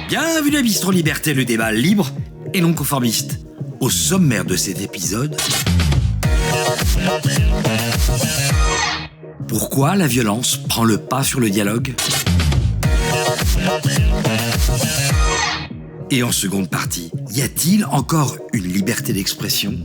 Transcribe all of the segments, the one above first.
Bienvenue à Bistro Liberté, le débat libre et non conformiste. Au sommaire de cet épisode, pourquoi la violence prend le pas sur le dialogue? Et en seconde partie, y a-t-il encore une liberté d'expression?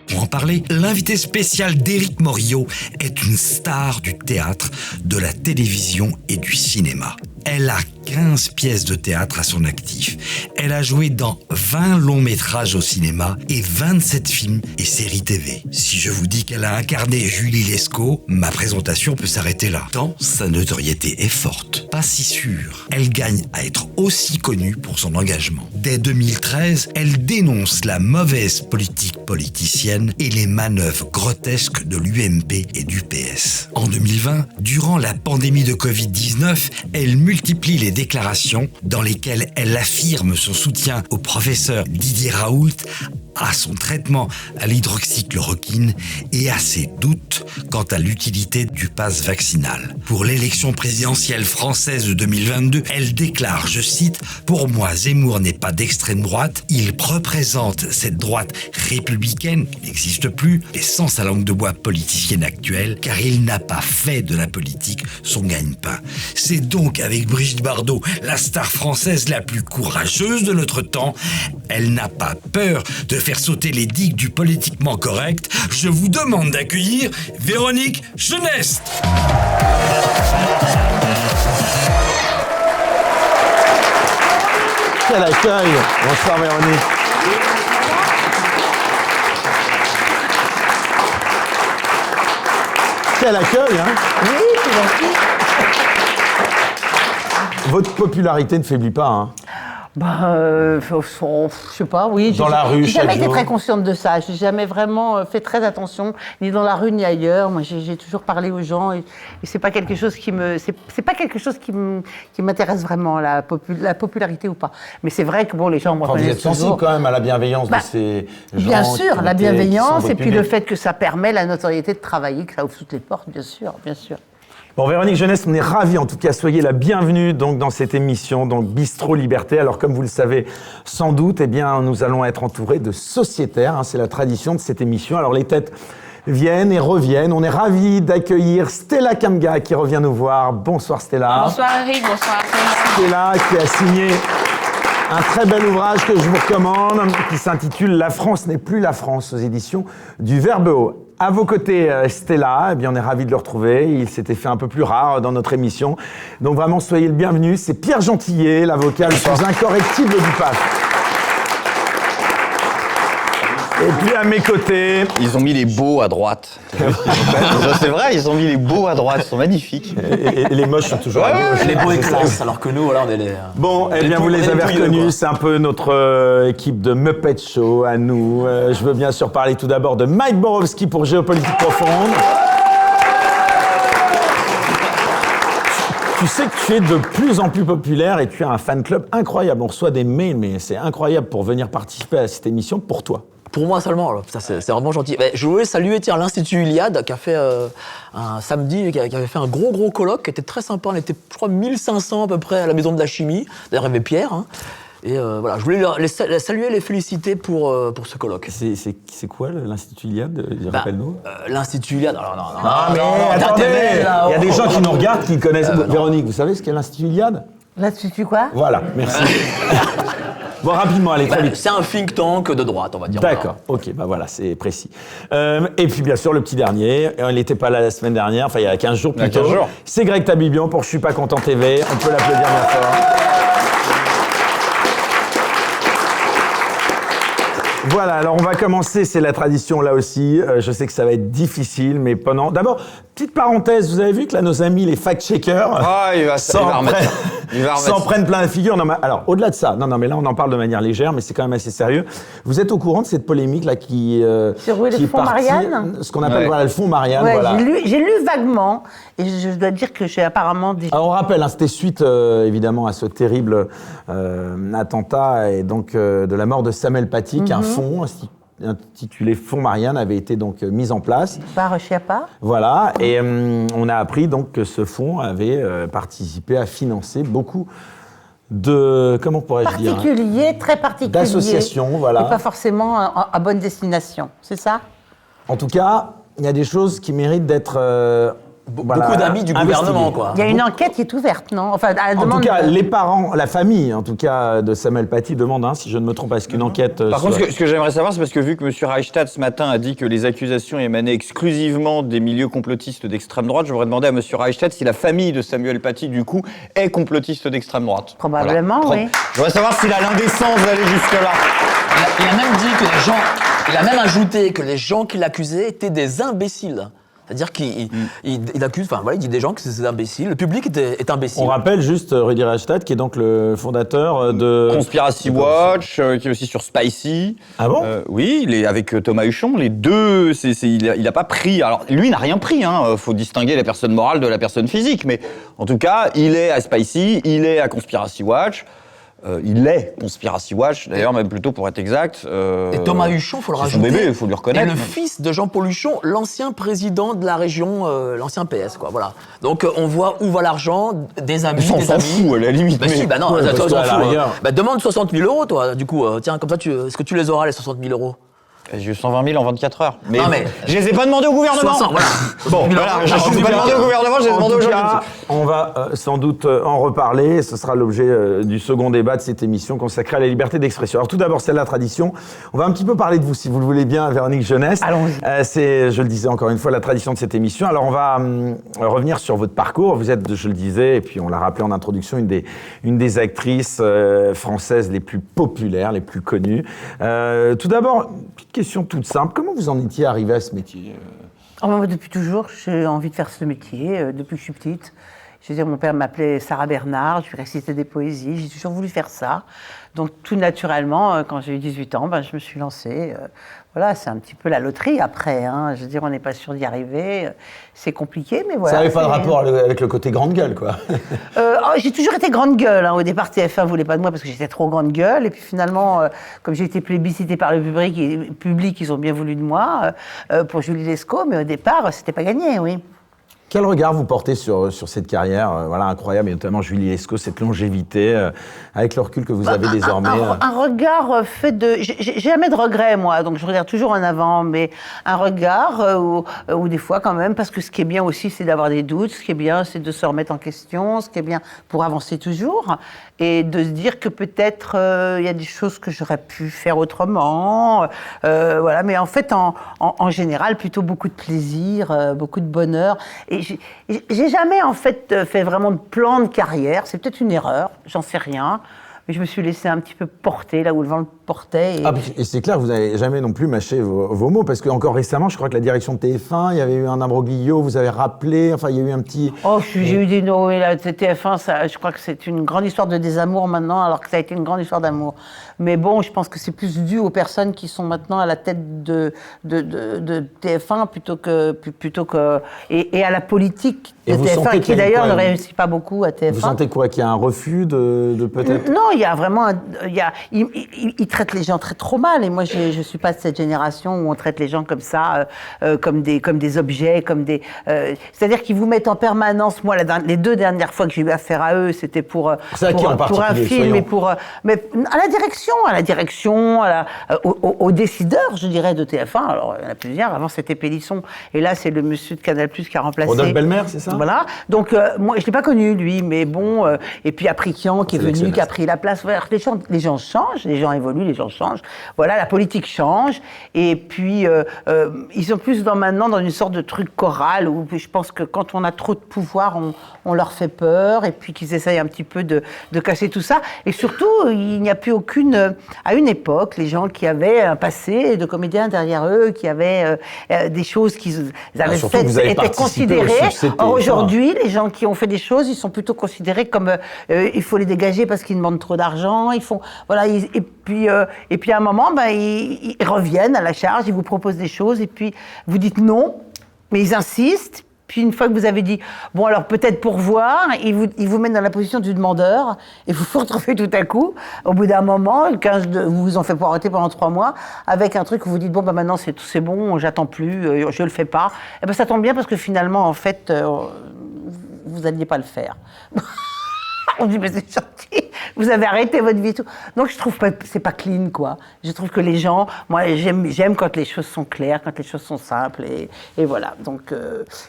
Pour en parler, l'invité spécial d'Éric Morillo est une star du théâtre, de la télévision et du cinéma. Elle a 15 pièces de théâtre à son actif. Elle a joué dans 20 longs métrages au cinéma et 27 films et séries TV. Si je vous dis qu'elle a incarné Julie Lescaut, ma présentation peut s'arrêter là. Tant sa notoriété est forte. Pas si sûre. Elle gagne à être aussi connue pour son engagement. Dès 2013, elle dénonce la mauvaise politique politicienne et les manœuvres grotesques de l'UMP et du PS. En 2020, durant la pandémie de Covid-19, elle multiplie les déclarations dans lesquelles elle affirme son soutien au professeur Didier Raoult, à son traitement à l'hydroxychloroquine et à ses doutes quant à l'utilité du pass vaccinal. Pour l'élection présidentielle française de 2022, elle déclare, je cite, « Pour moi, Zemmour n'est pas d'extrême droite, il représente cette droite républicaine qui n'existe plus et sans sa langue de bois politicienne actuelle, car il n'a pas fait de la politique son gagne-pain. » C'est donc avec Brigitte Bardot, la star française la plus courageuse de notre temps. Elle n'a pas peur de faire sauter les digues du politiquement correct. Je vous demande d'accueillir Véronique Geneste. Quel accueil! Bonsoir Véronique. Quel accueil, hein? Oui, c'est gentil. Votre popularité ne faiblit pas, hein? Je sais pas, oui. Dans la rue, j'ai jamais chaque été jour. très consciente de ça. J'ai jamais vraiment fait très attention, ni dans la rue ni ailleurs. Moi, j'ai toujours parlé aux gens et c'est pas quelque chose qui m'intéresse vraiment, la popularité ou pas. Mais c'est vrai que bon, les gens me Enfin, vous reconnaissent êtes sensible toujours. quand même à la bienveillance de ces gens. Bien sûr, la qui bienveillance sont et puis publics. le fait que ça permet la notoriété de travailler, que ça ouvre toutes les portes, bien sûr, bien sûr. Bon, Véronique Geneste, on est ravis, en tout cas, soyez la bienvenue donc, dans cette émission, donc Bistro Liberté. Alors, comme vous le savez sans doute, eh bien, nous allons être entourés de sociétaires, hein, c'est la tradition de cette émission. Alors, les têtes viennent et reviennent. On est ravis d'accueillir Stella Kamga qui revient nous voir. Bonsoir Stella. Bonsoir Eric, bonsoir. Stella qui a signé un très bel ouvrage que je vous recommande qui s'intitule « La France n'est plus la France » aux éditions du Verbe Haut. À vos côtés, Stella, eh bien, on est ravis de le retrouver. Il s'était fait un peu plus rare dans notre émission. Donc vraiment, soyez le bienvenu. C'est Pierre Gentillet, l'avocat le plus incorrectible du PAF. Et puis à mes côtés... Ils ont mis les beaux à droite. C'est vrai, ils ont mis les beaux à droite, ils sont magnifiques. Et les moches sont toujours à gauche. Les beaux et classe, alors que nous, voilà, on est les... Bon, eh bien, vous les avez reconnus, c'est un peu notre équipe de Muppet Show à nous. Je veux bien sûr parler tout d'abord de Mike Borowski pour Géopolitique Profonde. Tu sais que tu es de plus en plus populaire et tu as un fan club incroyable. On reçoit des mails, mais c'est incroyable pour venir participer à cette émission pour toi. Pour moi seulement, alors, ça, c'est vraiment gentil. Je voulais saluer l'Institut Iliade qui a fait un samedi, qui avait fait un gros colloque qui était très sympa. On était, je crois, 1500 à peu près à la Maison de la Chimie. D'ailleurs, il y avait Pierre. Hein. Et voilà, je voulais les saluer, les féliciter pour ce colloque. C'est quoi l'Institut Iliade? Rappelle-nous. L'Institut Iliade, alors non. Attendez, il y a des gens qui nous regardent qui connaissent. non. Véronique, vous savez ce qu'est l'Institut Iliade? L'Institut quoi? Voilà, merci. Bon, rapidement, allez, très vite. C'est un think tank de droite, on va dire. D'accord, ok, bah voilà, c'est précis. Et puis, bien sûr, le petit dernier, il n'était pas là la semaine dernière, enfin, il y a 15 jours plutôt. C'est Greg Tabibian pour Je suis pas content TV. On peut l'applaudir bien fort. Voilà, alors on va commencer, c'est la tradition là aussi. Je sais que ça va être difficile, mais pendant... D'abord, petite parenthèse, vous avez vu que là, nos amis, les fact-checkers, Ah, il va remettre ça. Il va remettre s'en ça. prennent plein la figure. Non, mais, alors, au-delà de ça, non, mais là, on en parle de manière légère, mais c'est quand même assez sérieux. Vous êtes au courant de cette polémique là qui Sur le qui est fonds partie, Marianne ce qu'on appelle Ouais. voilà, le fonds Marianne. Ouais, voilà. j'ai lu vaguement, et je dois dire que j'ai apparemment dit. Alors, on rappelle, hein, c'était suite évidemment à ce terrible attentat et donc de la mort de Samuel Paty, qu'un fonds intitulé Fonds Marianne avait été donc mis en place. Par Chiappa. Voilà, et on a appris donc que ce fonds avait participé à financer beaucoup de, comment pourrais-je dire, Particulier, très particulier. d'associations, voilà. Et pas forcément à bonne destination, c'est ça? En tout cas, il y a des choses qui méritent d'être Beaucoup d'amis du gouvernement, quoi. Il y a une enquête qui est ouverte, non? Enfin, à la En tout demande cas, de- les parents, la famille, en tout cas, de Samuel Paty demande, si je ne me trompe pas, est-ce qu'une enquête... Par soit- contre, ce que j'aimerais savoir, c'est parce que vu que M. Reichstadt, ce matin, a dit que les accusations émanaient exclusivement des milieux complotistes d'extrême droite, je voudrais demander à M. Reichstadt si la famille de Samuel Paty, du coup, est complotiste d'extrême droite. Probablement, oui. Je voudrais savoir s'il a l'indécence d'aller jusque-là. Il a même dit que les gens. Il a même ajouté que les gens qui l'accusaient étaient des imbéciles. C'est-à-dire qu'il il accuse, enfin voilà, il dit des gens que c'est des imbéciles. Le public est imbécile. On rappelle juste Rudy Reichstadt, qui est donc le fondateur de... Conspiracy Watch, qui est aussi sur Spicy. Ah bon Oui, il est avec Thomas Huchon. Les deux, il a pas pris. Alors, lui, il n'a rien pris. Faut distinguer la personne morale de la personne physique. Mais en tout cas, il est à Spicy, il est à Conspiracy Watch. Il est Conspiracy Watch, d'ailleurs, même plutôt pour être exact. Et Thomas Huchon, faut le c'est son rajouter. bébé, il faut lui reconnaître. Et le fils de Jean-Paul Huchon, l'ancien président de la région, l'ancien PS, quoi. Voilà. Donc on voit où va l'argent, des amis, On des s'en amis. fout, à la limite. Bah mais- si, bah non, Ouais, toi, parce on s'en qu'à fout. l'arrière- Bah demande 60 000 euros, toi. Du coup, tiens, comme ça, est-ce que tu les auras les 60 000 euros? J'ai eu 120 000 en 24 heures. Mais, Non, mais- je les ai pas demandé au gouvernement. 60, voilà. Bon, voilà, je les ai pas demandé au gouvernement, je les ai En demandé aux tout gens. cas, on va sans doute en reparler. Ce sera l'objet du second débat de cette émission consacrée à la liberté d'expression. Alors tout d'abord, c'est la tradition. On va un petit peu parler de vous, si vous le voulez bien, Véronique Jeunesse. Allons-y. C'est, je le disais encore une fois, la tradition de cette émission. Alors on va revenir sur votre parcours. Vous êtes, je le disais, et puis on l'a rappelé en introduction, une des actrices françaises les plus populaires, les plus connues. Tout d'abord, une petite question toute simple. Comment vous en étiez arrivé à ce métier Oh, moi, depuis toujours, j'ai envie de faire ce métier, depuis que je suis petite. Je veux dire, mon père m'appelait Sarah Bernard, je lui récitais des poésies, j'ai toujours voulu faire ça. Donc tout naturellement, quand j'ai eu 18 ans, je me suis lancée. Voilà, c'est un petit peu la loterie après. Je veux dire, on n'est pas sûr d'y arriver. C'est compliqué, mais voilà. Ça n'avait pas de c'est- rapport avec le côté grande gueule, quoi. J'ai toujours été grande gueule. Au départ, TF1 voulait pas de moi parce que j'étais trop grande gueule. Et puis finalement, comme j'ai été plébiscitée par le public, ils ont bien voulu de moi pour Julie Lescaut. Mais au départ, c'était pas gagné, oui. Quel regard vous portez sur cette carrière voilà, incroyable, et notamment Julie Lescaut, cette longévité, avec le recul que vous avez désormais Un regard fait de... J'ai jamais de regrets, moi, donc je regarde toujours en avant, mais un regard où des fois, quand même, parce que ce qui est bien aussi, c'est d'avoir des doutes, ce qui est bien, c'est de se remettre en question, ce qui est bien pour avancer toujours, et de se dire que peut-être il y a des choses que j'aurais pu faire autrement, voilà, mais en fait, en général, plutôt beaucoup de plaisir, beaucoup de bonheur, et j'ai jamais, en fait, fait vraiment de plan de carrière, c'est peut-être une erreur, j'en sais rien, mais je me suis laissée un petit peu porter là où le vent le portait. Et... Ah, et c'est clair, vous n'avez jamais non plus mâché vos mots, parce qu'encore récemment, je crois que la direction de TF1, il y avait eu un imbroglio, vous avez rappelé, enfin, il y a eu un petit... Oh, j'ai eu des no, là, TF1, ça, je crois que c'est une grande histoire de désamour maintenant, alors que ça a été une grande histoire d'amour. Mais bon, je pense que c'est plus dû aux personnes qui sont maintenant à la tête de TF1 plutôt que et à la politique Et de vous sentez TF1, qu'il qui y a d'ailleurs quoi, ne réussit pas beaucoup à TF1. Vous sentez quoi, qu'il y a un refus de peut-être... Non, il y a vraiment, il traite les gens trop mal. Et moi, je suis pas de cette génération où on traite les gens comme ça, comme des objets, comme des. C'est-à-dire qu'ils vous mettent en permanence. Moi, les 2 dernières fois que j'ai eu affaire à eux, c'était pour C'est à qui en pour un particulier, film soyons. et mais à la direction, aux décideurs, je dirais, de TF1. Alors, il y en a plusieurs. Avant, c'était Pélisson, et là, c'est le monsieur de Canal+ qui a remplacé. Rodolphe Belmer, c'est ça? Voilà. Donc, moi, je l'ai pas connu lui, mais bon. Et puis Aprikian qui est venu, qui a pris la place. Les gens changent, les gens évoluent, les gens changent. Voilà, la politique change. Et puis, ils sont plus maintenant dans une sorte de truc choral où je pense que quand on a trop de pouvoir, on leur fait peur et puis qu'ils essayent un petit peu de casser tout ça. Et surtout, il n'y a plus aucune... À une époque, les gens qui avaient un passé de comédiens derrière eux, qui avaient des choses qu'ils avaient faites, étaient considérées. Or, aujourd'hui, les gens qui ont fait des choses, ils sont plutôt considérés comme il faut les dégager parce qu'ils demandent trop d'argent. Ils font... Voilà, et puis à un moment, ils reviennent à la charge, ils vous proposent des choses et puis vous dites non, mais ils insistent. Puis une fois que vous avez dit, bon alors peut-être pour voir, ils vous mettent dans la position du demandeur et vous vous retrouvez tout à coup, au bout d'un moment, vous vous en faites poireauter pendant 3 mois, avec un truc où vous dites, bon maintenant c'est bon, j'attends plus, je le fais pas. Et ben ça tombe bien parce que finalement, en fait, vous n'alliez pas le faire. On dit, mais c'est gentil, vous avez arrêté votre vie. Tout. Donc, je trouve pas, c'est pas clean, quoi. Je trouve que les gens, moi, j'aime quand les choses sont claires, quand les choses sont simples, et voilà. Donc,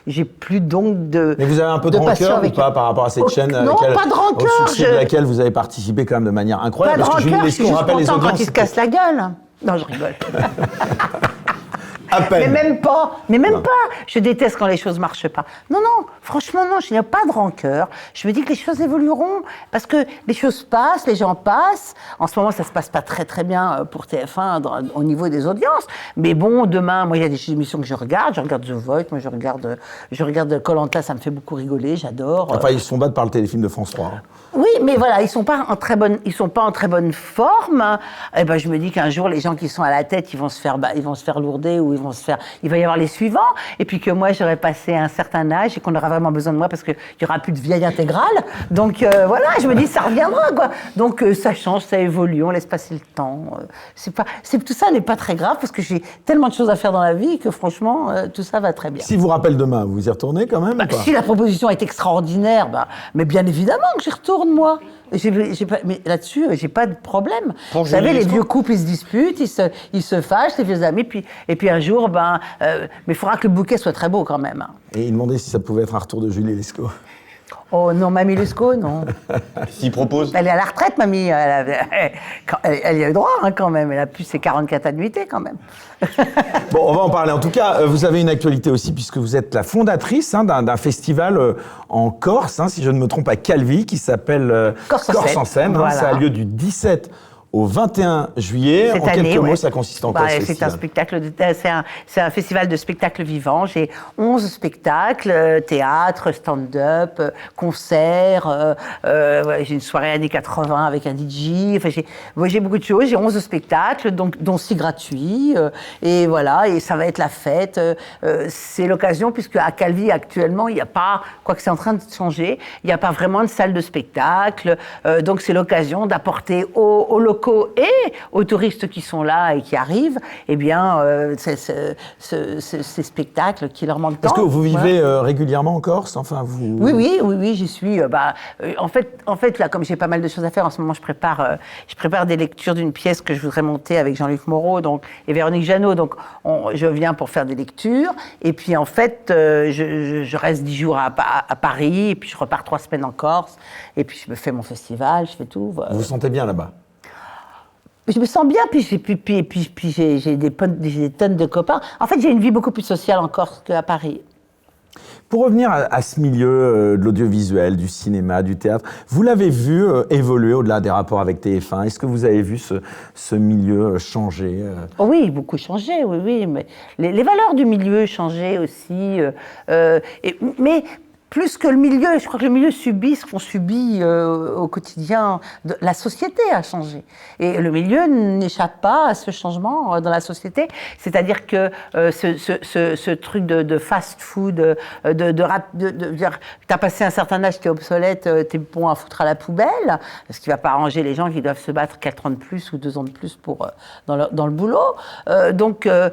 j'ai plus donc de. Mais vous avez un peu de rancœur ou pas par rapport à cette chaîne non, pas de rancœur. Au succès de laquelle vous avez participé quand même de manière incroyable. Pas de rancœur, je suis juste content quand ils se cassent la gueule. Non, je rigole. À peine. Mais même pas. Je déteste quand les choses marchent pas. Non, franchement, non, je n'ai pas de rancœur. Je me dis que les choses évolueront parce que les choses passent, les gens passent. En ce moment, ça se passe pas très très bien pour TF1 au niveau des audiences. Mais bon, demain, moi, il y a des émissions que je regarde. Je regarde The Voice, moi, je regarde Koh-Lanta, ça me fait beaucoup rigoler, j'adore. Enfin, ils se font battre par le téléfilm de France 3. Oui, mais voilà, ils sont pas en très bonne forme. Et ben, je me dis qu'un jour, les gens qui sont à la tête, ils vont se faire lourder ou il va y avoir les suivants. Et puis que moi, j'aurai passé un certain âge et qu'on aura vraiment besoin de moi parce qu'il y aura plus de vieille intégrale. Donc voilà, je me dis, ça reviendra, quoi. Donc ça change, ça évolue, on laisse passer le temps. Tout ça n'est pas très grave parce que j'ai tellement de choses à faire dans la vie que franchement, tout ça va très bien. Si vous rappelle demain, vous y retournez quand même ou pas ? Si la proposition est extraordinaire, mais bien évidemment que j'y retourne, moi. Mais là-dessus, j'ai pas de problème. Vous savez, les vieux couples, ils se disputent, ils se fâchent, les vieux amis, et puis un jour, mais il faudra que le bouquet soit très beau quand même. Et il demandait si ça pouvait être un retour de Julie Lescaut. Oh non, Mamie Lescaut, non. S'il propose. Elle est à la retraite, Mamie. Elle y a eu droit quand même. Elle a plus ses 44 annuités quand même. Bon, on va en parler. En tout cas, vous avez une actualité aussi puisque vous êtes la fondatrice d'un festival en Corse, si je ne me trompe, à Calvi, qui s'appelle Corse en scène. Voilà. Ça a lieu du 17 au 21 juillet. Cette en année, quelques mots, ça consiste en quoi, ce c'est un festival ? c'est un festival de spectacles vivants. J'ai 11 spectacles, théâtre, stand-up, concerts, j'ai une soirée années 80 avec un DJ. Enfin, j'ai beaucoup de choses. J'ai 11 spectacles, dont 6 gratuits. Et voilà, et ça va être la fête. C'est l'occasion, puisque à Calvi, actuellement, il n'y a pas, quoique c'est en train de changer, il n'y a pas vraiment de salle de spectacle. Donc c'est l'occasion d'apporter aux locaux et aux touristes qui sont là et qui arrivent, eh bien, ces spectacles qui leur manquent tant. Est-ce que vous vivez régulièrement en Corse ? Enfin, vous... Oui, j'y suis. En fait, là, comme j'ai pas mal de choses à faire, en ce moment, je prépare des lectures d'une pièce que je voudrais monter avec Jean-Luc Moreau et Véronique Jeannot. Donc, je viens pour faire des lectures. Et puis, en fait, je reste 10 jours à Paris, et puis je repars 3 semaines en Corse. Et puis, je me fais mon festival, je fais tout. Vous vous sentez bien là-bas ? Je me sens bien, puis j'ai des tonnes de copains. En fait, j'ai une vie beaucoup plus sociale en Corse qu'à Paris. Pour revenir à ce milieu de l'audiovisuel, du cinéma, du théâtre, vous l'avez vu évoluer au-delà des rapports avec TF1 ? Est-ce que vous avez vu ce milieu changer ? Oui, beaucoup changé, oui. Mais les valeurs du milieu changeaient aussi. Mais plus que le milieu, je crois que le milieu subit ce qu'on subit au quotidien. La société a changé. Et le milieu n'échappe pas à ce changement dans la société. C'est-à-dire que ce truc de fast-food, t'as passé un certain âge, t'es obsolète, t'es bon à foutre à la poubelle, ce qui va pas arranger les gens qui doivent se battre 4 ans de plus ou 2 ans de plus dans le boulot. La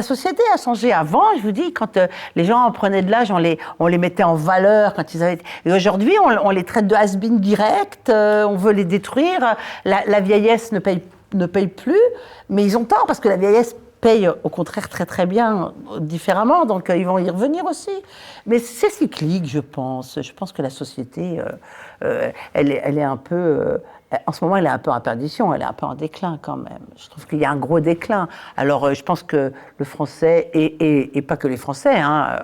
société a changé. Avant, je vous dis, quand les gens prenaient de l'âge, on les mettait en valeur quand ils avaient... Et aujourd'hui, on les traite de has-been direct, on veut les détruire. La vieillesse ne paye plus, mais ils ont tort parce que la vieillesse payent au contraire très très bien, différemment, donc ils vont y revenir aussi. Mais c'est cyclique, je pense. Je pense que la société, elle est un peu... en ce moment, elle est un peu en perdition, elle est un peu en déclin quand même. Je trouve qu'il y a un gros déclin. Alors, je pense que le français, et pas que les Français, hein,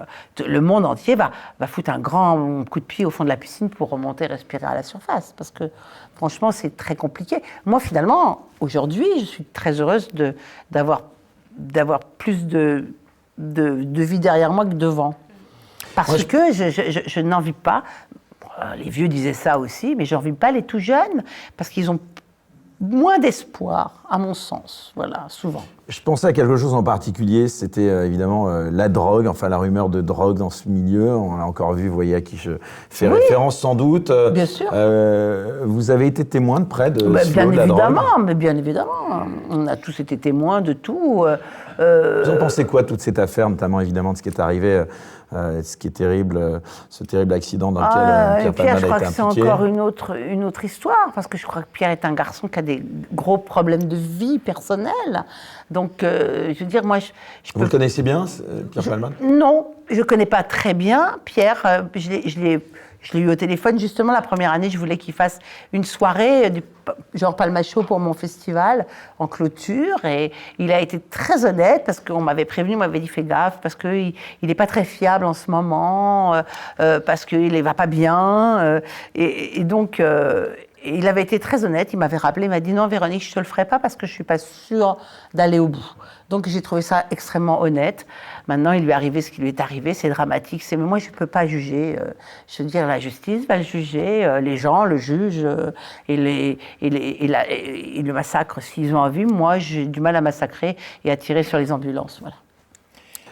le monde entier va foutre un grand coup de pied au fond de la piscine pour remonter, respirer à la surface. Parce que, franchement, c'est très compliqué. Moi, finalement, aujourd'hui, je suis très heureuse d'avoir plus de vie derrière moi que devant. Parce que je n'envie pas... Les vieux disaient ça aussi, mais je n'envie pas les tout jeunes, parce qu'ils ont moins d'espoir, à mon sens, voilà, souvent. Je pensais à quelque chose en particulier, c'était évidemment la drogue, enfin la rumeur de drogue dans ce milieu. On l'a encore vu, vous voyez à qui je fais référence sans doute. Bien sûr. Vous avez été témoin de près de ce bien flot de la drogue. Mais bien évidemment. On a tous été témoins de tout. Vous en pensez quoi de toute cette affaire, notamment évidemment de ce qui est arrivé, ce qui est terrible, ce terrible accident dans lequel Pierre Palmade a été impliqué? Je crois que c'est encore une autre histoire, parce que je crois que Pierre est un garçon qui a des gros problèmes de vie personnelle. Donc, je veux dire, moi, Vous le connaissez bien, Pierre Palmade? Non, je ne connais pas très bien Pierre. Je l'ai eu au téléphone, justement, la première année, je voulais qu'il fasse une soirée, genre Palma Show pour mon festival, en clôture. Et il a été très honnête, parce qu'on m'avait prévenu, on m'avait dit, fais gaffe, parce qu'il n'est pas très fiable en ce moment, parce qu'il ne va pas bien. Et donc... il avait été très honnête, il m'avait rappelé, il m'a dit non Véronique, je ne te le ferai pas parce que je ne suis pas sûre d'aller au bout. Donc j'ai trouvé ça extrêmement honnête. Maintenant, il lui est arrivé ce qui lui est arrivé, c'est dramatique. Mais moi, je ne peux pas juger. Je veux dire, la justice va le juger, les gens le jugent et le massacrent s'ils ont envie. Moi, j'ai du mal à massacrer et à tirer sur les ambulances. Voilà.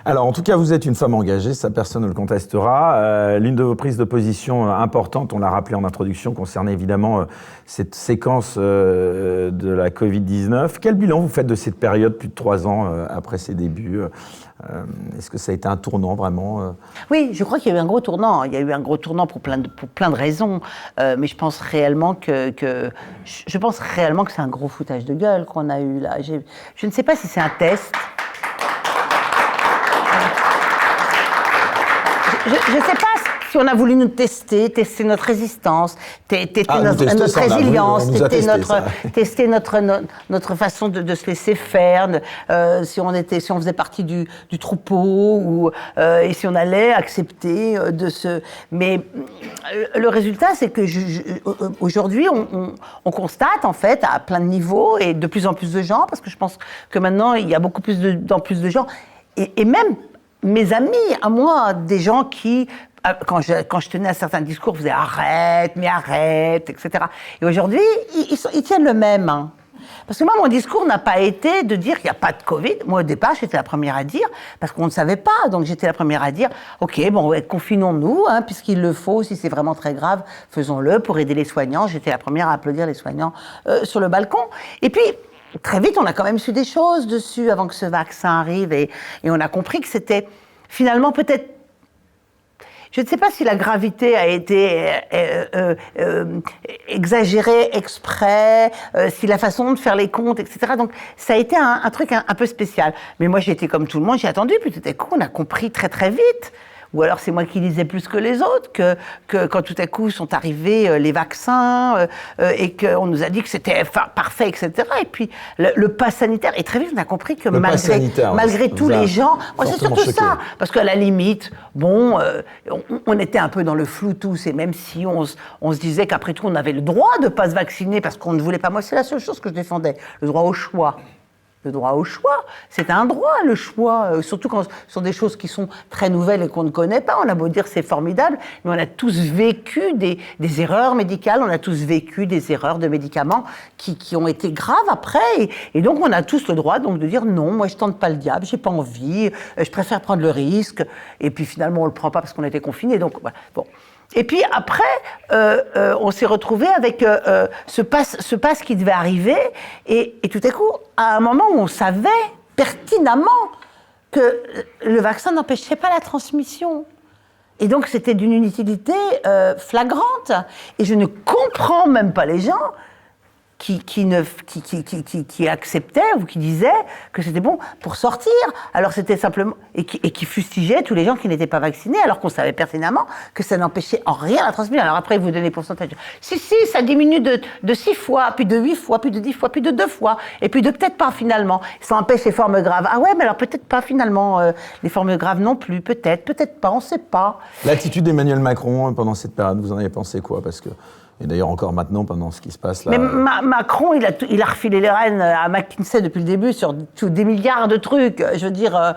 Alors, en tout cas, vous êtes une femme engagée, ça personne ne le contestera. L'une de vos prises de position importantes, on l'a rappelé en introduction, concernait évidemment cette séquence de la Covid-19. Quel bilan vous faites de cette période, plus de 3 ans après ses débuts? Est-ce que ça a été un tournant vraiment? Oui, je crois qu'il y a eu un gros tournant. Il y a eu un gros tournant pour plein de raisons. Mais je pense réellement que c'est un gros foutage de gueule qu'on a eu là. Je ne sais pas si c'est un test. Je ne sais pas si on a voulu nous tester notre résistance, tester notre résilience, tester notre façon de se laisser faire, si on faisait partie du troupeau, et si on allait accepter de se... Mais le résultat, c'est que aujourd'hui, on constate, en fait, à plein de niveaux, et de plus en plus de gens, parce que je pense que maintenant, il y a beaucoup plus de gens, et même... Mes amis, à moi, des gens qui, quand je tenais un certain discours, faisaient arrête, etc. Et aujourd'hui, ils tiennent le même. Hein. Parce que moi, mon discours n'a pas été de dire qu'il n'y a pas de Covid. Moi, au départ, j'étais la première à dire, parce qu'on ne savait pas. Donc, j'étais la première à dire, OK, bon, confinons-nous, hein, puisqu'il le faut, si c'est vraiment très grave, faisons-le pour aider les soignants. J'étais la première à applaudir les soignants sur le balcon. Et puis... Très vite, on a quand même su des choses dessus avant que ce vaccin arrive et on a compris que c'était finalement peut-être... Je ne sais pas si la gravité a été exagérée exprès, si la façon de faire les comptes, etc. Donc ça a été un truc un peu spécial. Mais moi, j'ai été comme tout le monde, j'ai attendu, puis tout à coup, on a compris très très vite. Ou alors c'est moi qui lisais plus que les autres, que quand tout à coup sont arrivés les vaccins et qu'on nous a dit que c'était parfait, etc. Et puis le pass sanitaire, et très vite on a compris que malgré tous les gens, moi c'est surtout choqué. Ça, parce qu'à la limite, bon, on était un peu dans le flou tous, et même si on se disait qu'après tout on avait le droit de ne pas se vacciner parce qu'on ne voulait pas, moi c'est la seule chose que je défendais, le droit au choix. Le droit au choix, c'est un droit, le choix, surtout quand ce sont des choses qui sont très nouvelles et qu'on ne connaît pas. On a beau dire c'est formidable, mais on a tous vécu des erreurs médicales, on a tous vécu des erreurs de médicaments qui ont été graves après. Et donc on a tous le droit donc, de dire non, moi je tente pas le diable, j'ai pas envie, je préfère prendre le risque. Et puis finalement on le prend pas parce qu'on était confinés. Donc voilà. Bon. Et puis après, on s'est retrouvé avec ce pass qui devait arriver, et tout à coup, à un moment où on savait pertinemment que le vaccin n'empêchait pas la transmission. Et donc c'était d'une inutilité flagrante. Et je ne comprends même pas les gens qui acceptait ou qui disait que c'était bon pour sortir. Alors c'était simplement et qui fustigeait tous les gens qui n'étaient pas vaccinés, alors qu'on savait pertinemment que ça n'empêchait en rien la transmission. Alors après, vous donnez les pourcentages. Si, ça diminue de 6 fois, puis de 8 fois, puis de 10 fois, puis de 2 fois, et puis de peut-être pas finalement. Ça empêche les formes graves. Ah ouais, mais alors peut-être pas finalement les formes graves non plus. Peut-être pas, on sait pas. L'attitude d'Emmanuel Macron pendant cette période, vous en avez pensé quoi? Parce que, et d'ailleurs encore maintenant, pendant ce qui se passe là... Mais Macron, il a refilé les rênes à McKinsey depuis le début sur des milliards de trucs. Je veux dire,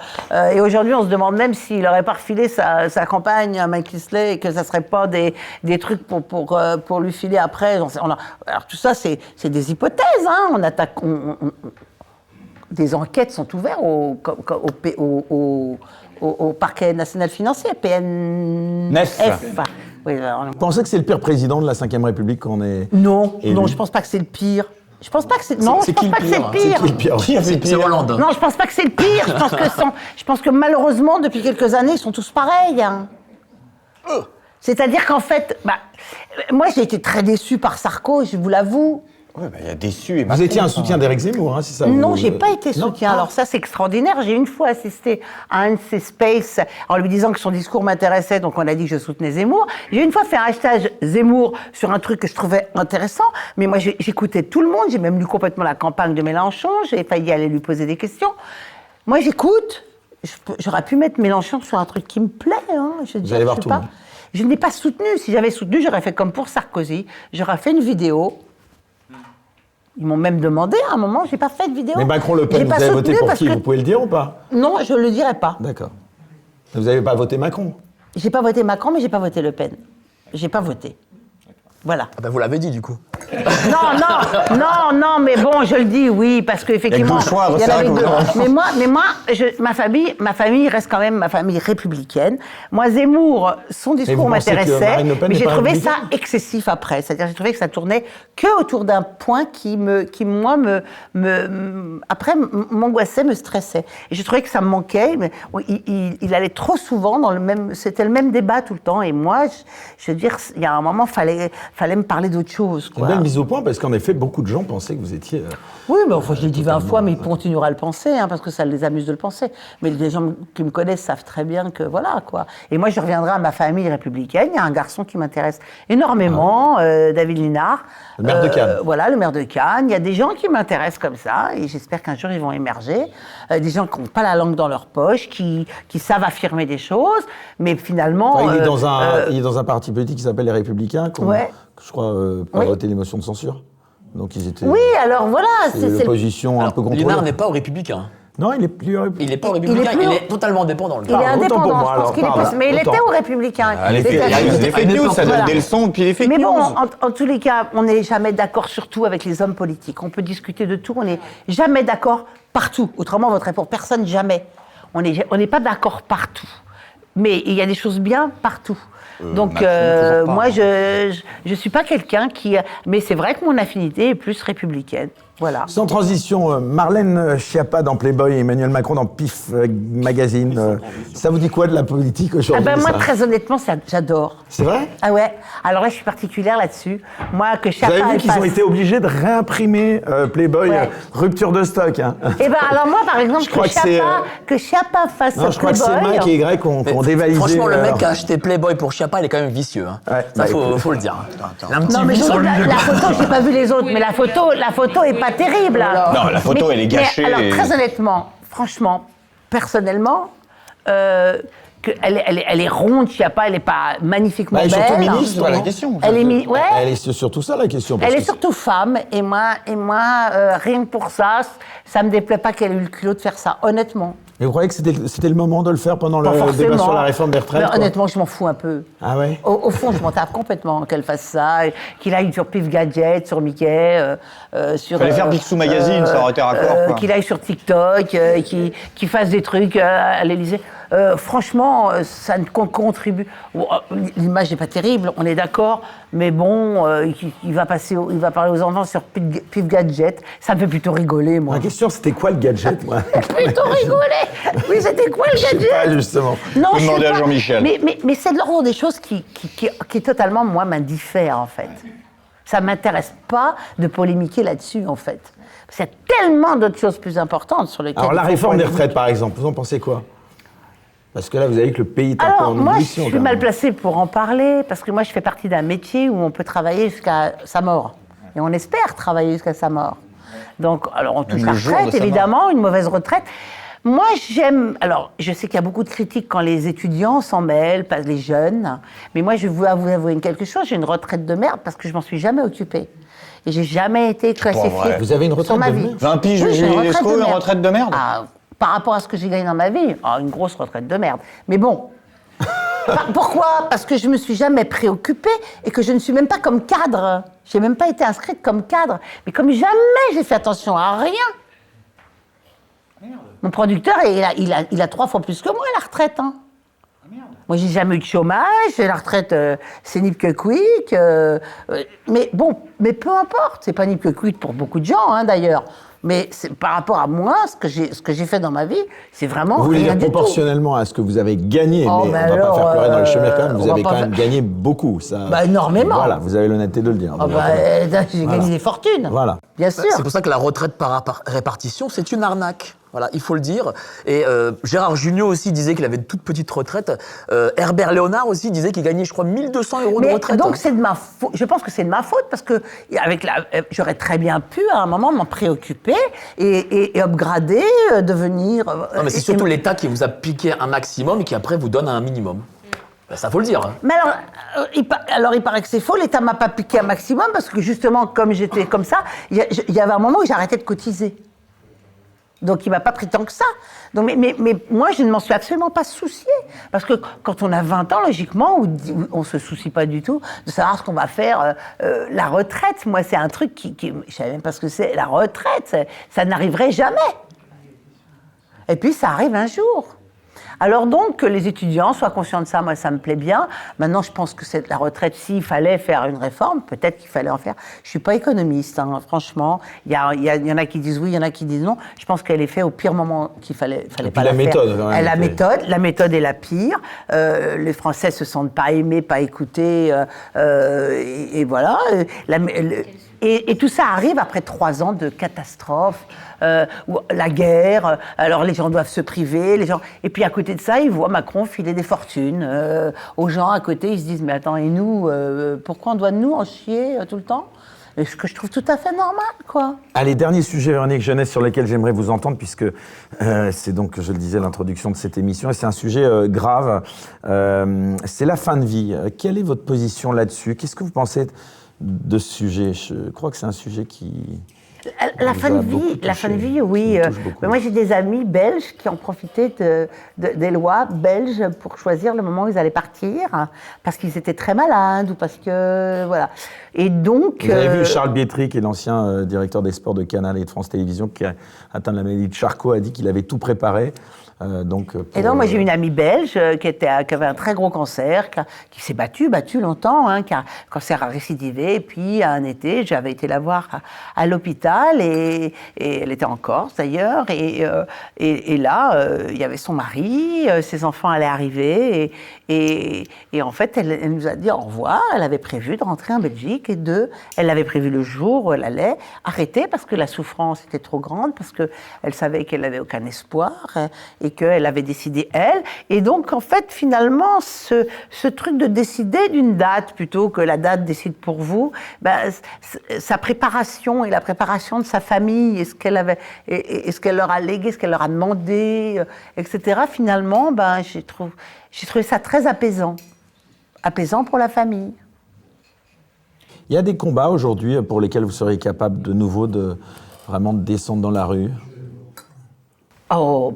et aujourd'hui, on se demande même s'il n'aurait pas refilé sa campagne à McKinsey et que ça ne serait pas des trucs pour lui filer après. Alors tout ça, c'est des hypothèses. Hein. Des enquêtes sont ouvertes au parquet national financier, PNF. Oui, Vous pensez que c'est le pire président de la Ve République qu'on ait Non, élu? non, je pense pas que c'est le pire. Je pense pas que c'est. Non, je pense pas que c'est le pire. C'est qui le pire? Qui a fait C'est pire? Hollande. Non, je pense pas que c'est le pire. Je pense que malheureusement, depuis quelques années, ils sont tous pareils. Hein. C'est-à-dire qu'en fait, moi, j'ai été très déçue par Sarko, je vous l'avoue. Ouais, il y a déçu. Et Vous étiez un soutien d'Éric Zemmour, hein, si ça Non, vous... j'ai pas été Non. soutien. Alors ça, c'est extraordinaire. J'ai une fois assisté à un de ses spaces en lui disant que son discours m'intéressait, donc on a dit que je soutenais Zemmour. J'ai une fois fait un hashtag Zemmour sur un truc que je trouvais intéressant, mais moi j'écoutais tout le monde. J'ai même lu complètement la campagne de Mélenchon. J'ai failli aller lui poser des questions. Moi, j'écoute. J'aurais pu mettre Mélenchon sur un truc qui me plaît. Hein. Vous allez voir tout le monde. Je ne l'ai pas soutenu. Si j'avais soutenu, j'aurais fait comme pour Sarkozy. J'aurais fait une vidéo. Ils m'ont même demandé à un moment, j'ai pas fait de vidéo. Mais Macron-Le Pen, J'ai vous pas avez voté soutenu pour parce qui? que- Vous pouvez le dire ou pas? Non, je le dirai pas. D'accord. Vous n'avez pas voté Macron? J'ai pas voté Macron, mais j'ai pas voté Le Pen. J'ai pas voté. Voilà. Ah ben, vous l'avez dit du coup. Non, mais bon, je le dis, oui, parce qu'effectivement, Il y a que deux choix, il y en c'est avait vrai que deux. Mais moi, ma famille reste quand même ma famille républicaine. Moi, Zemmour, son discours vous pensez que m'intéressait, Marine Le Pen mais n'est j'ai pas trouvé ça républicaine excessif après. C'est-à-dire, j'ai trouvé que ça tournait que autour d'un point qui m'angoissait, me stressait. Et j'ai trouvé que ça me manquait. Mais il allait trop souvent dans le même. C'était le même débat tout le temps. Et moi, je veux dire, il y a un moment, fallait me parler d'autre chose. Une belle mise au point, parce qu'en effet, beaucoup de gens pensaient que vous étiez... Oui, mais enfin, je l'ai dit 20 fois, mais ils continueront à le penser, hein, parce que ça les amuse de le penser. Mais les gens qui me connaissent savent très bien que voilà, quoi. Et moi, je reviendrai à ma famille républicaine. Il y a un garçon qui m'intéresse énormément, David Linard. Le maire de Cannes. Voilà, le maire de Cannes. Il y a des gens qui m'intéressent comme ça, et j'espère qu'un jour, ils vont émerger. Des gens qui n'ont pas la langue dans leur poche, qui savent affirmer des choses, mais finalement... Enfin, il est dans un parti politique qui s'appelle les Républicains, Ouais. je crois, pas Oui. voté l'émotion de censure. Donc ils étaient... Oui, alors voilà, C'est l'opposition un peu contrôlée. Linard n'est pas au Républicain. Non, il est plus... Il n'est pas au Il est Républicain, plus il au- est totalement indépendant. Il est Pardon, autant indépendant, pour moi, je pense alors, qu'il est pardon, possible. Mais il autant. était aux Républicains. Il y a des fake news, ça donne des leçons, puis les fake Mais news. bon, en tous les cas, on n'est jamais d'accord sur tout avec les hommes politiques. On peut discuter de tout, on n'est jamais d'accord partout. Autrement, voterait pour personne, jamais. On n'est pas d'accord partout. Mais il y a des choses bien partout. Donc, Macron, toujours pas. moi, je suis pas quelqu'un qui... Mais c'est vrai que mon affinité est plus républicaine. Voilà. Sans transition, Marlène Schiappa dans Playboy et Emmanuel Macron dans PIF Magazine. Ça vous dit quoi de la politique Ah aujourd'hui ben moi, ça très honnêtement, j'adore. C'est vrai? Ah ouais. Alors là, je suis particulière là-dessus. Moi, que Vous Schiappa... avez vu elle qu'ils ont passe- été obligés de réimprimer Playboy, Ouais. rupture de stock. Hein. Eh ben alors moi, par exemple, Je crois que c'est, que Schiappa fasse Non, je crois que c'est Playboy... Mac et Y qui ont dévalisé. Franchement, le mec leur- qui a acheté Playboy pour Schiappa, il est quand même vicieux. Hein. Ouais, Ça, bah, faut le dire. Il a un petit Non, mais vice en lui. la photo, j'ai pas vu les autres, mais la photo est pas terrible. Là. Non, la photo, elle est gâchée. Mais alors, très honnêtement, franchement, personnellement, elle est ronde, Schiappa, elle est pas magnifiquement Bah, et belle. surtout ministre, C'est pas la question. Elle est ouais. Elle est surtout ça la question. parce Elle est que surtout femme, et moi, rien que pour ça, ça me déplaît pas qu'elle ait eu le culot de faire ça, honnêtement. Mais vous croyez que c'était le moment de le faire pendant Pas le débat forcément. sur la réforme des retraites Mais quoi honnêtement, je m'en fous un peu. Ah ouais? Au fond, je m'en tape complètement qu'elle fasse ça, qu'il aille sur Pif Gadget, sur Mickey, sur... Fallait faire Picsou Magazine, ça aurait été raccord, quoi. Qu'il aille sur TikTok, qu'il fasse des trucs à l'Élysée. Franchement, ça ne contribue... Bon, l'image n'est pas terrible, on est d'accord, mais bon, il va parler aux enfants sur Pif Gadget. Ça me fait plutôt rigoler, moi. Ma question, c'était quoi le gadget, moi? Plutôt rigoler. Oui, c'était quoi le Je sais gadget? pas, justement. Non, Faut je sais demander à pas. Jean-Michel. Mais c'est de l'ordre des choses qui totalement, moi, m'indiffèrent, en fait. Ça ne m'intéresse pas de polémiquer là-dessus, en fait. Parce qu'il y a tellement d'autres choses plus importantes sur lesquelles... Alors, la il faut réforme des polémiquer. retraites, par exemple, vous en pensez quoi? Parce que là, vous avez dit que le pays est un peu Alors, en moi, je ébullition. suis quand mal même. placée pour en parler, parce que moi, je fais partie d'un métier où on peut travailler jusqu'à sa mort. Et on espère travailler jusqu'à sa mort. Donc, alors, on touche Même la le jour de retraite, sa mort. évidemment, une mauvaise retraite. Moi, j'aime... Alors, je sais qu'il y a beaucoup de critiques quand les étudiants s'en mêlent, pas les jeunes. Mais moi, je vais vous avouer quelque chose. J'ai une retraite de merde parce que je m'en suis jamais occupée. Et j'ai jamais été classifiée vrai. Vous avez une sur retraite ma de vie. merde 20 piges, Oui, j'ai Julie une retraite Lescaut, de une merde. retraite de merde Ah, par rapport à ce que j'ai gagné dans ma vie, une grosse retraite de merde. Mais bon... Pourquoi? Parce que je me suis jamais préoccupée et que je ne suis même pas comme cadre. J'ai même pas été inscrite comme cadre. Mais comme jamais j'ai fait attention à rien. Mon producteur, il a 3 fois plus que moi à la retraite. Hein. Moi, j'ai jamais eu de chômage. La retraite, c'est nip que quick. Mais bon, mais peu importe. C'est pas nip que quick pour beaucoup de gens, hein, d'ailleurs. Mais par rapport à moi, ce que j'ai fait dans ma vie, c'est vraiment Vous voulez rien dire du tout. proportionnellement à ce que vous avez gagné, Oh, mais bah on ne va pas alors, faire pleurer dans le chemin quand même, on vous va avez pas quand même faire- gagné beaucoup. Ça... Bah, énormément. Voilà, vous avez l'honnêteté de le dire. Ah Donc, bah, j'ai gagné des fortunes. Voilà. Bien sûr. C'est pour ça que la retraite par répartition, c'est une arnaque. Voilà, il faut le dire. Et Gérard Jugnot aussi disait qu'il avait une toute petite retraite. Herbert Léonard aussi disait qu'il gagnait, je crois, 1 200 euros de Mais retraite. donc c'est de ma faute. Je pense que c'est de ma faute parce que j'aurais très bien pu à un moment m'en préoccuper et upgrader, devenir. Non, mais c'est surtout l'État qui vous a piqué un maximum et qui après vous donne un minimum. Ben, ça faut le dire. Hein. Mais alors, il paraît que c'est faux. L'État m'a pas piqué un maximum parce que justement, comme j'étais comme ça, il y avait un moment où j'ai arrêté de cotiser. Donc il m'a pas pris tant que ça. Donc, mais moi, je ne m'en suis absolument pas souciée. Parce que quand on a 20 ans, logiquement, on ne se soucie pas du tout de savoir ce qu'on va faire. La retraite, moi, c'est un truc je ne savais même pas ce que c'est. La retraite, ça n'arriverait jamais. Et puis, ça arrive un jour. Alors donc, que les étudiants soient conscients de ça, moi, ça me plaît bien. Maintenant, je pense que c'est la retraite, s'il fallait faire une réforme, peut-être qu'il fallait en faire. Je ne suis pas économiste, hein, franchement. Il y en a qui disent oui, il y en a qui disent non. Je pense qu'elle est faite au pire moment qu'il fallait pas la la méthode, faire. quand même, La méthode est la pire. Les Français se sentent pas aimés, pas écoutés. Et voilà. Et tout ça arrive après 3 ans de catastrophe, la guerre, alors les gens doivent se priver, et puis à côté de ça, ils voient Macron filer des fortunes aux gens à côté, ils se disent, mais attends, et nous, pourquoi on doit nous en chier tout le temps? Et ce que je trouve tout à fait normal, quoi. Allez, dernier sujet, Véronique Jeunesse, sur lequel j'aimerais vous entendre, puisque c'est donc, je le disais, l'introduction de cette émission, et c'est un sujet grave. C'est la fin de vie. Quelle est votre position là-dessus? Qu'est-ce que vous pensez de ce sujet? Je crois que c'est un sujet qui... La vous fin a de beaucoup vie, la touché, fin de vie, qui oui. me touche beaucoup. Mais moi, j'ai des amis belges qui ont profité des lois belges pour choisir le moment où ils allaient partir, parce qu'ils étaient très malades ou parce que voilà. Et donc. Vous avez vu Charles Bietri, qui est l'ancien directeur des sports de Canal et de France Télévisions, qui a atteint de la maladie de Charcot, a dit qu'il avait tout préparé. Et donc, moi, j'ai une amie belge qui avait un très gros cancer, qui s'est battue longtemps, hein, qui a un cancer a récidivé. Et puis, un été, j'avais été la voir à l'hôpital, et elle était en Corse, d'ailleurs. Et là, il y avait son mari, ses enfants allaient arriver. Et en fait, elle nous a dit au revoir. Elle avait prévu de rentrer en Belgique. Et elle avait prévu le jour où elle allait arrêter parce que la souffrance était trop grande, parce qu'elle savait qu'elle n'avait aucun espoir. Et qu'elle avait décidé, elle. Et donc, en fait, finalement, ce truc de décider d'une date plutôt que la date décide pour vous, sa préparation et la préparation de sa famille, et ce qu'elle leur a légué, ce qu'elle leur a demandé, etc., finalement, j'ai trouvé ça très apaisant. Apaisant pour la famille. Il y a des combats aujourd'hui pour lesquels vous seriez capable de nouveau de vraiment descendre dans la rue? Oh,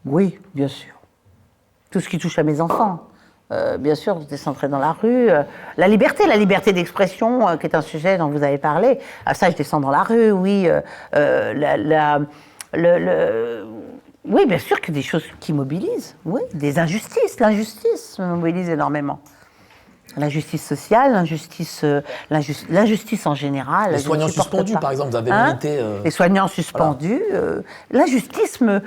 oui, bien sûr. Tout ce qui touche à mes enfants. Bien sûr, je descendrai dans la rue. La liberté d'expression, qui est un sujet dont vous avez parlé, ça, je descends dans la rue, oui. Oui, bien sûr qu'il y a des choses qui mobilisent, oui. Des injustices, l'injustice me mobilise énormément. L'injustice sociale, l'injustice en général. Les je ne soignants supporte suspendus, pas. par exemple, vous avez Hein milité. Les soignants suspendus. L'injustice me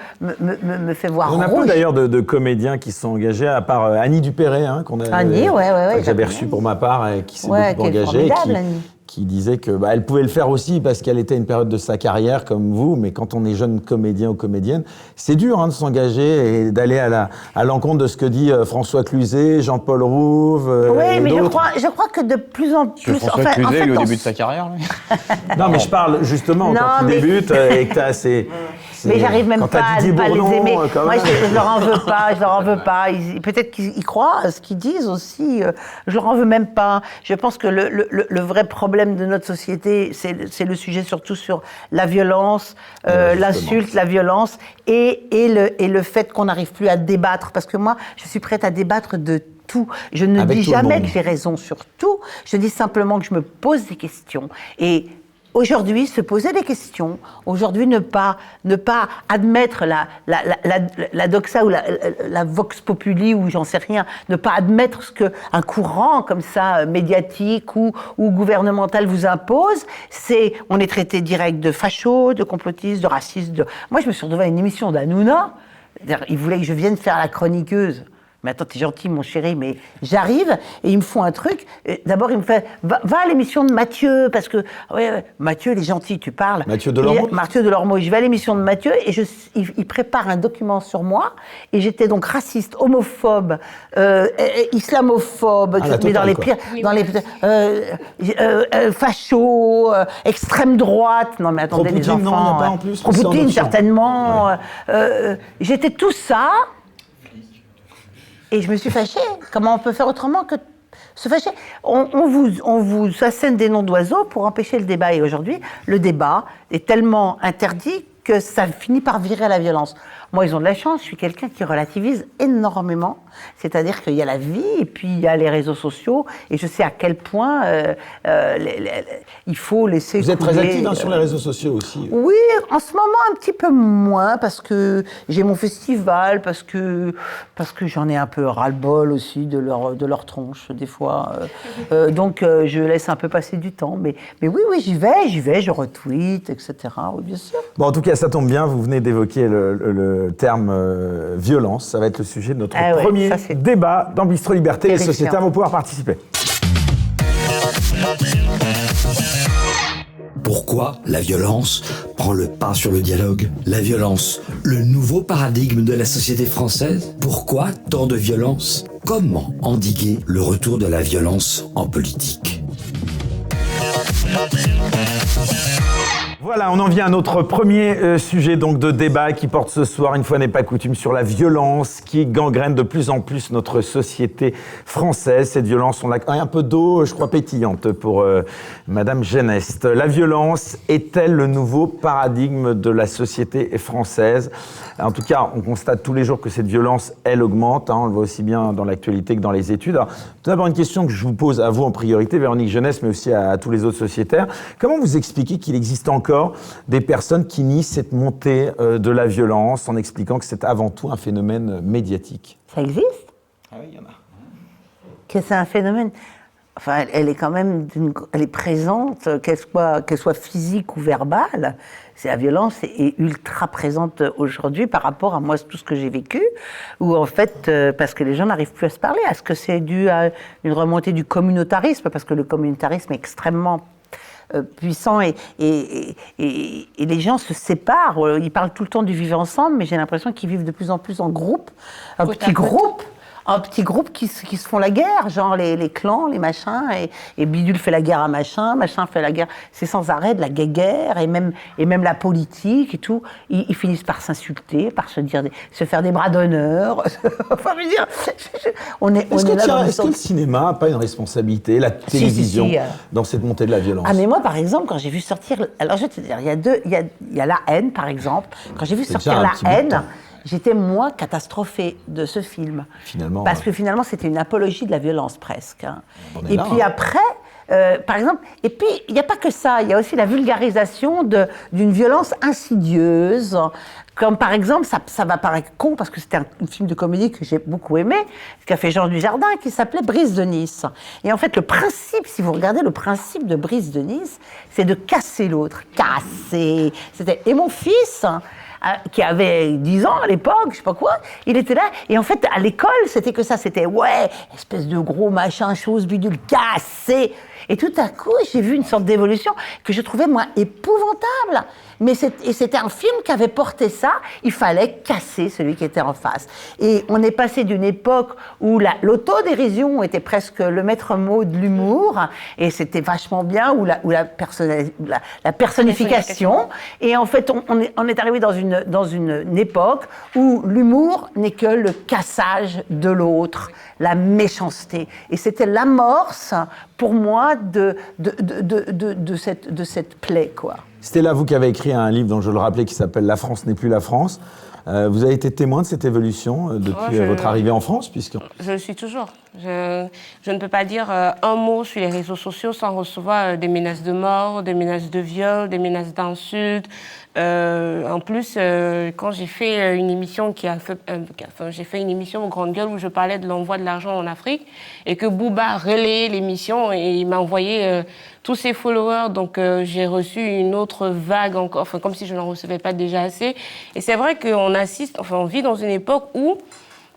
fait voir On a rouge. peu d'ailleurs de comédiens qui se sont engagés, à part Annie Dupéré, qu'on a, Annie, ouais, que j'avais j'avais reçu pour ma part et qui s'est Ouais, beaucoup qui est engagée. formidable, Annie. Qui disait que elle pouvait le faire aussi parce qu'elle était à une période de sa carrière comme vous, mais quand on est jeune comédien ou comédienne, c'est dur de s'engager et d'aller à l'encontre de ce que dit François Cluzet, Jean-Paul Rouve. Oui, et mais d'autres. je crois que de plus en plus. François Cluzet, il est au début de sa carrière. Lui. Non, mais je parle justement Non, quand tu mais- débutes et que tu as ces. Mais j'arrive même quand pas t'as à Didier ne pas les Bourdon, aimer. quand Moi, même. je leur en veux pas, je leur en veux pas. Peut-être qu'ils croient à ce qu'ils disent aussi. Je leur en veux même pas. Je pense que le vrai problème de notre société, c'est le sujet surtout sur la violence, l'insulte, la violence et le fait qu'on n'arrive plus à débattre. Parce que moi, je suis prête à débattre de tout. Je ne Avec dis tout le jamais monde. que j'ai raison sur tout. Je dis simplement que je me pose des questions. Et aujourd'hui, se poser des questions, aujourd'hui ne pas admettre la doxa ou la vox populi ou j'en sais rien, ne pas admettre ce qu'un courant comme ça, médiatique ou gouvernemental vous impose, on est traité direct de facho, de complotiste, de raciste. Moi, je me suis retrouvée à une émission d'Hanouna, il voulait que je vienne faire la chroniqueuse. Mais attends, t'es gentil, mon chéri, mais j'arrive et ils me font un truc. D'abord, il me fait va à l'émission de Mathieu, parce que ouais, Mathieu, il est gentil, tu parles. Mathieu Delormeau. Mathieu Delormeau. Je vais à l'émission de Mathieu et il prépare un document sur moi. Et j'étais donc raciste, homophobe, islamophobe, Ah, la mais dans totale, les quoi. pires, facho, extrême droite. Non, mais attendez, les Pro-Poutine, enfants. non, il n'y a pas en plus. Pro-Poutine, C'est en option. certainement. J'étais tout ça. Et je me suis fâchée. Comment on peut faire autrement que se fâcher? On vous assène des noms d'oiseaux pour empêcher le débat. Et aujourd'hui, le débat est tellement interdit que ça finit par virer à la violence. Moi, ils ont de la chance. Je suis quelqu'un qui relativise énormément. C'est-à-dire qu'il y a la vie et puis il y a les réseaux sociaux. Et je sais à quel point il faut laisser Vous êtes très couler, active sur les réseaux sociaux aussi. Oui, en ce moment un petit peu moins parce que j'ai mon festival, parce que j'en ai un peu ras-le-bol aussi de leur tronche des fois. Donc je laisse un peu passer du temps. Mais oui, j'y vais, je retweet, etc. Oui, bien sûr. Bon, en tout cas, ça tombe bien, vous venez d'évoquer le terme violence. Ça va être le sujet de notre Ah ouais, premier ça, c'est débat dans Bistro Liberté. Les terrifiant. sociétaires vont pouvoir participer. Pourquoi la violence prend le pas sur le dialogue? La violence, le nouveau paradigme de la société française? Pourquoi tant de violence? Comment endiguer le retour de la violence en politique? Voilà, on en vient à notre premier sujet donc de débat qui porte ce soir, une fois n'est pas coutume, sur la violence qui gangrène de plus en plus notre société française. Cette violence, on l'a un peu d'eau, je crois, pétillante pour Madame Geneste. La violence est-elle le nouveau paradigme de la société française? En tout cas, on constate tous les jours que cette violence, elle augmente. On le voit aussi bien dans l'actualité que dans les études. Alors, tout d'abord, une question que je vous pose à vous en priorité, Véronique Geneste, mais aussi à tous les autres sociétaires. Comment vous expliquez qu'il existe encore des personnes qui nient cette montée de la violence en expliquant que c'est avant tout un phénomène médiatique? Ça existe? Ah oui, il y en a. Que c'est un phénomène. Enfin, elle est quand même, elle est présente, qu'elle soit physique ou verbale. La violence est ultra présente aujourd'hui par rapport à moi, tout ce que j'ai vécu, où en fait, parce que les gens n'arrivent plus à se parler. Est-ce que c'est dû à une remontée du communautarisme? Parce que le communautarisme est extrêmement puissant et les gens se séparent. Ils parlent tout le temps du vivre ensemble, mais j'ai l'impression qu'ils vivent de plus en plus en groupe, un petit groupe qui se font la guerre, genre les clans, les machins, et bidule fait la guerre à machin fait la guerre. C'est sans arrêt de la guerre, et même la politique et tout. Ils finissent par s'insulter, par se faire des bras d'honneur. Enfin, je veux dire, on est là dans Est-ce que le cinéma n'a pas une responsabilité, la télévision, si. dans cette montée de la violence? Ah, mais moi, par exemple, quand j'ai vu sortir... Alors, je vais te dire, il y a La Haine, par exemple. Quand j'ai vu C'est sortir déjà un La petit bout de Haine, temps. j'étais, moi, catastrophée de ce film. Finalement, Parce que finalement, c'était une apologie de la violence, presque. On est Et là, puis hein. après, par exemple, et puis il n'y a pas que ça, il y a aussi la vulgarisation d'une violence insidieuse. Comme par exemple, ça va paraître con parce que c'était un film de comédie que j'ai beaucoup aimé, qu'a fait Jean Dujardin, qui s'appelait Brise de Nice. Et en fait, le principe, si vous regardez le principe de Brise de Nice, c'est de casser l'autre. Casser. Et mon fils, qui avait 10 ans à l'époque, je sais pas quoi, il était là, et en fait, à l'école, c'était que ça, c'était, ouais, espèce de gros machin, chose bidule, casser. Et tout à coup, j'ai vu une sorte d'évolution que je trouvais, moi, épouvantable. Mais c'était un film qui avait porté ça, il fallait casser celui qui était en face. Et on est passé d'une époque où l'autodérision était presque le maître mot de l'humour, et c'était vachement bien, où la personnification. Et en fait, on est arrivé dans une époque où l'humour n'est que le cassage de l'autre, la méchanceté. Et c'était l'amorce, pour moi, de cette plaie, quoi. Stella, vous qui avez écrit un livre dont je le rappelais qui s'appelle « La France n'est plus la France », vous avez été témoin de cette évolution depuis votre arrivée en France, puisque... Je le suis toujours. Je ne peux pas dire un mot sur les réseaux sociaux sans recevoir des menaces de mort, des menaces de viol, des menaces d'insultes. En plus, quand j'ai fait une émission j'ai fait une émission au Grande Gueule où je parlais de l'envoi de l'argent en Afrique et que Booba relayait l'émission et il m'a envoyé tous ses followers, donc j'ai reçu une autre vague encore, enfin comme si je n'en recevais pas déjà assez. Et c'est vrai on vit dans une époque où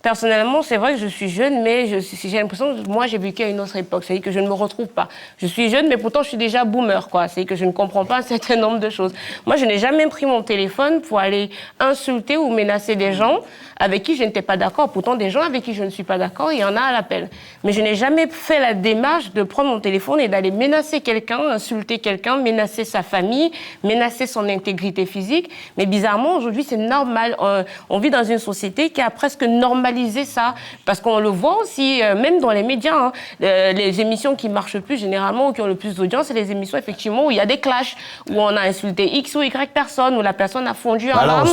personnellement, c'est vrai que je suis jeune, mais j'ai l'impression que moi, j'ai vécu à une autre époque. C'est-à-dire que je ne me retrouve pas. Je suis jeune, mais pourtant, je suis déjà boomer, quoi. C'est-à-dire que je ne comprends pas un certain nombre de choses. Moi, je n'ai jamais pris mon téléphone pour aller insulter ou menacer des gens avec qui je n'étais pas d'accord. Pourtant, des gens avec qui je ne suis pas d'accord, il y en a à l'appel. Mais je n'ai jamais fait la démarche de prendre mon téléphone et d'aller menacer quelqu'un, insulter quelqu'un, menacer sa famille, menacer son intégrité physique. Mais bizarrement, aujourd'hui, c'est normal. On vit dans une société qui a presque normalisé ça. Parce qu'on le voit aussi, même dans les médias, hein, les émissions qui marchent plus généralement ou qui ont le plus d'audience, c'est les émissions effectivement où il y a des clashs, où on a insulté X ou Y personne, où la personne a fondu en larmes.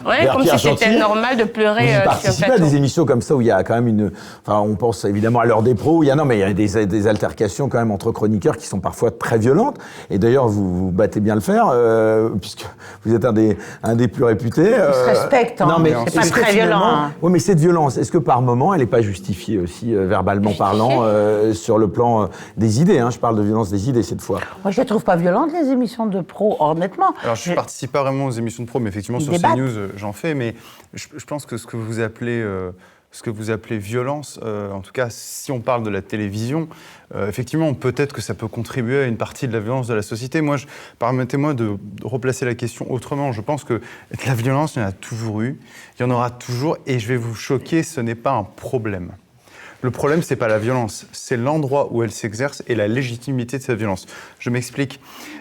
Ouais, comme si c'était normal de pleurer. Vous participez à des émissions comme ça où il y a quand même on pense évidemment à l'heure des pros, il y a des altercations quand même entre chroniqueurs qui sont parfois très violentes. Et d'ailleurs, vous battez bien le fer, puisque vous êtes un des plus réputés. Ils se respectent, hein. Non, mais c'est pas très violent. Hein. Oui, mais cette violence, est-ce que par moment, elle n'est pas justifiée aussi, verbalement parlant, sur le plan des idées, hein, je parle de violence des idées cette fois. Moi, je ne trouve pas violentes, les émissions de pros, honnêtement. Alors, je ne participe pas vraiment aux émissions de pros, mais effectivement, sur CNews, j'en fais. Mais je pense que ce que vous appelez violence, en tout cas, si on parle de la télévision, effectivement, peut-être que ça peut contribuer à une partie de la violence de la société. Permettez-moi de replacer la question autrement. Je pense que la violence, il y en a toujours eu, il y en aura toujours, et je vais vous choquer, ce n'est pas un problème. Le problème, c'est pas la violence, c'est l'endroit où elle s'exerce et la légitimité de cette violence. Je m'explique.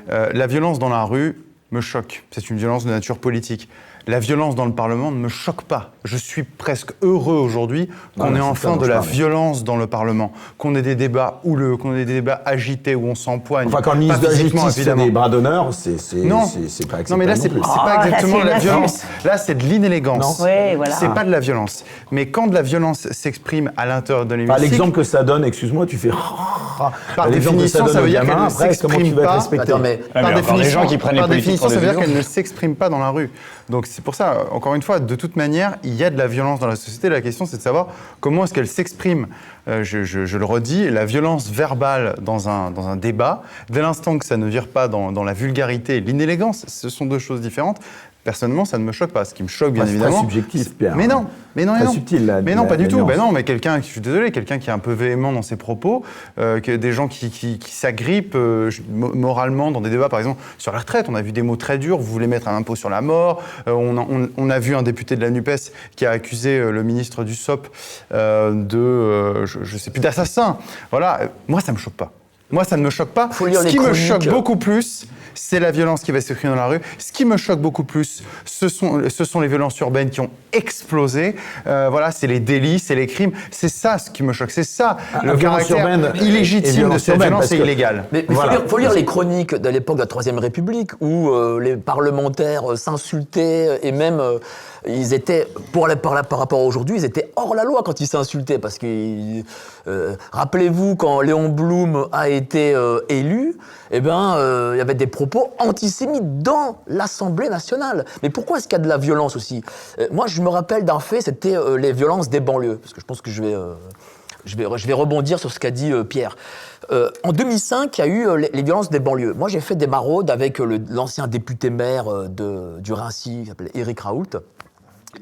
La violence dans la rue me choque. C'est une violence de nature politique. La violence dans le Parlement ne me choque pas. Je suis presque heureux aujourd'hui qu'on ait enfin de la violence dans le Parlement, qu'on ait des débats houleux, qu'on ait des débats agités où on s'empoigne. Enfin, quand le ministre de la Justice fait des bras d'honneur, c'est pas acceptable. Non, mais là, c'est pas exactement la violence. Là, c'est de l'inélégance. Ouais, voilà. C'est pas de la violence. Mais quand de la violence s'exprime à l'intérieur de l'hémicycle... L'exemple que ça donne, excuse-moi, tu fais... Par définition, ça veut dire qu'elle ne s'exprime pas. Par définition, ça veut dire qu'elle ne s'exprime pas dans la rue. Donc c'est pour ça, encore une fois, de toute manière, il y a de la violence dans la société. La question, c'est de savoir comment est-ce qu'elle s'exprime. Je le redis, la violence verbale dans un débat, dès l'instant que ça ne vire pas dans la vulgarité et l'inélégance, ce sont deux choses différentes. Personnellement, ça ne me choque pas. Ce qui me choque, bien évidemment... C'est très subjectif, Pierre. Mais non. Très subtil, mais non, pas du tout. Mais quelqu'un, je suis désolé, quelqu'un qui est un peu véhément dans ses propos, des gens qui s'agrippent moralement dans des débats, par exemple, sur la retraite. On a vu des mots très durs. Vous voulez mettre un impôt sur la mort. On a vu un député de la NUPES qui a accusé le ministre Dussopt je sais plus, d'assassin. Voilà. Moi, ça me choque pas. Moi, ça ne me choque pas. Ce qui me choque beaucoup plus, c'est la violence qui va s'exprimer dans la rue. Ce qui me choque beaucoup plus, ce sont les violences urbaines qui ont explosé. Voilà, c'est les délits, c'est les crimes. C'est ça ce qui me choque. C'est ça le caractère illégitime de cette violence et illégale. Mais faut lire les chroniques de l'époque de la Troisième République où les parlementaires s'insultaient et même ils étaient, par rapport à aujourd'hui, ils étaient hors la loi quand ils s'insultaient parce que rappelez-vous quand Léon Blum a été élu, il y avait des propos antisémites dans l'Assemblée nationale. Mais pourquoi est-ce qu'il y a de la violence aussi ? Moi, je me rappelle d'un fait, c'était les violences des banlieues, parce que je pense que je vais rebondir sur ce qu'a dit Pierre. En 2005, il y a eu les violences des banlieues. Moi, j'ai fait des maraudes avec l'ancien député-maire du Rincy, qui s'appelait Éric Raoult,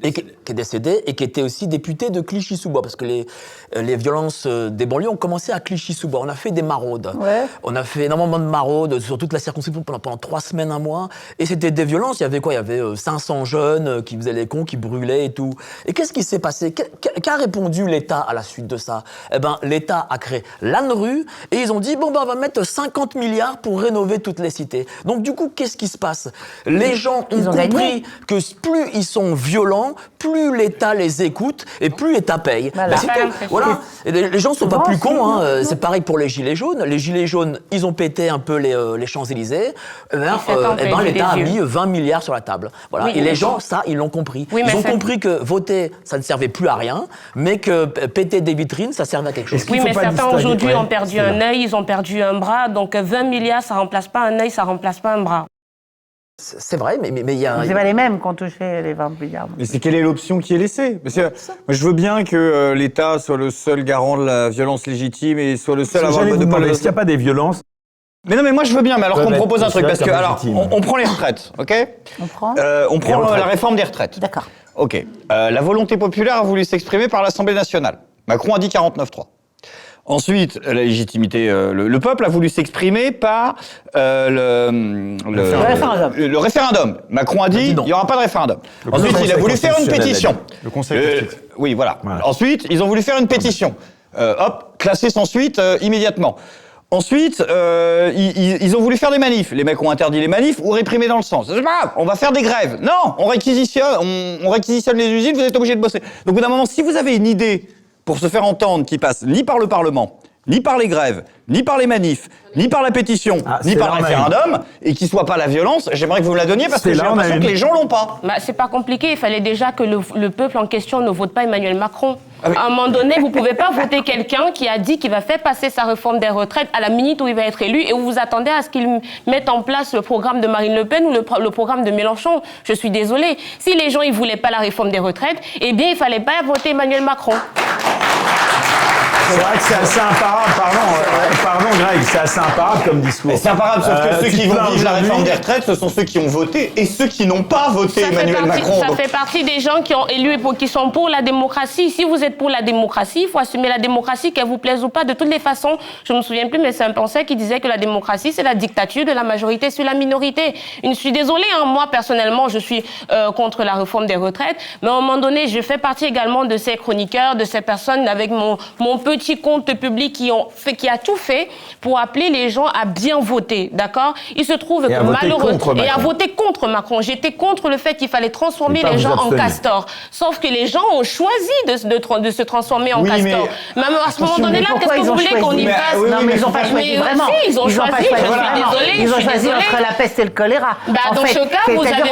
et qui est décédé, et qui était aussi député de Clichy-sous-Bois, parce que les violences des banlieues ont commencé à Clichy-sous-Bois. On a fait des maraudes. Ouais. On a fait énormément de maraudes sur toute la circonscription pendant 3 semaines, 1 mois. Et c'était des violences. Il y avait quoi ? Il y avait 500 jeunes qui faisaient les cons, qui brûlaient et tout. Et qu'est-ce qui s'est passé ? Qu'a répondu l'État à la suite de ça ? L'État a créé l'ANRU et ils ont dit, on va mettre 50 milliards pour rénover toutes les cités. Donc du coup, qu'est-ce qui se passe ? Les gens ont compris que plus ils sont violents, plus l'État les écoute et plus l'État paye. Voilà. Et les gens ne sont pas plus cons. Hein. C'est pareil pour les Gilets jaunes. Les Gilets jaunes, ils ont pété un peu les Champs-Élysées. L'État a mis 20 milliards sur la table. Voilà. Oui, et les gens, ça, ils l'ont compris. Oui, ils ont compris que voter, ça ne servait plus à rien, mais que péter des vitrines, ça servait à quelque chose. Oui, mais certains aujourd'hui ont perdu un œil, ils ont perdu un bras. Donc 20 milliards, ça ne remplace pas un œil, ça ne remplace pas un bras. C'est vrai, mais il y a... C'est pas les mêmes qui ont touché les 20 milliards. Mais c'est quelle est l'option qui est laissée ? Parce que, moi, je veux bien que l'État soit le seul garant de la violence légitime et soit le seul à avoir le monopole. Est-ce qu'il n'y a pas des violences ? Mais non, mais moi je veux bien, mais alors qu'on me propose un truc, parce que alors, on prend les retraites, ok ? On prend la réforme des retraites. D'accord. Ok. La volonté populaire a voulu s'exprimer par l'Assemblée nationale. Macron a dit 49-3. Ensuite, la légitimité, le peuple a voulu s'exprimer par le référendum. Macron a dit il n'y aura pas de référendum. Ensuite, il a voulu faire une pétition. Le Conseil oui, voilà. Ensuite, ils ont voulu faire une pétition. Classée sans suite immédiatement. Ensuite, ils ont voulu faire des manifs. Les mecs ont interdit les manifs ou réprimé dans le sens. C'est pas grave, on va faire des grèves. Non, on réquisitionne les usines, vous êtes obligés de bosser. Donc, au bout d'un moment, si vous avez une idée pour se faire entendre qui passe ni par le Parlement, ni par les grèves, ni par les manifs, ni par la pétition, ni par le référendum, et qui soit pas la violence, j'aimerais que vous me la donniez parce que j'ai l'impression que les gens l'ont pas. C'est pas compliqué, il fallait déjà que le peuple en question ne vote pas Emmanuel Macron. À un moment donné, vous pouvez pas voter quelqu'un qui a dit qu'il va faire passer sa réforme des retraites à la minute où il va être élu et vous vous attendez à ce qu'il mette en place le programme de Marine Le Pen ou le programme de Mélenchon. Je suis désolée. Si les gens ils voulaient pas la réforme des retraites, eh bien il fallait pas voter Emmanuel Macron. C'est vrai que c'est assez imparable, pardon Greg, c'est assez imparable comme discours. C'est imparable, sauf que ceux qui vont vivre la réforme des retraites, ce sont ceux qui ont voté et ceux qui n'ont pas voté Emmanuel Macron. Ça fait partie des gens qui ont élu et qui sont pour la démocratie. Si vous êtes pour la démocratie, il faut assumer la démocratie, qu'elle vous plaise ou pas. De toutes les façons, je ne me souviens plus, mais c'est un penseur qui disait que la démocratie, c'est la dictature de la majorité sur la minorité. Je suis désolée, moi personnellement, je suis contre la réforme des retraites, mais à un moment donné, je fais partie également de ces chroniqueurs, de ces personnes avec mon petit compte public qui a tout fait pour appeler les gens à bien voter, d'accord ? Il se trouve que malheureusement... Et à voter contre Macron. J'étais contre le fait qu'il fallait transformer les gens en castors. Sauf que les gens ont choisi de se transformer en castors. Mais à ce moment donné-là, qu'est-ce que vous voulez qu'on y fasse ? Non, mais ils n'ont pas choisi vraiment. Si, ils ont choisi, je suis désolée. Ils ont choisi entre la peste et le choléra. Dans ce cas, vous avez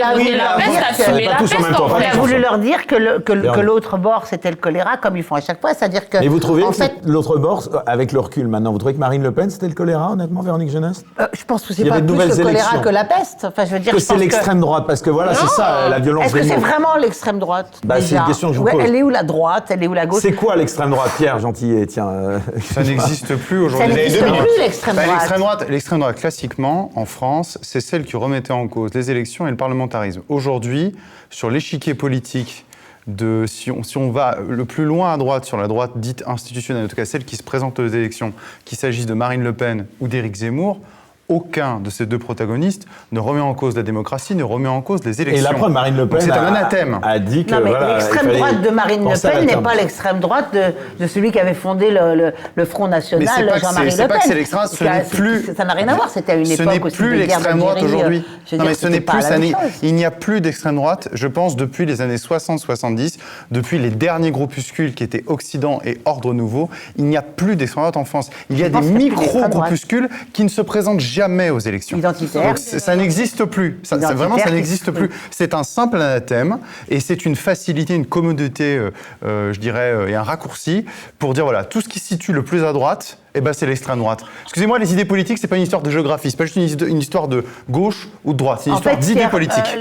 voté la peste, assumez la peste. On a voulu leur dire que l'autre bord, c'était le choléra, comme ils font à chaque fois. C'est-à-dire que... Mais vous trouvez que l'autre bord, avec le recul maintenant, vous trouvez que Marine Le Pen, c'était le choléra, honnêtement, Véronique Jeunesse ? Je pense que c'est pas plus le choléra que la peste. Enfin, je veux dire, que c'est l'extrême droite, parce que voilà, c'est ça, la violence. Est-ce que c'est vraiment l'extrême droite ? C'est une question que je vous pose. Elle est où la droite ? Elle est où la gauche ? C'est quoi l'extrême droite, Pierre Gentillet ? Tiens, ça n'existe plus aujourd'hui. Ça n'existe plus, l'extrême droite. L'extrême droite, classiquement, en France, c'est celle qui remettait en cause les élections et le parlementarisme. Aujourd'hui, sur l'échiquier politique, si on va le plus loin à droite, sur la droite dite institutionnelle, en tout cas celle qui se présente aux élections, qu'il s'agisse de Marine Le Pen ou d'Éric Zemmour, aucun de ces deux protagonistes ne remet en cause la démocratie, ne remet en cause les élections. Et la preuve, Marine Le Pen c'est un anathème. a dit que Non, mais voilà, l'extrême droite de Marine Le Pen n'est pas l'extrême droite de celui qui avait fondé le Front National, Jean-Marie Le Pen. C'est pas que c'est l'extrême droite, ce n'est plus... Ça n'a rien à voir, c'était à une époque aussi Ce n'est plus l'extrême droite aujourd'hui. Non, mais ce n'est plus... Il n'y a plus d'extrême droite, je pense, depuis les années 60-70, depuis les derniers groupuscules qui étaient Occident et Ordre Nouveau, il n'y a plus d'extrême droite en France. Il y a des micro-groupuscules qui ne se présentent jamais aux élections. Identitaire. Donc, ça n'existe plus. Vraiment, ça n'existe plus. C'est un simple anathème et c'est une facilité, une commodité, je dirais, et un raccourci pour dire voilà, tout ce qui se situe le plus à droite, c'est l'extrême droite. Excusez-moi, les idées politiques, c'est pas une histoire de géographie, c'est pas juste une histoire de gauche ou de droite, c'est une histoire d'idées politiques.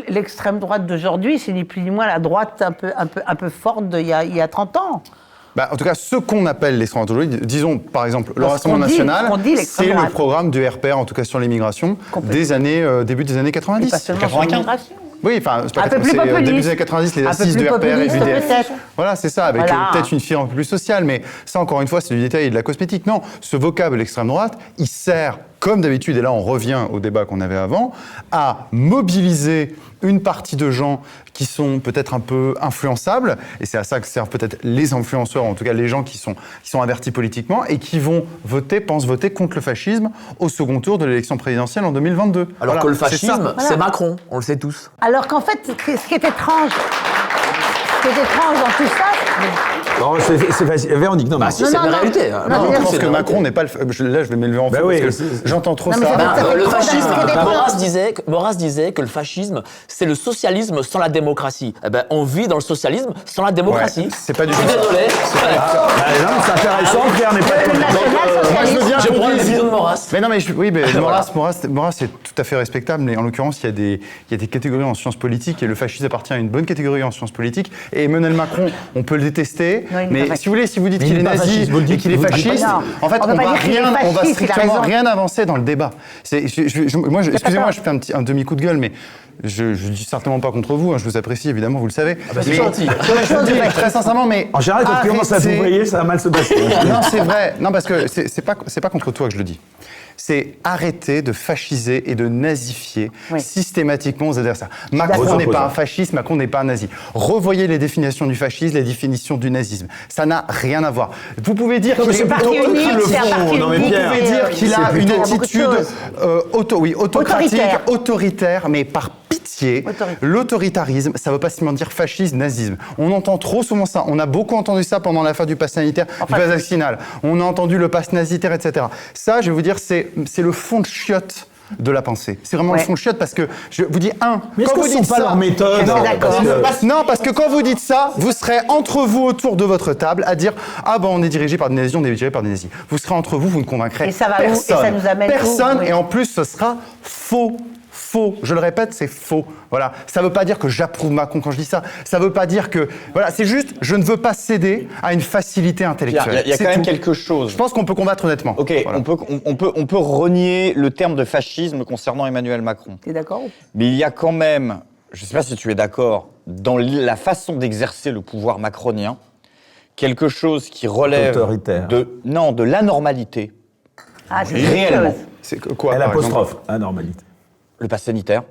L'extrême droite d'aujourd'hui, c'est ni plus ni moins la droite un peu forte d'il y a 30 ans. En tout cas, ce qu'on appelle l'extrême droite aujourd'hui, disons par exemple le Rassemblement National, c'est le programme du RPR, en tout cas sur l'immigration, début des années 90. Et pas seulement 95. Oui, enfin, c'est un peu plus populiste. Début des années 90, les assises du RPR et du DF. Voilà, c'est ça, avec peut-être une fibre un peu plus sociale, mais ça, encore une fois, c'est du détail et de la cosmétique. Non, ce vocable extrême droite, il sert, comme d'habitude, et là on revient au débat qu'on avait avant, à mobiliser une partie de gens qui sont peut-être un peu influençables, et c'est à ça que servent peut-être les influenceurs, en tout cas les gens qui sont avertis politiquement, et qui pensent voter contre le fascisme au second tour de l'élection présidentielle en 2022. Alors que le fascisme, c'est Macron, on le sait tous. Alors qu'en fait, ce qui est étrange dans tout ça... Non, c'est facile. Véronique, non, c'est une réalité. Non, je pense que Macron n'est pas le... Là, je vais m'élever en faux, parce que j'entends trop ça. Le fascisme, Maurras disait que le fascisme, c'est le socialisme sans la démocratie. On vit dans le socialisme sans la démocratie. Ouais, c'est pas du tout ça. Désolé. C'est intéressant, Pierre n'est pas... Je prends les visions de Maurras. Mais non, mais Maurras, c'est tout à fait respectable, mais en l'occurrence, il y a des catégories en sciences politiques, et le fascisme appartient à une bonne catégorie en sciences politiques, et Emmanuel Macron, on peut le détester, mais si vous dites qu'il est nazi et qu'il est fasciste, en fait, on va strictement rien avancer dans le débat. Excusez-moi, je fais un demi-coup de gueule, mais je dis certainement pas contre vous, je vous apprécie, évidemment, vous le savez. C'est gentil. Je vous dis très sincèrement, mais... En général, quand tu commences à t'ouvrir, ça va mal se passer. Non, c'est vrai. Non, parce que c'est pas contre toi que je le dis. C'est arrêter de fasciser et de nazifier systématiquement aux adversaires. Macron n'est pas un fasciste, Macron n'est pas un nazi. Revoyez les définitions du fascisme, les définitions du nazisme. Ça n'a rien à voir. Vous pouvez dire qu'il a une attitude autocratique, autoritaire, mais par pitié, l'autoritarisme, ça ne veut pas seulement dire fascisme, nazisme. On entend trop souvent ça. On a beaucoup entendu ça pendant l'affaire du pass sanitaire, du pass vaccinal. On a entendu le pass nazitaire, etc. Ça, je vais vous dire, c'est le fond de chiotte de la pensée. C'est vraiment le fond de chiotte parce que, je vous dis, mais est-ce que ce ne sont pas leurs méthodes? Non, parce que quand vous dites ça, vous serez entre vous autour de votre table à dire « Ah ben on est dirigé par des nazis, on est dirigé par des nazis ». Vous serez entre vous, vous ne convaincrez personne. Et ça nous amène personne, et en plus ce sera faux. Faux. Je le répète, c'est faux. Voilà. Ça ne veut pas dire que j'approuve Macron quand je dis ça. Ça ne veut pas dire que... Voilà, c'est juste, je ne veux pas céder à une facilité intellectuelle. Il y a quand même quelque chose. Je pense qu'on peut combattre honnêtement. Ok, voilà. on peut renier le terme de fascisme concernant Emmanuel Macron. Tu es d'accord? Mais il y a quand même, je ne sais pas si tu es d'accord, dans la façon d'exercer le pouvoir macronien, quelque chose qui relève de l'anormalité. Ah, c'est réellement. C'est quoi, l'apostrophe, anormalité. Le pass sanitaire,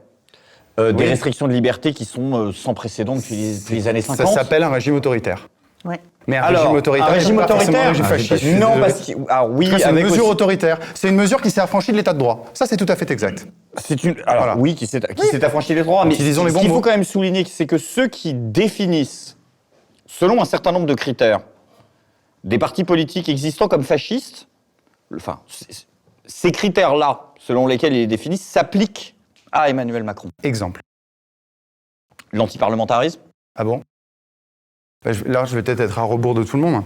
des restrictions de liberté qui sont sans précédent depuis les années 50. Ça s'appelle un régime autoritaire. Ouais. Mais un régime autoritaire, un régime fasciste. Non, parce que c'est une mesure autoritaire. C'est une mesure qui s'est affranchie de l'état de droit. Ça, c'est tout à fait exact. Qui s'est affranchi des droits. Mais ce qu'il faut quand même souligner, c'est que ceux qui définissent, selon un certain nombre de critères, des partis politiques existants comme fascistes, enfin, ces critères-là, selon lesquels ils les définissent, s'appliquent à Emmanuel Macron. Exemple. L'antiparlementarisme. Ah bon? Là, je vais peut-être être à rebours de tout le monde,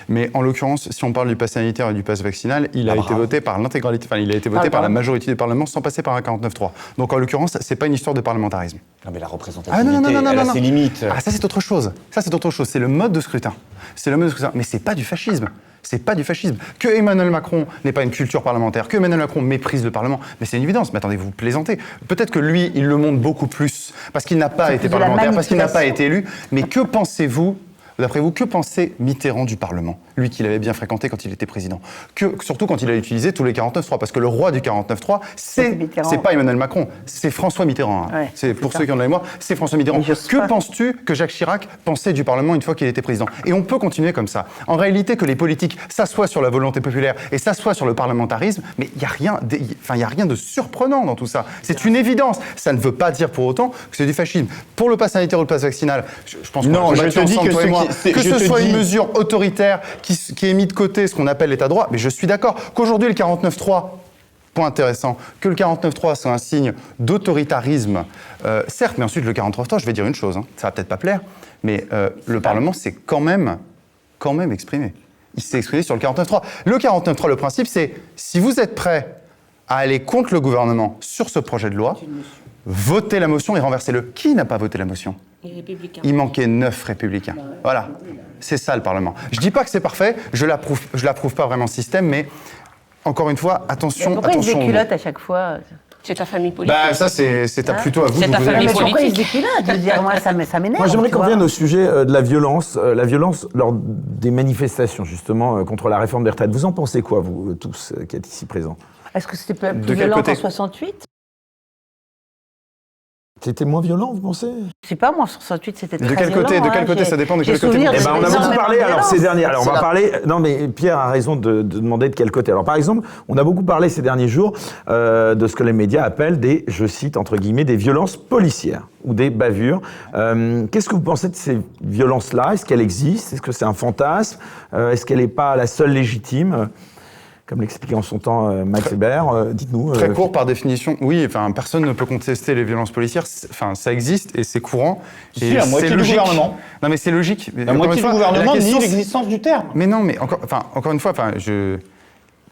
mais en l'occurrence, si on parle du pass sanitaire et du pass vaccinal, il a été voté par l'intégralité, il a été voté par la majorité du Parlement sans passer par un 49-3. Donc en l'occurrence, c'est pas une histoire de parlementarisme. Non, mais la représentativité, elle a ses limites. Ah, ça c'est autre chose. C'est le mode de scrutin. Mais c'est pas du fascisme. C'est pas du fascisme. Que Emmanuel Macron n'ait pas une culture parlementaire, que Emmanuel Macron méprise le Parlement, mais c'est une évidence. Mais attendez, vous plaisantez. Peut-être que lui, il le montre beaucoup plus parce qu'il n'a pas été parlementaire, parce qu'il n'a pas été élu. Mais que pensez-vous D'après vous, que pensait Mitterrand du Parlement, lui qui l'avait bien fréquenté quand il était président, surtout quand il a utilisé tous les 49.3, parce que le roi du 49.3, c'est pas Emmanuel Macron, c'est François Mitterrand. Hein. Ouais, c'est pour ceux qui en ont la mémoire, c'est François Mitterrand. Que penses-tu que Jacques Chirac pensait du Parlement une fois qu'il était président? Et on peut continuer comme ça. En réalité, que les politiques s'assoient sur la volonté populaire et s'assoient sur le parlementarisme, mais il n'y a rien de surprenant dans tout ça. C'est une évidence. Ça ne veut pas dire pour autant que c'est du fascisme. Pour le pass sanitaire ou le pass vaccinal, je pense non, je te dis que ce soit une mesure autoritaire qui est mise de côté, ce qu'on appelle l'état de droit, mais je suis d'accord qu'aujourd'hui le 49.3, point intéressant, que le 49.3 soit un signe d'autoritarisme, certes, mais ensuite le 49.3, je vais dire une chose, hein, ça va peut-être pas plaire, mais le Parlement s'est quand même exprimé. Il s'est exprimé sur le 49.3. Le 49.3, le principe, c'est si vous êtes prêt à aller contre le gouvernement sur ce projet de loi, votez la motion et renversez-le. Qui n'a pas voté la motion? Les Républicains. Il manquait 9 républicains. Voilà, c'est ça le Parlement. Je dis pas que c'est parfait, je l'approuve pas vraiment ce système, mais encore une fois, attention. Pourquoi ils se déculottent à chaque fois? C'est ta famille politique. Bah ça c'est plutôt à vous. C'est ta famille Mais pourquoi ils politique. se déculottent? Je veux dire, moi, ça m'énerve. Moi, j'aimerais tu qu'on vois. revienne au sujet de la violence lors des manifestations, justement, contre la réforme des retraites. Vous en pensez quoi, vous tous, qui êtes ici présents? Est-ce que c'était plus De quel violent côté? qu'en 68? C'était moins violent, vous pensez? Je sais pas, moi, en 68, c'était très De quel violent. côté? De quel côté? Ça dépend de quel côté. J'ai souvenir Eh de ben, on a énormément beaucoup de parlé alors ces violence. derniers. Alors on va parler. Non mais Pierre a raison de demander de quel côté. Alors par exemple, on a beaucoup parlé ces derniers jours de ce que les médias appellent des, je cite entre guillemets, des violences policières ou des bavures. Qu'est-ce que vous pensez de ces violences-là? Est-ce qu'elles existent? Est-ce que c'est un fantasme? Est-ce qu'elle n'est pas la seule légitime? Comme l'expliquait en son temps Max Weber, dites-nous. Très court par définition, oui, enfin, personne ne peut contester les violences policières, enfin, ça existe et c'est courant. Si, la moitié du gouvernement. Non mais c'est logique. La moitié du gouvernement nie l'existence du terme. Mais non, mais encore une fois,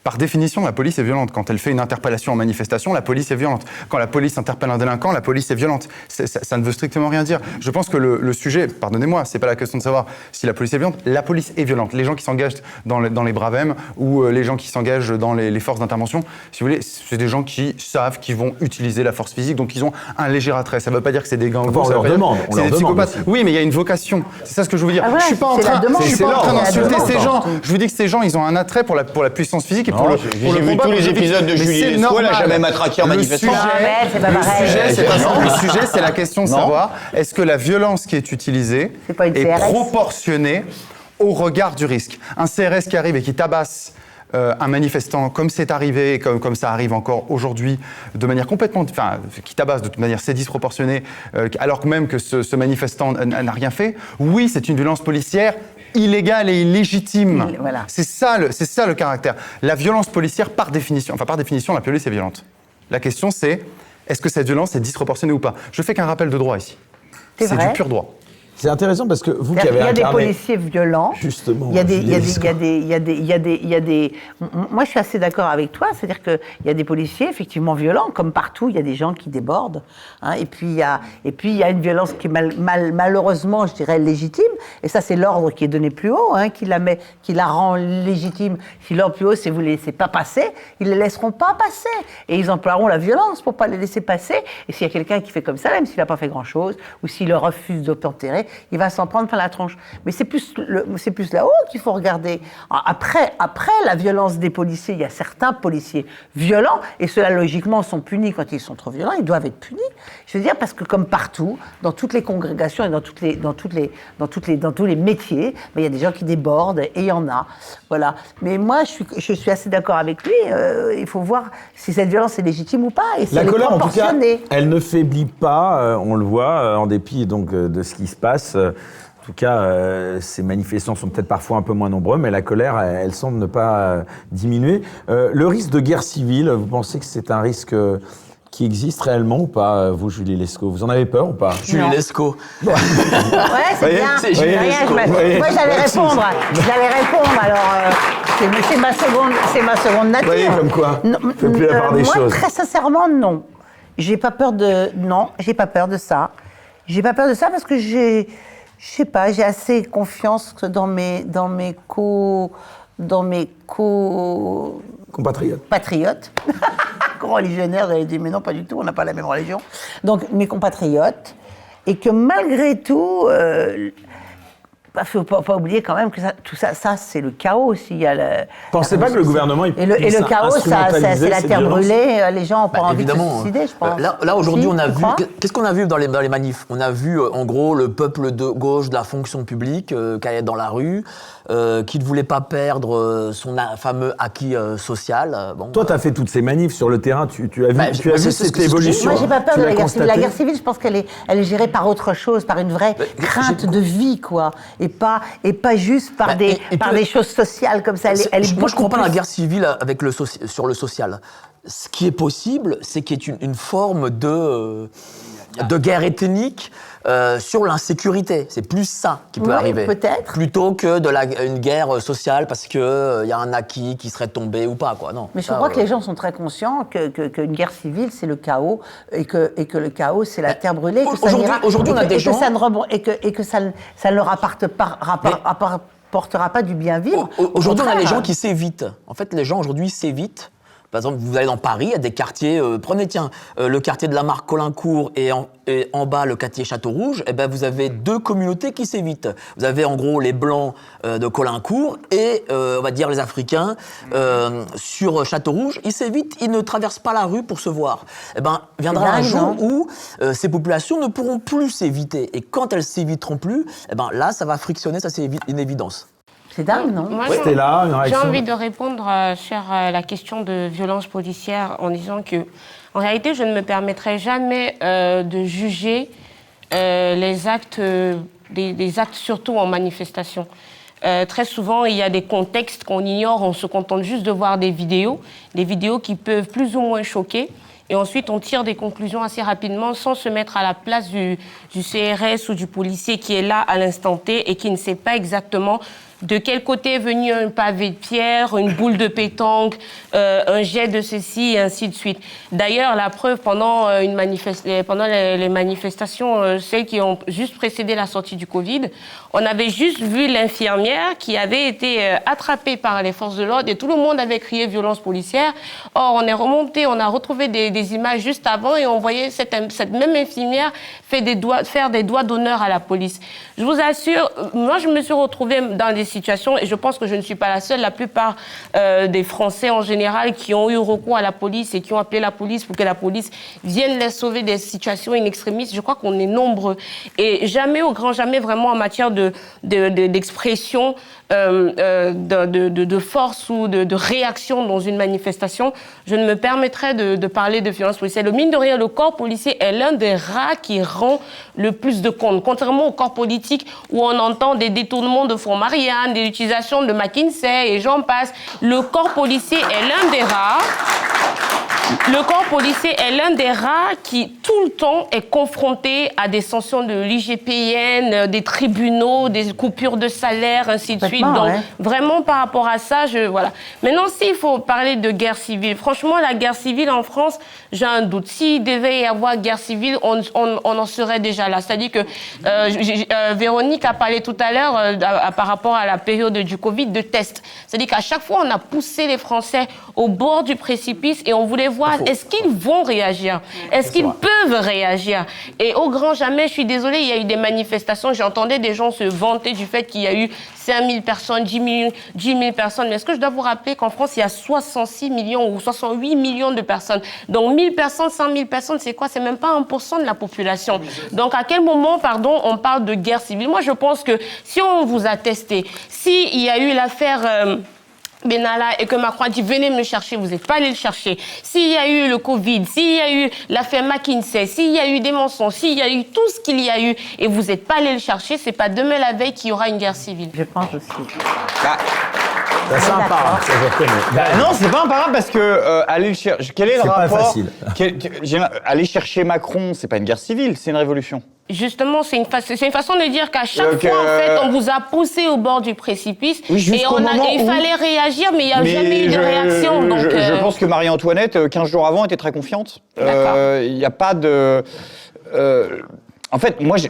par définition, la police est violente. Quand elle fait une interpellation en manifestation, la police est violente. Quand la police interpelle un délinquant, la police est violente. Ça ne veut strictement rien dire. Je pense que le sujet, pardonnez-moi, c'est pas la question de savoir si la police est violente. La police est violente. Les gens qui s'engagent dans les Bravem ou les gens qui s'engagent dans les forces d'intervention, si vous voulez, c'est des gens qui savent qu'ils vont utiliser la force physique, donc ils ont un léger attrait. Ça ne veut pas dire que c'est des gangos. On leur demande. C'est des psychopathes. Oui, mais il y a une vocation. C'est ça ce que je veux dire. Ah voilà, je suis pas en c'est la train, demande. je suis pas en train C'est la d'insulter demande. ces gens. Je vous dis que ces gens, ils ont un attrait pour la puissance physique et pour le J'ai vu combat tous les contre épisodes de mais Julie c'est Lescaut, elle a normal. jamais matraqué en Le manifestation. sujet- Ah, mais c'est pas Le pareil. sujet, c'est pas ça. Le sujet, c'est la question de Non. savoir est-ce que la violence qui est utilisée C'est pas une est CRS. proportionnée au regard du risque. Un CRS qui arrive et qui tabasse un manifestant, comme c'est arrivé, et comme ça arrive encore aujourd'hui, de manière complètement, qui tabasse de manière assez disproportionnée, alors que même que ce manifestant n'a rien fait. Oui, c'est une violence policière illégale et illégitime. Voilà. C'est ça le caractère. La violence policière, par définition, la police est violente. La question c'est, est-ce que cette violence est disproportionnée ou pas? Je fais qu'un rappel de droit ici. C'est C'est du vrai. pur droit. C'est intéressant parce que vous qui Il avez y a des incarné... policiers violents. Justement, Il y a des, Julie Lescaut. Moi, je suis assez d'accord avec toi. C'est-à-dire qu'il y a des policiers effectivement violents, comme partout. Il y a des gens qui débordent. Hein, et puis il y a une violence qui est malheureusement, je dirais, légitime. Et ça, c'est l'ordre qui est donné plus haut, hein, qui la rend légitime. Si l'ordre plus haut, c'est vous les laissez pas passer, ils les laisseront pas passer. Et ils emploieront la violence pour pas les laisser passer. Et s'il y a quelqu'un qui fait comme ça, même s'il n'a pas fait grand-chose, ou s'il refuse d'obtempérer, il va s'en prendre plein la tronche. Mais c'est plus là-haut qu'il faut regarder. Après la violence des policiers, il y a certains policiers violents, et ceux-là, logiquement, sont punis quand ils sont trop violents. Ils doivent être punis. Je veux dire, parce que comme partout, dans toutes les congrégations et dans tous les métiers, il y a des gens qui débordent, et il y en a. Voilà. Mais moi, je suis assez d'accord avec lui. Il faut voir si cette violence est légitime ou pas, et si La elle est colère, en tout cas, proportionnée. elle ne faiblit pas, on le voit, en dépit donc, de ce qui se passe. En tout cas, ces manifestants sont peut-être parfois un peu moins nombreux, mais la colère, elle semble ne pas diminuer. Le risque de guerre civile, vous pensez que c'est un risque qui existe réellement ou pas, vous, Julie Lescaut? Vous en avez peur ou pas? Julie Lescaut. Ouais, c'est bien. c'est Julie Rien, Lescaut. moi, j'allais répondre. Alors, c'est ma seconde nature. Vous voyez, comme quoi, on fait plus la part des moi, choses. très sincèrement, non. J'ai pas peur de ça. J'ai pas peur de ça parce que je sais pas, j'ai assez confiance dans mes Compatriotes. patriotes, co-religionnaires, j'allais dire, mais non, pas du tout, on n'a pas la même religion. Donc, mes compatriotes, et que malgré tout, faut pas oublier quand même que tout ça, c'est le chaos aussi. Il y a Pensez pas que le gouvernement et le chaos, c'est la terre brûlée. Les gens n'ont pas envie de se suicider, je pense. Là aujourd'hui, on a vu. Qu'est-ce qu'on a vu dans les manifs? On a vu en gros le peuple de gauche de la fonction publique qui allait dans la rue, qui ne voulait pas perdre son fameux acquis social. Toi, tu as fait toutes ces manifs sur le terrain. Tu as vu cette évolution. Moi, j'ai pas peur de la guerre civile. La guerre civile, je pense qu'elle est gérée par autre chose, par une vraie crainte de vie, quoi, et pas juste par des choses sociales comme ça. Moi, je ne crois pas dans la guerre civile sur le social. Ce qui est possible, c'est qu'il y ait une forme de guerre ethnique sur l'insécurité. C'est plus ça qui peut arriver. Peut-être. Plutôt que une guerre sociale parce qu'il y a un acquis qui serait tombé ou pas, quoi. Non. Mais je crois que les gens sont très conscients qu'une guerre civile, c'est le chaos, et que le chaos, c'est la terre brûlée. Aujourd'hui, on a des gens... Et que ça ne leur apportera pas du bien vivre. Aujourd'hui, on a des gens qui s'évitent. En fait, les gens aujourd'hui s'évitent. Par exemple, vous allez dans Paris, il y a des quartiers, prenez le quartier de la Marque Colincourt et en bas le quartier Château-Rouge, et ben vous avez deux communautés qui s'évitent. Vous avez en gros les Blancs de Colincourt et on va dire les Africains sur Château-Rouge, ils s'évitent, ils ne traversent pas la rue pour se voir. Et ben viendra un jour où ces populations ne pourront plus s'éviter, et quand elles s'éviteront plus, et ben là ça va frictionner, ça c'est une évidence. C'est dingue, non? Moi, j'ai envie de répondre sur la question de violence policière en disant que, en réalité, je ne me permettrai jamais de juger les actes, des actes surtout en manifestation. Très souvent, il y a des contextes qu'on ignore, on se contente juste de voir des vidéos qui peuvent plus ou moins choquer. Et ensuite, on tire des conclusions assez rapidement sans se mettre à la place du CRS ou du policier qui est là à l'instant T et qui ne sait pas exactement de quel côté est venu un pavé de pierre, une boule de pétanque, un jet de ceci, et ainsi de suite. D'ailleurs, la preuve, pendant les manifestations, celles qui ont juste précédé la sortie du Covid, on avait juste vu l'infirmière qui avait été attrapée par les forces de l'ordre et tout le monde avait crié violence policière. Or, on est remonté, on a retrouvé des images juste avant et on voyait cette même infirmière faire des doigts d'honneur à la police. Je vous assure, moi, je me suis retrouvée dans des situations, et je pense que je ne suis pas la seule, la plupart des Français en général qui ont eu recours à la police et qui ont appelé la police pour que la police vienne les sauver des situations in extremis, je crois qu'on est nombreux. Et jamais, au grand jamais, vraiment en matière d'expression, de force ou de réaction dans une manifestation, je ne me permettrai de parler de violence policière. Le mine de rien, le corps policier est l'un des rats qui rend le plus de compte. Contrairement au corps politique où on entend des détournements de fonds Marianne, de l'utilisation de McKinsey et j'en passe, le corps policier est l'un des rares. Le corps policier est l'un des rares qui, tout le temps, est confronté à des sanctions de l'IGPN, des tribunaux, des coupures de salaire, ainsi de suite. Donc, vraiment, par rapport à ça, voilà. Maintenant, s'il faut parler de guerre civile, franchement, la guerre civile en France, j'ai un doute. S'il devait y avoir guerre civile, on en serait déjà là. C'est-à-dire que Véronique a parlé tout à l'heure, par rapport à la période du Covid, de tests. C'est-à-dire qu'à chaque fois, on a poussé les Français au bord du précipice et on voulait voir est-ce qu'ils vont réagir, est-ce qu'ils peuvent réagir. Et au grand jamais, je suis désolée, il y a eu des manifestations, j'entendais des gens se vanter du fait qu'il y a eu 5 000 personnes, 10 000 personnes. Mais est-ce que je dois vous rappeler qu'en France, il y a 66 millions ou 68 millions de personnes. Donc 1000 personnes, 100 000 personnes, c'est quoi? C'est même pas 1% de la population. Donc à quel moment, on parle de guerre civile? Moi, je pense que si on vous a testé, s'il y a eu l'affaire... Benalla et que Macron a dit venez me chercher, vous n'êtes pas allé le chercher. S'il y a eu le Covid, s'il y a eu l'affaire McKinsey, s'il y a eu des mensonges, s'il y a eu tout ce qu'il y a eu et vous n'êtes pas allé le chercher, c'est pas demain la veille qu'il y aura une guerre civile. Je pense aussi. C'est imparable, ça je reconnais. Non, c'est pas imparable parce que aller le chercher. Quel est le rapport? C'est pas facile. Aller chercher Macron, c'est pas une guerre civile, c'est une révolution. Justement, c'est une façon de dire qu'à chaque fois, en fait, on vous a poussé au bord du précipice et il fallait réagir, mais il n'y a jamais eu de réaction. Donc, je pense que Marie-Antoinette, 15 jours avant, était très confiante. Il n'y a pas de... En fait, moi, je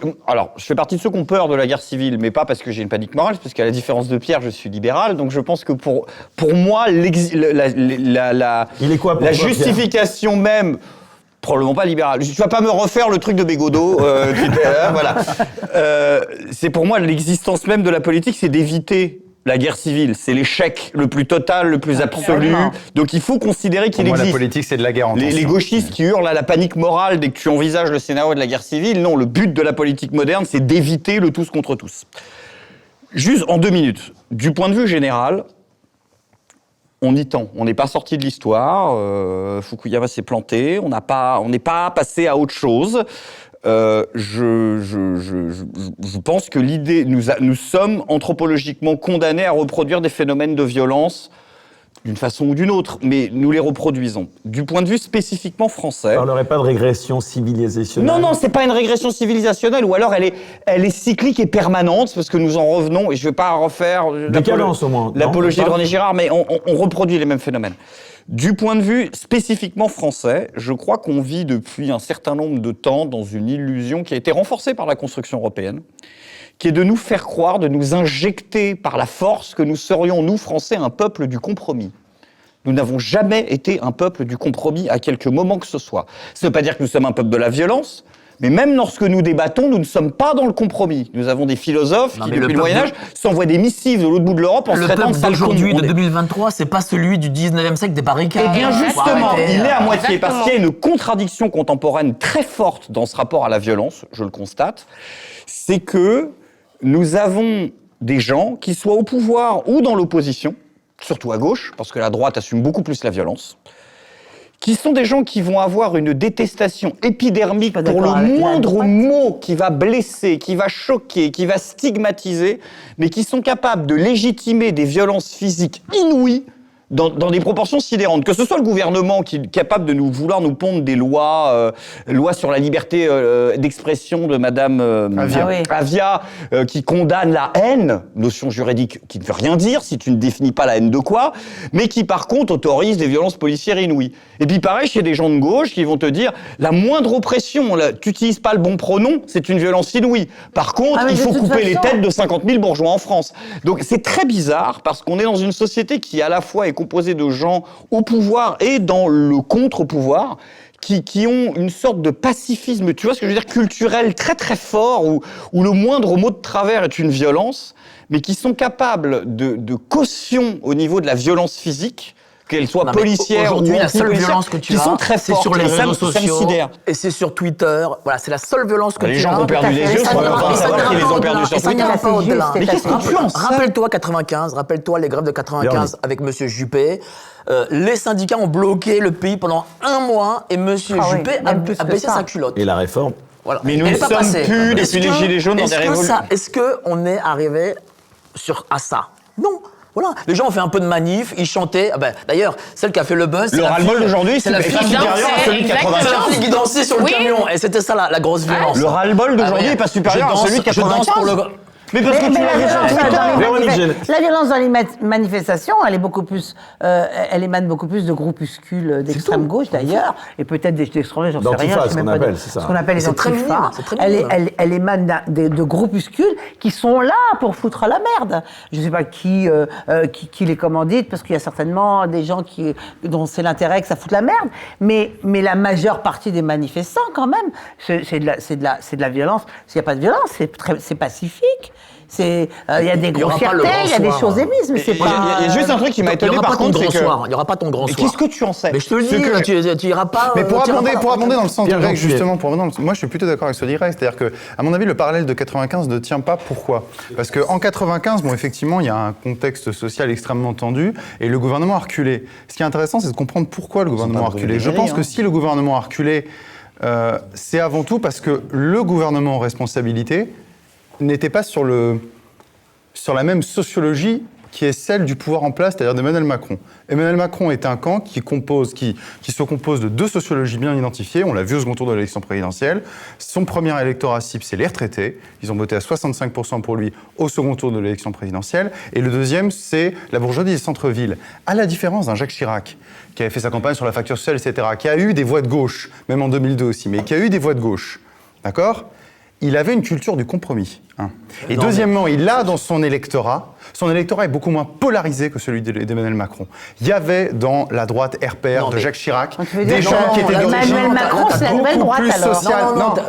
fais partie de ceux qui ont peur de la guerre civile, mais pas parce que j'ai une panique morale, c'est parce qu'à la différence de Pierre, je suis libéral. Donc, je pense que pour moi, la justification même probablement pas libéral. Tu vas pas me refaire le truc de Bégodeau. Voilà. C'est pour moi l'existence même de la politique, c'est d'éviter la guerre civile. C'est l'échec le plus total, le plus absolu. Donc il faut considérer qu'il existe. La politique, c'est de la guerre en tension. Les gauchistes qui hurlent à la panique morale dès que tu envisages le scénario de la guerre civile, non, le but de la politique moderne, c'est d'éviter le tous contre tous. Juste en 2 minutes. Du point de vue général, on y tend. On n'est pas sorti de l'histoire. Fukuyama s'est planté. On n'est pas passé à autre chose. Je pense que l'idée, nous sommes anthropologiquement condamnés à reproduire des phénomènes de violence d'une façon ou d'une autre, mais nous les reproduisons. Du point de vue spécifiquement français... On n'aurait pas de régression civilisationnelle? Non, c'est pas une régression civilisationnelle, ou alors elle est cyclique et permanente, parce que nous en revenons, et je vais pas refaire décadence au moins. L'apologie de René Girard, mais on reproduit les mêmes phénomènes. Du point de vue spécifiquement français, je crois qu'on vit depuis un certain nombre de temps dans une illusion qui a été renforcée par la construction européenne, qui est de nous faire croire, de nous injecter par la force que nous serions, nous, Français, un peuple du compromis. Nous n'avons jamais été un peuple du compromis à quelque moment que ce soit. Ça ne veut pas dire que nous sommes un peuple de la violence, mais même lorsque nous débattons, nous ne sommes pas dans le compromis. Nous avons des philosophes qui, depuis le Moyen-Âge, s'envoient des missives de l'autre bout de l'Europe en se traitant de sale con. Le peuple d'aujourd'hui, de 2023, c'est pas celui du 19e siècle des barricades. Eh bien, justement, il est à moitié, parce qu'il y a une contradiction contemporaine très forte dans ce rapport à la violence, je le constate, c'est que nous avons des gens qui soient au pouvoir ou dans l'opposition, surtout à gauche, parce que la droite assume beaucoup plus la violence, qui sont des gens qui vont avoir une détestation épidermique pour le moindre mot qui va blesser, qui va choquer, qui va stigmatiser, mais qui sont capables de légitimer des violences physiques inouïes dans des proportions sidérantes. Que ce soit le gouvernement qui est capable de vouloir nous pondre des lois sur la liberté d'expression de Madame Avia, qui condamne la haine, notion juridique qui ne veut rien dire si tu ne définis pas la haine de quoi, mais qui par contre autorise des violences policières inouïes. Et puis pareil, chez des gens de gauche qui vont te dire la moindre oppression, tu n'utilises pas le bon pronom, c'est une violence inouïe. Par contre, il faut couper les têtes de 50 000 bourgeois en France. Donc c'est très bizarre parce qu'on est dans une société qui à la fois est composé de gens au pouvoir et dans le contre-pouvoir qui ont une sorte de pacifisme, tu vois ce que je veux dire, culturel très très fort, où le moindre mot de travers est une violence, mais qui sont capables de caution au niveau de la violence physique, qu'elle soit policière ou aujourd'hui, la seule violence que tu as, sont très c'est fortes, sur les réseaux sociaux et c'est sur Twitter. Voilà, c'est la seule violence que tu as. Les gens ont perdu les yeux, on va savoir qu'ils les ont perdus sur Twitter. Mais qu'est-ce que tu en sais ? Rappelle-toi 95, rappelle-toi les grèves de 95 avec Monsieur Juppé. Les syndicats ont bloqué le pays pendant 1 mois et Monsieur Juppé a baissé sa culotte. Et la réforme. Voilà. Mais nous ne sommes plus depuis les Gilets jaunes dans des révolutions. Est-ce qu'on est arrivé à ça ? Non. Voilà. Les gens ont fait un peu de manif, ils chantaient. D'ailleurs, celle qui a fait le buzz, le ras-le-bol d'aujourd'hui, c'est la fille supérieure à celui de 95. C'est la fille qui dansait sur le camion. Et c'était ça la grosse violence. Le ras-le-bol d'aujourd'hui n'est pas supérieur à celui de 95. Mais parce que tu l'as vu sur Twitter. La violence dans les manifestations, elle est beaucoup plus, elle émane beaucoup plus de groupuscules d'extrême gauche d'ailleurs, et peut-être d'extrême gauche, j'en sais rien. Ce qu'on appelle, c'est ça. Ce qu'on appelle les antifas. Elle émane de groupuscules qui sont là pour foutre la merde. Je ne sais pas qui les commandite, parce qu'il y a certainement des gens dont c'est l'intérêt que ça foute la merde, mais la majeure partie des manifestants quand même, c'est de la violence. S'il n'y a pas de violence, c'est pacifique. Il y a des grossièretés, il y a des choses émises, mais c'est pas... Il y a juste un truc qui m'a étonné par contre, c'est que... Il n'y aura pas ton grand soir. Qu'est-ce que tu en sais? Mais je te le dis, tu iras pas... Mais pour abonder dans le sens direct, justement, moi je suis plutôt d'accord avec ce direct, c'est-à-dire que, à mon avis, le parallèle de 95 ne tient pas. Pourquoi? Parce qu'en 95, effectivement, il y a un contexte social extrêmement tendu, et le gouvernement a reculé. Ce qui est intéressant, c'est de comprendre pourquoi le gouvernement a reculé. Je pense que si le gouvernement a reculé, c'est avant tout parce que le gouvernement en responsabilité n'était pas sur la même sociologie qui est celle du pouvoir en place, c'est-à-dire d'Emmanuel Macron. Emmanuel Macron est un camp qui se compose de 2 sociologies bien identifiées. On l'a vu au second tour de l'élection présidentielle. Son premier électorat cible, c'est les retraités. Ils ont voté à 65% pour lui au second tour de l'élection présidentielle. Et le deuxième, c'est la bourgeoisie des centres-villes. À la différence d'un Jacques Chirac, qui avait fait sa campagne sur la facture sociale, etc., qui a eu des voix de gauche, même en 2002 aussi, mais qui a eu des voix de gauche. D'accord ? il avait une culture du compromis. Et deuxièmement, il a dans son électorat est beaucoup moins polarisé que celui d'Emmanuel Macron. Il y avait dans la droite RPR de Jacques Chirac des gens qui étaient d'origine Emmanuel Macron, c'est la nouvelle droite plus alors. sociale.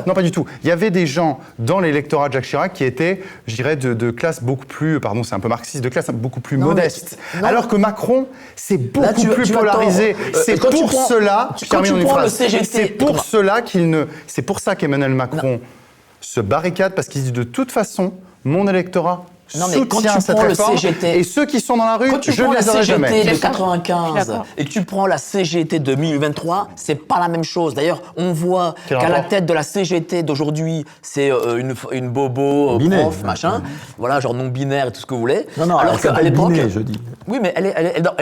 Non, pas du tout. Il y avait des gens dans l'électorat de Jacques Chirac qui étaient, je dirais, de classe beaucoup plus, pardon, c'est un peu marxiste, de classe beaucoup plus modeste. Alors que Macron, c'est beaucoup plus polarisé. C'est pour cela, je termine une phrase, c'est pour cela c'est pour ça qu'Emmanuel Macron se barricade, parce qu'il dit de toute façon, mon électorat soutient cette réforme, et ceux qui sont dans la rue, je ne les aurai jamais. Quand tu prends la CGT de 95 et que tu prends la CGT de 2023, c'est pas la même chose. D'ailleurs, on voit qu'à la tête de la CGT d'aujourd'hui, c'est une bobo, prof, machin, voilà, genre non-binaire et tout ce que vous voulez. Alors qu'à l'époque, je dis. Oui, mais elle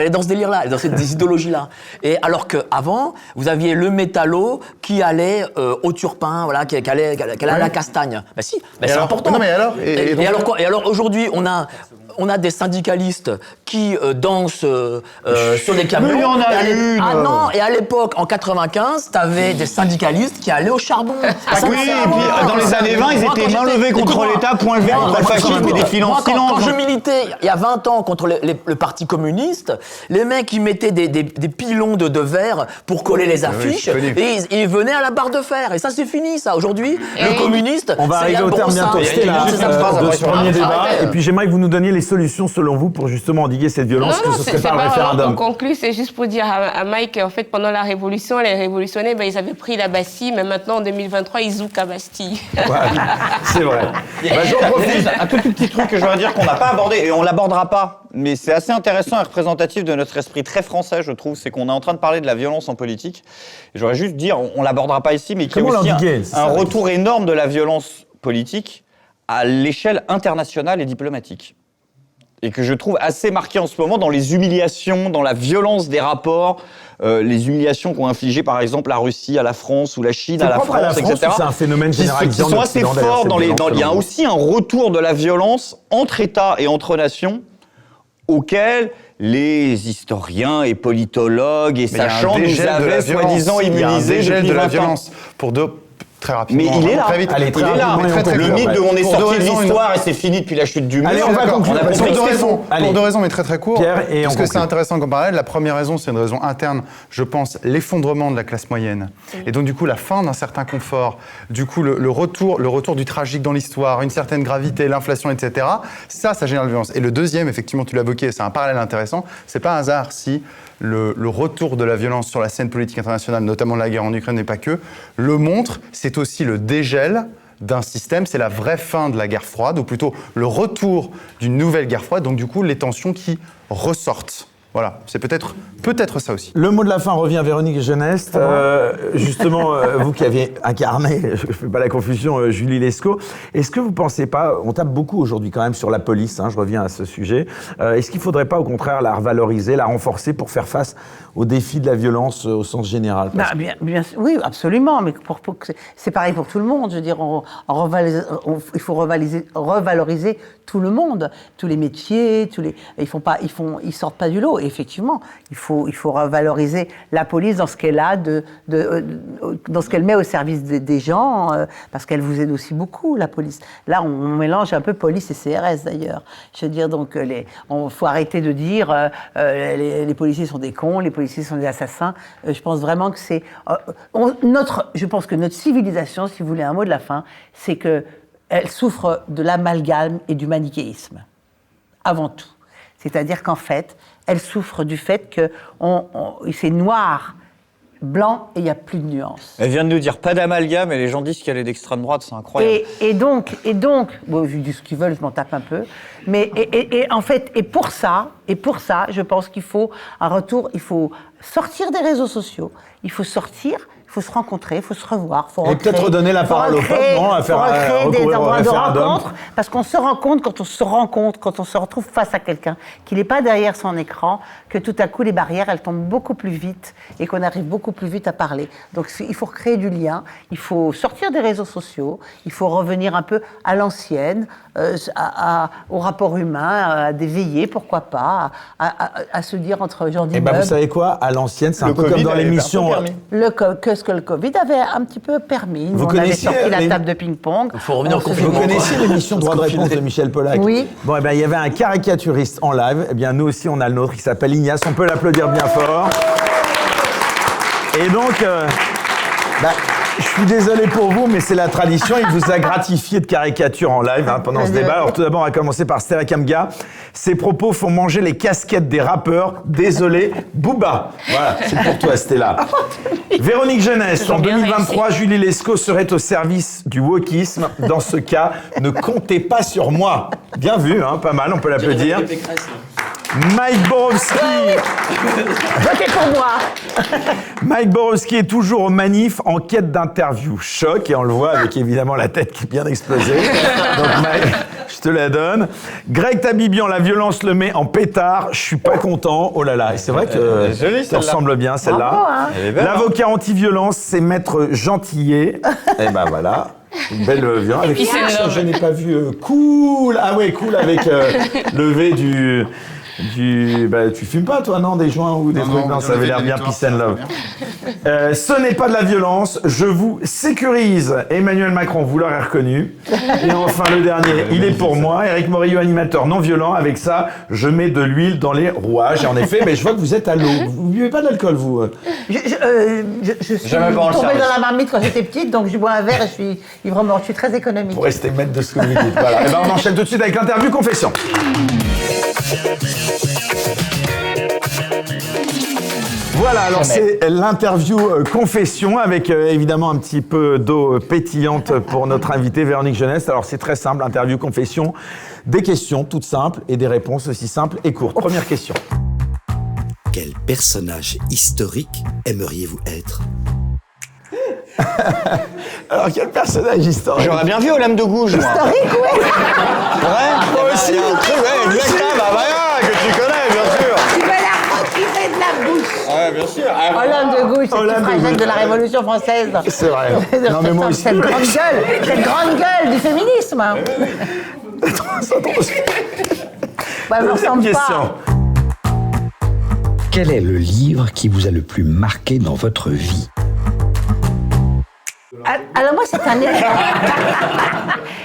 est dans ce délire-là, elle est dans cette idéologie-là. Et alors qu'avant, vous aviez le métallo qui allait au turpin, voilà, qui allait à la castagne. Bah si, c'est important. Non, mais alors, et alors quoi ? Et alors aujourd'hui, on a des syndicalistes qui dansent sur des camions. Mais il y en a une. Ah non, et à l'époque, en 95, t'avais des syndicalistes qui allaient au charbon. Oui, et puis dans les années 20, ils étaient main levée contre l'État, point levé contre le fascisme et des finances. Quand je militais, il y a 20 ans, contre le Parti communiste, les mecs, ils mettaient des pilons de verre pour coller les affiches, et ils venaient à la barre de fer. Et ça, c'est fini, ça. Aujourd'hui, le communiste, on va arriver au terme bientôt. C'était là, de ce premier débat. Et puis j'aimerais que vous nous donniez les solutions, selon vous, pour justement endiguer cette violence, que ce serait pas le référendum. On conclut, c'est juste pour dire à Mike qu'en fait, pendant la Révolution, les révolutionnaires, ils avaient pris la Bastille, mais maintenant, en 2023, ils zoukent à Bastille. Ouais, c'est vrai. J'en profite. Un tout petit truc que je voudrais dire qu'on n'a pas abordé, et on l'abordera pas, mais c'est assez intéressant et représentatif de notre esprit très français, je trouve, c'est qu'on est en train de parler de la violence en politique. Et j'aurais juste dire, on l'abordera pas ici, mais qu'il y a aussi un retour énorme de la violence politique à l'échelle internationale et diplomatique. Et que je trouve assez marqué en ce moment dans les humiliations, dans la violence des rapports, les humiliations qu'ont infligées par exemple la Russie à la France ou la Chine à la France, etc. C'est un phénomène généralisé. Qui sont assez forts il y a aussi un retour de la violence entre États et entre nations auquel les historiens et politologues et sachants nous avaient soi-disant immunisés depuis 20 ans. Très rapidement. Mais il est là. Très vite. Il est là. Le mythe de on est sorti de l'histoire et c'est fini depuis la chute du mur. Allez, on va conclure. Pour deux raisons, mais très très court. Pierre, et parce que c'est intéressant comme parallèle. La première raison, c'est une raison interne. Je pense l'effondrement de la classe moyenne. Et donc du coup, la fin d'un certain confort. Du coup, le retour du tragique dans l'histoire, une certaine gravité, l'inflation, etc. Ça génère la violence. Et le deuxième, effectivement, tu l'as évoqué, c'est un parallèle intéressant. C'est pas un hasard si le retour de la violence sur la scène politique internationale, notamment la guerre en Ukraine, mais pas que, le montre. C'est aussi le dégel d'un système, c'est la vraie fin de la guerre froide, ou plutôt le retour d'une nouvelle guerre froide, donc du coup les tensions qui ressortent. Voilà, c'est peut-être ça aussi. Le mot de la fin revient à Véronique Geneste. Justement, vous qui avez incarné, je ne fais pas la confusion, Julie Lescaut, est-ce que vous ne pensez pas, on tape beaucoup aujourd'hui quand même sur la police, je reviens à ce sujet, est-ce qu'il ne faudrait pas au contraire la revaloriser, la renforcer pour faire face aux défis de la violence au sens général? Oui, absolument, mais c'est pareil pour tout le monde. Je veux dire, il faut revaloriser tout le monde, tous les métiers, ils sortent pas du lot. Et effectivement, il faut revaloriser la police dans ce qu'elle a, dans ce qu'elle met au service des gens, parce qu'elle vous aide aussi beaucoup, la police. Là, on mélange un peu police et CRS d'ailleurs. Je veux dire, donc, faut arrêter de dire les policiers sont des cons, les policiers sont des assassins. Je pense vraiment que c'est je pense que notre civilisation, si vous voulez un mot de la fin, c'est que elle souffre de l'amalgame et du manichéisme, avant tout. C'est-à-dire qu'en fait, elle souffre du fait que c'est noir, blanc, et il n'y a plus de nuances. Elle vient de nous dire pas d'amalgame, et les gens disent qu'elle est d'extrême droite, c'est incroyable. Et donc, bon, vu ce qu'ils veulent, je m'en tape un peu, mais en fait, pour ça, je pense qu'il faut un retour, il faut sortir des réseaux sociaux, il faut se rencontrer, il faut se revoir, et peut-être redonner la parole au peuple, à faire recréer des endroits de rencontre, parce qu'on se rend compte, quand on se retrouve face à quelqu'un, qu'il n'est pas derrière son écran, que tout à coup les barrières, elles tombent beaucoup plus vite et qu'on arrive beaucoup plus vite à parler. Donc il faut recréer du lien, il faut sortir des réseaux sociaux, il faut revenir un peu à l'ancienne, au rapport humain, à des veillées, pourquoi pas, à se dire entre gens d'immeubles. Vous savez quoi, à l'ancienne, c'est un peu comme dans l'émission... ce que le Covid avait un petit peu permis. Vous On avait connaissiez sorti la les- table de ping-pong. Il faut revenir en On se confinement. Vous faisait- connaissiez l'émission Droit de réponse de Michel Polac? Oui. Bon, eh ben, il y avait un caricaturiste en live. Eh bien, nous aussi, on a le nôtre qui s'appelle Ignace. On peut l'applaudir bien fort. Et donc, je suis désolé pour vous, mais c'est la tradition. Il vous a gratifié de caricatures en live pendant ce débat. Alors, tout d'abord, on va commencer par Stella Kamga. Ses propos font manger les casquettes des rappeurs. Désolé, Booba. Voilà, c'est pour toi, Stella. Véronique Jeunesse, en bien 2023, Julie Lescaut serait au service du wokisme. Dans ce cas, ne comptez pas sur moi. Bien vu, pas mal, on peut l'applaudir. Mike Borowski. Votez pour moi. Mike Borowski est toujours aux manifs en quête d'interview. Choc, et on le voit avec évidemment la tête qui est bien explosée. Donc Mike, je te la donne. Greg Tabibian, la violence le met en pétard. Je suis pas content. Oh là là, et c'est vrai que jolie, ça celle-là. ressemble bien celle-là. Bravo, hein. Elle est belle, L'avocat anti-violence, c'est Maître Gentillet. Et ben voilà. Une belle violence. Avec puis c'est le- je n'ai pas vu cool. Ah ouais, cool avec le V du. Tu fumes pas, toi, non, des joints ou des trucs? Non, ça avait l'air bien peace and love. Ce n'est pas de la violence, je vous sécurise. Emmanuel Macron, vous l'aurez reconnu. Et enfin, le dernier, il est pour moi. Éric Morillo, animateur non violent. Avec ça, je mets de l'huile dans les rouages. Et en effet, mais je vois que vous êtes à l'eau. Vous ne buvez pas d'alcool, vous? Je suis Jamais pas en tombée service. dans la marmite quand j'étais petite, donc je bois un verre et je suis ivre mort. Je suis très économique. Pour rester maître de ce que vous dites. Voilà. Et ben, on enchaîne tout de suite avec l'interview confession. Voilà, alors c'est l'interview confession avec évidemment un petit peu d'eau pétillante pour notre invitée Véronique Jeunesse. Alors c'est très simple, interview confession, des questions toutes simples et des réponses aussi simples et courtes. Première question. Quel personnage historique aimeriez-vous être? Alors quel personnage historique? J'aurais bien vu aux lames de gouge, moi. Historique, ouais. Ouais, moi aussi. Ouais, exactement, bah voilà, que tu connais, bien sûr. Tu vas la retirer de la bouche. Ouais, bien sûr. Hollande de gauche, c'est Hollande le de suffragette gauche. de la Révolution française. C'est vrai. Non mais moi aussi. Cette grande gueule du féminisme. Hein. Ouais, mais on ressemble Question. pas. Quel est le livre qui vous a le plus marqué dans votre vie? Alors moi, c'est un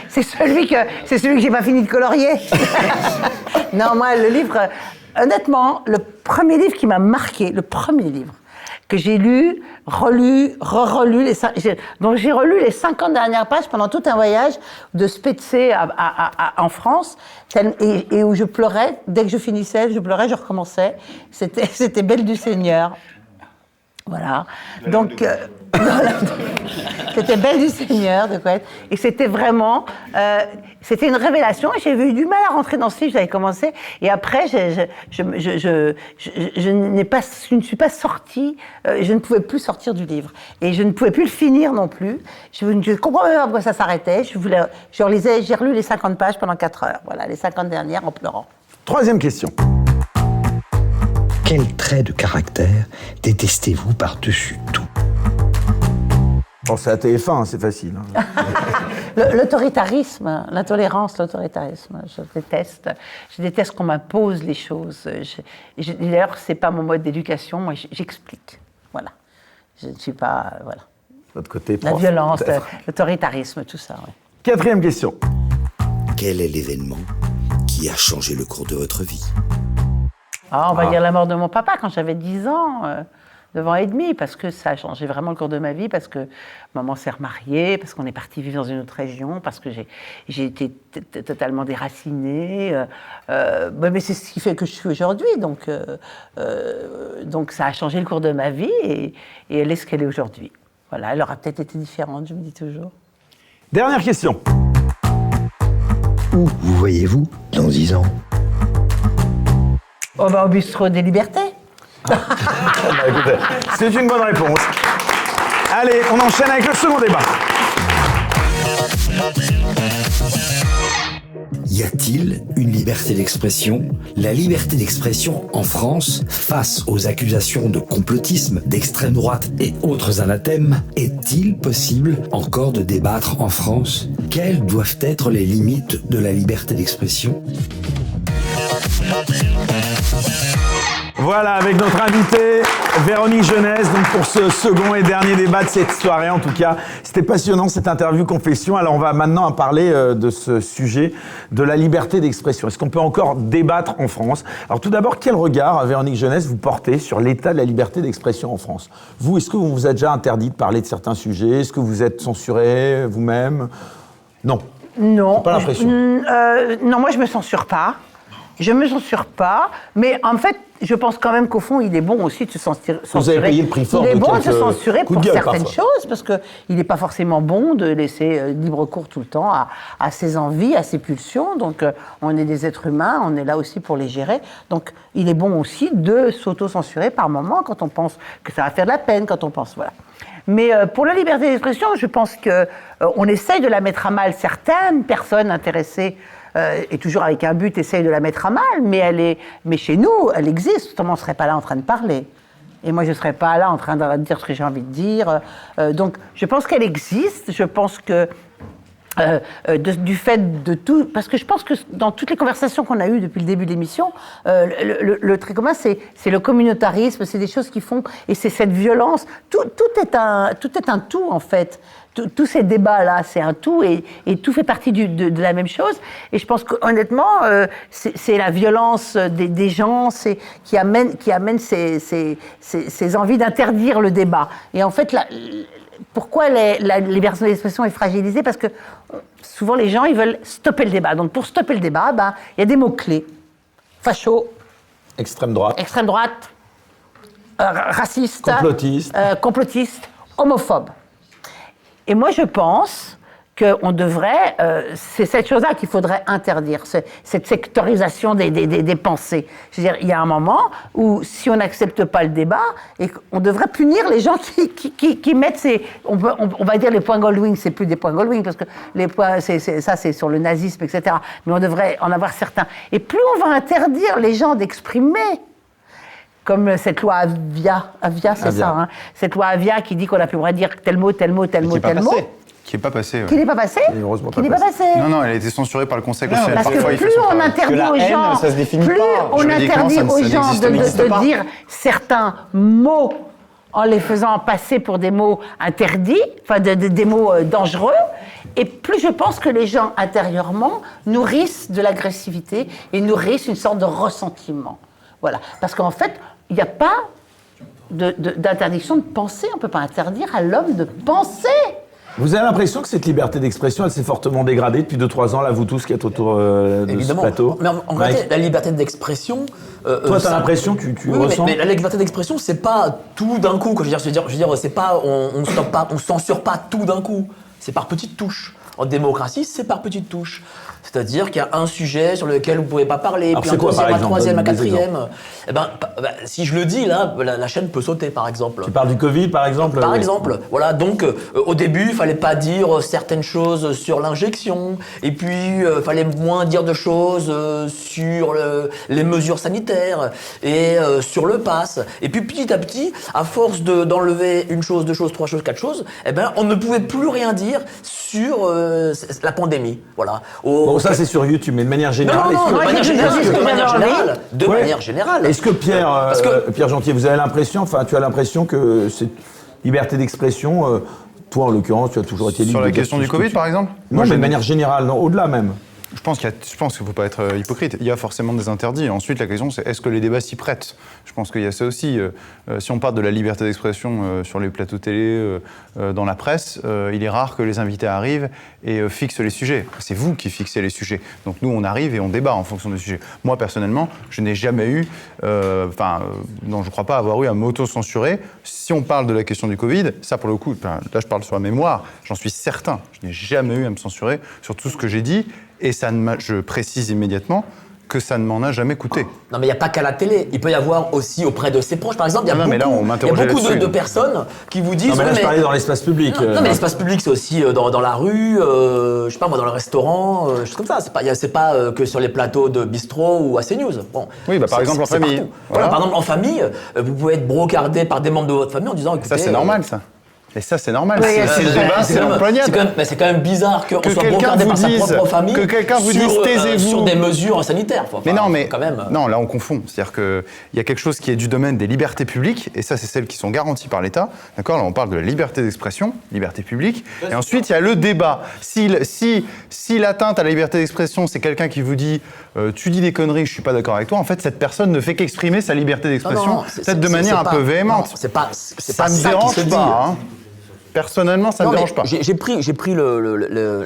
c'est celui que j'ai pas fini de colorier. Non, moi, le livre, honnêtement, le premier livre qui m'a marqué, le premier livre que j'ai lu, relu, re-relu, donc j'ai relu les 50 dernières pages pendant tout un voyage de Spetses en France, et où je pleurais, dès que je finissais, je pleurais, je recommençais. C'était Belle du Seigneur. Voilà. Donc, c'était Belle du Seigneur de Coët. Et c'était vraiment, c'était une révélation. J'ai eu du mal à rentrer dans ce livre. J'avais commencé, et après, je ne suis pas sortie. Je ne pouvais plus sortir du livre, et je ne pouvais plus le finir non plus. Je ne comprenais pas pourquoi ça s'arrêtait. Je relisais, j'ai relu les 50 pages pendant 4 heures. Voilà, les 50 dernières en pleurant. Troisième question. Quel trait de caractère détestez-vous par-dessus tout? Bon, c'est à TF1, c'est facile. L'autoritarisme, l'intolérance, l'autoritarisme, je déteste qu'on m'impose les choses. D'ailleurs, c'est pas mon mode d'éducation, moi j'explique. Voilà. Je ne suis pas. Voilà. Votre côté La prof, violence, peut-être. l'autoritarisme, tout ça. Ouais. Quatrième question. Quel est l'événement qui a changé le cours de votre vie? On va dire la mort de mon papa quand j'avais 10 ans. 9 ans et demi, parce que ça a changé vraiment le cours de ma vie, parce que maman s'est remariée, parce qu'on est parti vivre dans une autre région, parce que j'ai été totalement déracinée. Mais c'est ce qui fait que je suis aujourd'hui. Donc ça a changé le cours de ma vie, et elle est ce qu'elle est aujourd'hui. Voilà, elle aura peut-être été différente, je me dis toujours. Dernière question. Où vous voyez-vous dans 10 ans? On va au bistrot des Libertés. Bah, écoutez, c'est une bonne réponse. Allez, on enchaîne avec le second débat. Y a-t-il une liberté d'expression? La liberté d'expression en France, face aux accusations de complotisme, d'extrême droite et autres anathèmes, est-il possible encore de débattre en France? Quelles doivent être les limites de la liberté d'expression? Voilà, avec notre invité, Véronique Jeunesse, donc pour ce second et dernier débat de cette soirée. En tout cas, c'était passionnant cette interview confession. Alors on va maintenant parler de ce sujet de la liberté d'expression. Est-ce qu'on peut encore débattre en France? Alors tout d'abord, quel regard, Véronique Jeunesse, vous portez sur l'état de la liberté d'expression en France? Vous, est-ce que vous vous êtes déjà interdit de parler de certains sujets? Est-ce que vous êtes censuré vous-même? Non. Non. Pas l'impression. Non, moi je me censure pas. Je me censure pas, mais en fait, je pense quand même qu'au fond, il est bon aussi de se censurer. Vous avez payé le prix fort. Il est de bon de se censurer coups pour de gueule, certaines parfois. choses, parce que il n'est pas forcément bon de laisser libre cours tout le temps à ses envies, à ses pulsions. Donc, on est des êtres humains, on est là aussi pour les gérer. Donc, il est bon aussi de s'auto-censurer par moment quand on pense que ça va faire de la peine, quand on pense voilà. Mais pour la liberté d'expression, je pense que on essaye de la mettre à mal. Certaines personnes intéressées et toujours avec un but, essayent de la mettre à mal, mais chez nous, elle existe, autrement on ne serait pas là en train de parler. Et moi, je ne serais pas là en train de dire ce que j'ai envie de dire. Donc, je pense qu'elle existe, je pense que du fait de tout, parce que je pense que dans toutes les conversations qu'on a eues depuis le début de l'émission, le trait commun, c'est le communautarisme, c'est des choses qui font, et c'est cette violence. Tout est un tout, en fait. Tous ces débats-là, c'est un tout, et tout fait partie de la même chose. Et je pense qu'honnêtement, c'est la violence des gens qui amène ces envies d'interdire le débat. Et en fait, pourquoi la liberté d'expression est fragilisée? Parce que souvent, les gens, ils veulent stopper le débat. Donc, pour stopper le débat, il y a des mots-clés. Facho. Extrême droite. Extrême droite. Raciste. Complotiste. Homophobe. Et moi, je pense qu'on devrait... c'est cette chose-là qu'il faudrait interdire, cette sectorisation des pensées. Je veux dire, il y a un moment où, si on n'accepte pas le débat, et on devrait punir les gens qui mettent ces... On va dire les points Goldwyn, c'est plus des points Goldwyn, parce que les points, ça, c'est sur le nazisme, etc. Mais on devrait en avoir certains. Et plus on va interdire les gens d'exprimer... Comme cette loi Avia, c'est ça, hein, cette loi Avia qui dit qu'on n'a plus le droit de dire tel mot, tel mot, tel mot, tel mot. Qui n'est pas passé. Ouais. Qui n'est pas passé. Heureusement qui n'est pas passé. Non, elle a été censurée par le Conseil constitutionnel. Parce que plus on interdit aux gens, plus on interdit aux gens de dire certains mots en les faisant passer pour des mots interdits, enfin des mots dangereux, et plus je pense que les gens intérieurement nourrissent de l'agressivité et nourrissent une sorte de ressentiment. Voilà. Parce qu'en fait, il n'y a pas d'interdiction de penser. On ne peut pas interdire à l'homme de penser. Vous avez l'impression que cette liberté d'expression, elle s'est fortement dégradée depuis 2-3 ans, là, vous tous qui êtes autour de ce plateau? Mais en réalité, la liberté d'expression... Toi, tu as l'impression que tu ressens... Mais la liberté d'expression, c'est pas tout d'un coup. Je veux dire, c'est pas... On stoppe pas, on censure pas tout d'un coup. C'est par petites touches. En démocratie, c'est par petites touches. C'est-à-dire qu'il y a un sujet sur lequel vous ne pouvez pas parler, alors puis un deuxième, un troisième, un quatrième. Eh Si je le dis, là, la chaîne peut sauter, par exemple. Tu parles du Covid, par exemple? Par exemple. Voilà, donc au début, il ne fallait pas dire certaines choses sur l'injection, et puis il fallait moins dire de choses sur les mesures sanitaires, et sur le pass. Et puis petit à petit, à force d'enlever une chose, deux choses, trois choses, quatre choses, on ne pouvait plus rien dire sur la pandémie. Voilà. Bon, ça c'est sur YouTube, mais de manière générale. De manière générale. Est-ce que Pierre Gentil, vous avez l'impression, tu as l'impression que cette liberté d'expression, toi en l'occurrence, tu as toujours été libre. Sur la question du Covid, par exemple? Non, mais de manière générale, non, au-delà même. Je pense qu'il ne faut pas être hypocrite. Il y a forcément des interdits. Ensuite, la question, c'est est-ce que les débats s'y prêtent? Je pense qu'il y a ça aussi. Si on parle de la liberté d'expression sur les plateaux télé, dans la presse, il est rare que les invités arrivent et fixent les sujets. C'est vous qui fixez les sujets. Donc nous, on arrive et on débat en fonction des sujets. Moi, personnellement, je n'ai jamais eu, je ne crois pas avoir eu à m'auto-censurer. Si on parle de la question du Covid, ça pour le coup, là je parle sur la mémoire, j'en suis certain. Je n'ai jamais eu à me censurer sur tout ce que j'ai dit. Et je précise immédiatement que ça ne m'en a jamais coûté. Non, mais il n'y a pas qu'à la télé. Il peut y avoir aussi auprès de ses proches. Par exemple, il y a beaucoup de personnes qui vous disent... Non, mais là, je parlais dans l'espace public. Non, mais l'espace public, c'est aussi dans la rue, je sais pas moi, dans le restaurant, choses comme ça. C'est pas que sur les plateaux de bistrot ou à CNews. Bon, oui, par exemple en famille. Voilà. Par exemple, en famille, vous pouvez être brocardé par des membres de votre famille en disant... Écoutez, ça, c'est normal, ça. Et ça, c'est normal. Oui, c'est le débat, c'est l'empoignade. C'est quand même bizarre qu'on soit quelqu'un blocé vous par sa dise- propre famille que quelqu'un vous dise, taisez-vous. sur des mesures sanitaires. Enfin, Mais non, mais quand même. non, là on confond. C'est-à-dire qu'il y a quelque chose qui est du domaine des libertés publiques, et ça c'est celles qui sont garanties par l'État. D'accord ? Là on parle de la liberté d'expression, liberté publique. Et ensuite il y a le débat. Si l'atteinte à la liberté d'expression, c'est quelqu'un qui vous dit tu dis des conneries, je suis pas d'accord avec toi. En fait, cette personne ne fait qu'exprimer sa liberté d'expression, peut-être de manière un peu véhémente. C'est pas Ça me ça qui dérange se dit. pas. Hein. Personnellement, ça ne me dérange pas. J'ai pris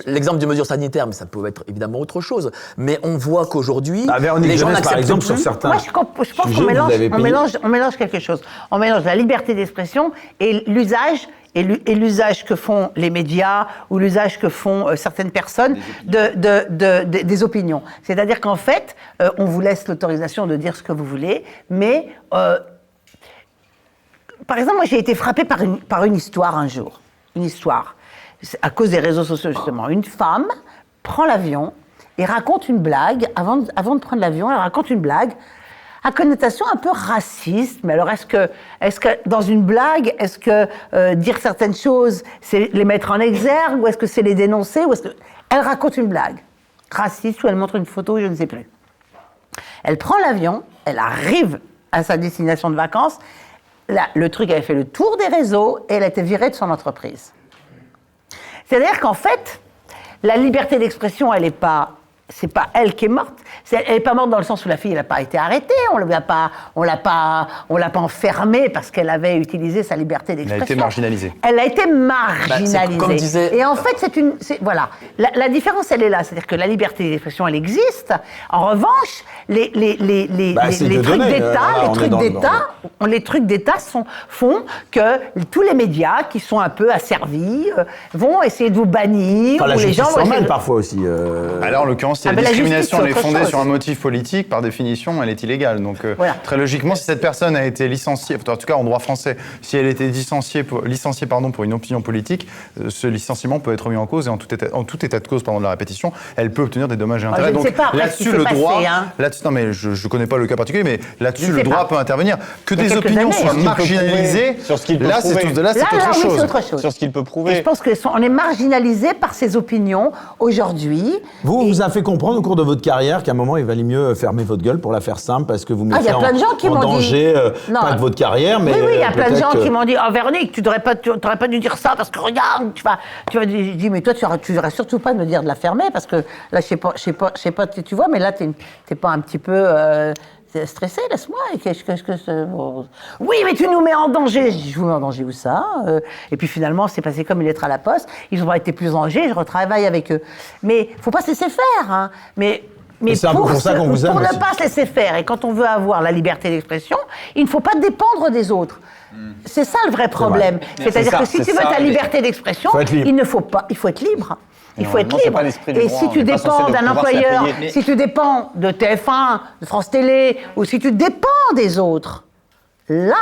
l'exemple des mesures sanitaires, mais ça peut être évidemment autre chose. Mais on voit qu'aujourd'hui, Véronique les gens Jeunesse, par n'acceptent exemple, sur plus. certains Moi, je pense sujets, qu'on vous avez payé. mélange quelque chose. On mélange la liberté d'expression et l'usage et l'usage que font les médias ou l'usage que font certaines personnes des opinions. C'est-à-dire qu'en fait, on vous laisse l'autorisation de dire ce que vous voulez, mais par exemple, moi j'ai été frappée par une histoire un jour. Une histoire. C'est à cause des réseaux sociaux, justement. Une femme prend l'avion et raconte une blague. Avant de prendre l'avion, elle raconte une blague à connotation un peu raciste. Mais alors, est-ce que dans une blague, est-ce que dire certaines choses, c'est les mettre en exergue, ou est-ce que c'est les dénoncer, ou est-ce que... Elle raconte une blague raciste, ou elle montre une photo, je ne sais plus. Elle prend l'avion, elle arrive à sa destination de vacances. Là, le truc avait fait le tour des réseaux et elle a été virée de son entreprise. C'est-à-dire qu'en fait, la liberté d'expression, c'est pas elle qui est morte. Elle n'est pas morte dans le sens où la fille n'a pas été arrêtée. On l'a pas enfermée parce qu'elle avait utilisé sa liberté d'expression. Elle a été marginalisée. Elle a été marginalisée. Comme disait... Et en fait, voilà. La différence, elle est là. C'est-à-dire que la liberté d'expression, elle existe. En revanche, les trucs d'État font que tous les médias qui sont un peu asservis vont essayer de vous bannir. La ou les gens justice vont s'en mêle essayer parfois aussi. Alors, en l'occurrence, si la la discrimination justice, est c'est autre fondée chose. sur un motif politique, par définition, elle est illégale. Donc, Voilà. très logiquement, si cette personne a été licenciée, en tout cas en droit français, si elle a été licenciée pour une opinion politique, ce licenciement peut être remis en cause et en tout état de cause, de la répétition, elle peut obtenir des dommages et intérêts. je ne sais pas après là-dessus, ce qui le s'est droit, passé, hein. non mais je ne connais pas le cas particulier, mais là-dessus, Je le sais droit pas. peut intervenir. Que Il y a des quelques opinions années, soient hein. marginalisées, Sur ce qu'il peut là, c'est prouver. autre Là, oui, chose. c'est autre chose. Sur ce qu'il peut Et prouver. je pense qu'on est marginalisé par ces opinions aujourd'hui. Vous a fait comprendre au cours de votre carrière qu'à un moment, il valait mieux fermer votre gueule pour la faire simple parce que vous Ah, il y mettez a plein de gens qui en m'ont dit- danger, Non. pas que votre carrière, mais Oui, il y a plein de gens peut-être qui m'ont dit « Oh, Véronique, tu n'aurais pas dû dire ça parce que regarde, tu vas... » Je dis « Mais toi, tu n'aurais surtout pas de me dire de la fermer parce que là, je sais pas, tu vois, mais là, t'es pas un petit peu... stressé, laisse-moi. Oui, mais tu nous mets en danger. Je dis, je vous mets en danger où ça Et puis finalement, c'est passé comme une lettre à la poste. Ils ont été plus en danger, je retravaille avec eux. Mais faut pas se laisser faire. Hein. Mais c'est un peu pour ça qu'on vous aime pour ne aussi. pas se laisser faire, et quand on veut avoir la liberté d'expression, il ne faut pas dépendre des autres. C'est ça le vrai problème. C'est-à-dire C'est que ça, si tu c'est veux ça, ta mais- liberté d'expression, Faut être libre. il faut être libre. Il faut être Normalement, c'est libre. pas l'esprit du Et droit, si on tu n'est pas censé dépends de d'un pouvoir se la employeur, payer. si tu dépends de TF1, de France Télé, ou si tu dépends des autres, là,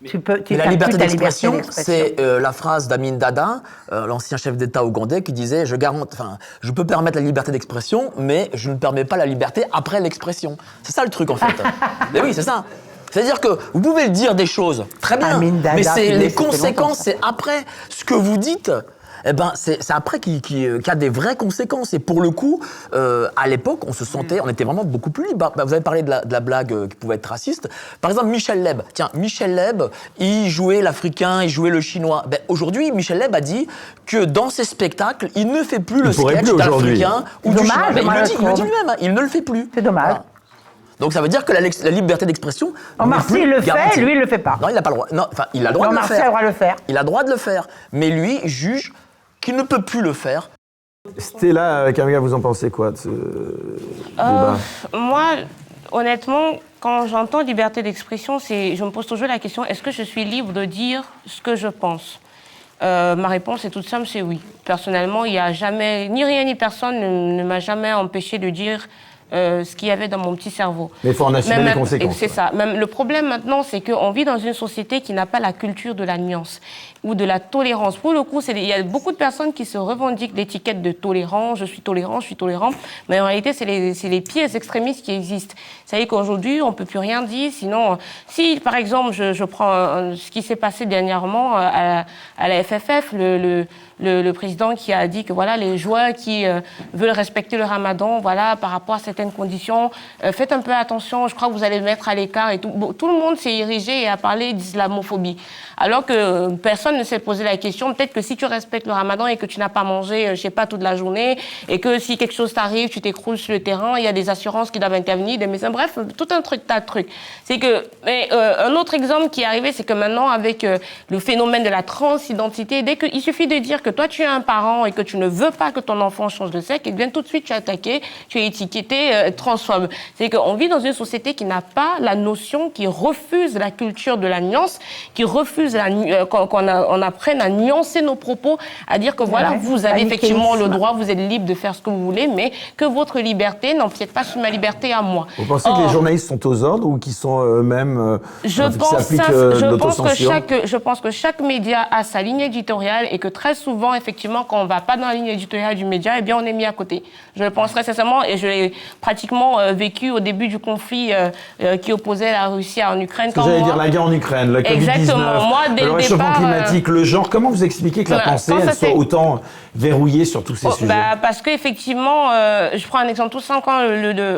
tu Mais la n'as liberté plus ta d'expression, d'expression. c'est la phrase d'Amin Dada, l'ancien chef d'État ougandais, qui disait je peux permettre la liberté d'expression, mais je ne permets pas la liberté après l'expression. C'est ça le truc en fait. Mais oui, c'est ça. C'est-à-dire que vous pouvez dire des choses très bien, Amin Dada, mais c'est les c'était longtemps, conséquences, ça. c'est après ce que vous dites. Eh ben, c'est après qu'il y a des vraies conséquences. Et pour le coup, à l'époque, on était vraiment beaucoup plus libre. Vous avez parlé de la blague qui pouvait être raciste. Par exemple, Michel Leb. Tiens, Michel Leb, il jouait l'Africain, il jouait le Chinois. Ben, aujourd'hui, Michel Leb a dit que dans ses spectacles, il ne fait plus le pourrait sketch plus aujourd'hui. d'Africain ou du Dommage, Chinois. Ben, dommage, il le dit lui-même, hein, il ne le fait plus. C'est dommage. Voilà. Donc ça veut dire que la liberté d'expression. Omar n'est plus Sy le garantie. fait, lui, il le fait pas. Non, il n'a pas le droit. Non, enfin, il a le droit de le Omar Sy faire. a le droit de le faire. Il a le droit de le faire. Mais lui juge qu'il ne peut plus le faire. Stella, Camilla, vous en pensez quoi de ce débat? Moi, honnêtement, quand j'entends liberté d'expression, je me pose toujours la question, est-ce que je suis libre de dire ce que je pense ? Ma réponse est toute simple, c'est oui. Personnellement, il n'y a jamais, ni rien ni personne ne m'a jamais empêché de dire ce qu'il y avait dans mon petit cerveau. Mais il faut en assumer les conséquences. C'est ça. Même le problème maintenant, c'est qu'on vit dans une société qui n'a pas la culture de la nuance ou de la tolérance. Pour le coup, il y a beaucoup de personnes qui se revendiquent l'étiquette de tolérant, je suis tolérant, mais en réalité, c'est les pires extrémistes qui existent. C'est-à-dire qu'aujourd'hui, on ne peut plus rien dire, sinon, si par exemple, je prends ce qui s'est passé dernièrement à la FFF, le président qui a dit que voilà, les joueurs qui veulent respecter le ramadan, voilà, par rapport à certaines conditions, faites un peu attention, je crois que vous allez le mettre à l'écart et tout. Bon, tout le monde s'est érigé et a parlé d'islamophobie. Alors que personne ne s'est posé la question, peut-être que si tu respectes le ramadan et que tu n'as pas mangé, je sais pas, toute la journée, et que si quelque chose t'arrive, tu t'écroules sur le terrain, il y a des assurances qui doivent intervenir, des médecins, bref, tout un tas de trucs. C'est que, un autre exemple qui est arrivé, c'est que maintenant, avec le phénomène de la transidentité, il suffit de dire que toi, tu es un parent et que tu ne veux pas que ton enfant change de sexe, et bien tout de suite, tu es attaqué, tu es étiqueté transphobe. C'est qu'on vit dans une société qui n'a pas la notion, qui refuse la culture de la nuance, qui refuse qu'on apprenne à nuancer nos propos, à dire que voilà, vous avez effectivement le droit, vous êtes libre de faire ce que vous voulez, mais que votre liberté n'empiète pas sur ma liberté à moi. Vous pensez que les journalistes sont aux ordres ou qu'ils sont eux-mêmes je pense que chaque média a sa ligne éditoriale et que très souvent, effectivement, quand on ne va pas dans la ligne éditoriale du média, eh bien, on est mis à côté. Je le pense très sincèrement et je l'ai pratiquement vécu au début du conflit qui opposait la Russie en Ukraine. J'allais dire la guerre en Ukraine, la Covid-19, moi, le réchauffement climatique, le genre. Comment vous expliquez que la pensée elle soit autant verrouillée sur tous ces sujets? Parce qu'effectivement, je prends un exemple tout simple.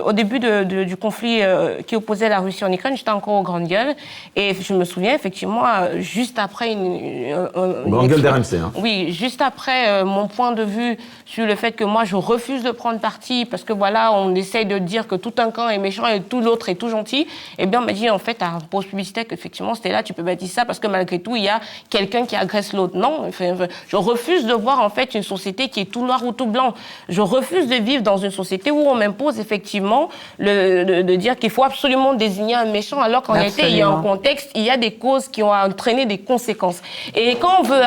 Au début du conflit qui opposait la Russie en Ukraine, j'étais encore au Grande Gueule. Et je me souviens, effectivement, juste après Grande Gueule d'RMC, hein. Oui, juste après mon point de vue sur le fait que moi, je refuse de prendre parti parce que voilà, on essaye de dire que tout un camp est méchant et tout l'autre est tout gentil. Eh bien, on m'a dit, en fait, à pause publicitaire, qu'effectivement, c'était là, tu peux pas dire ça parce que malgré tout, il y a quelqu'un qui agresse l'autre. Non, je refuse de voir, en fait, une société qui est tout noir ou tout blanc. Je refuse de vivre dans une société où on m'impose, effectivement, de dire qu'il faut absolument désigner un méchant alors qu'en réalité, il y a un contexte, il y a des causes qui ont entraîné des conséquences. Et quand on veut,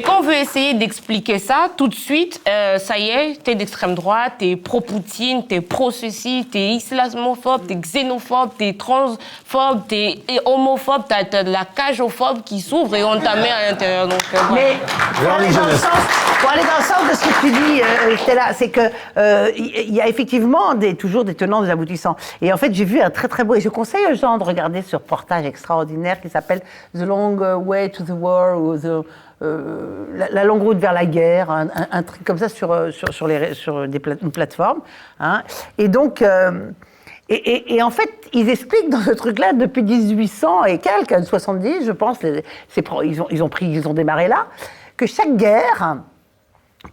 quand on veut essayer d'expliquer ça, tout de suite, ça y est, t'es d'extrême droite, t'es pro-Poutine, t'es pro-ceci, t'es islamophobe, t'es xénophobe, t'es transphobe, t'es homophobe, t'as de la cagophobe qui s'ouvre et on t'a mis à l'intérieur. Donc, mais pour aller dans le sens de ce que tu dis, Stella, c'est que il y a effectivement toujours des tenants, des aboutissants. Et en fait, j'ai vu un très très beau, et je conseille aux gens de regarder ce reportage extraordinaire qui s'appelle The Long Way to the War ou la longue route vers la guerre, un truc comme ça sur une plateforme. Hein. Et donc, et en fait, ils expliquent dans ce truc-là, depuis 1800 et quelques, 70, je pense, ils ont démarré là, que chaque guerre,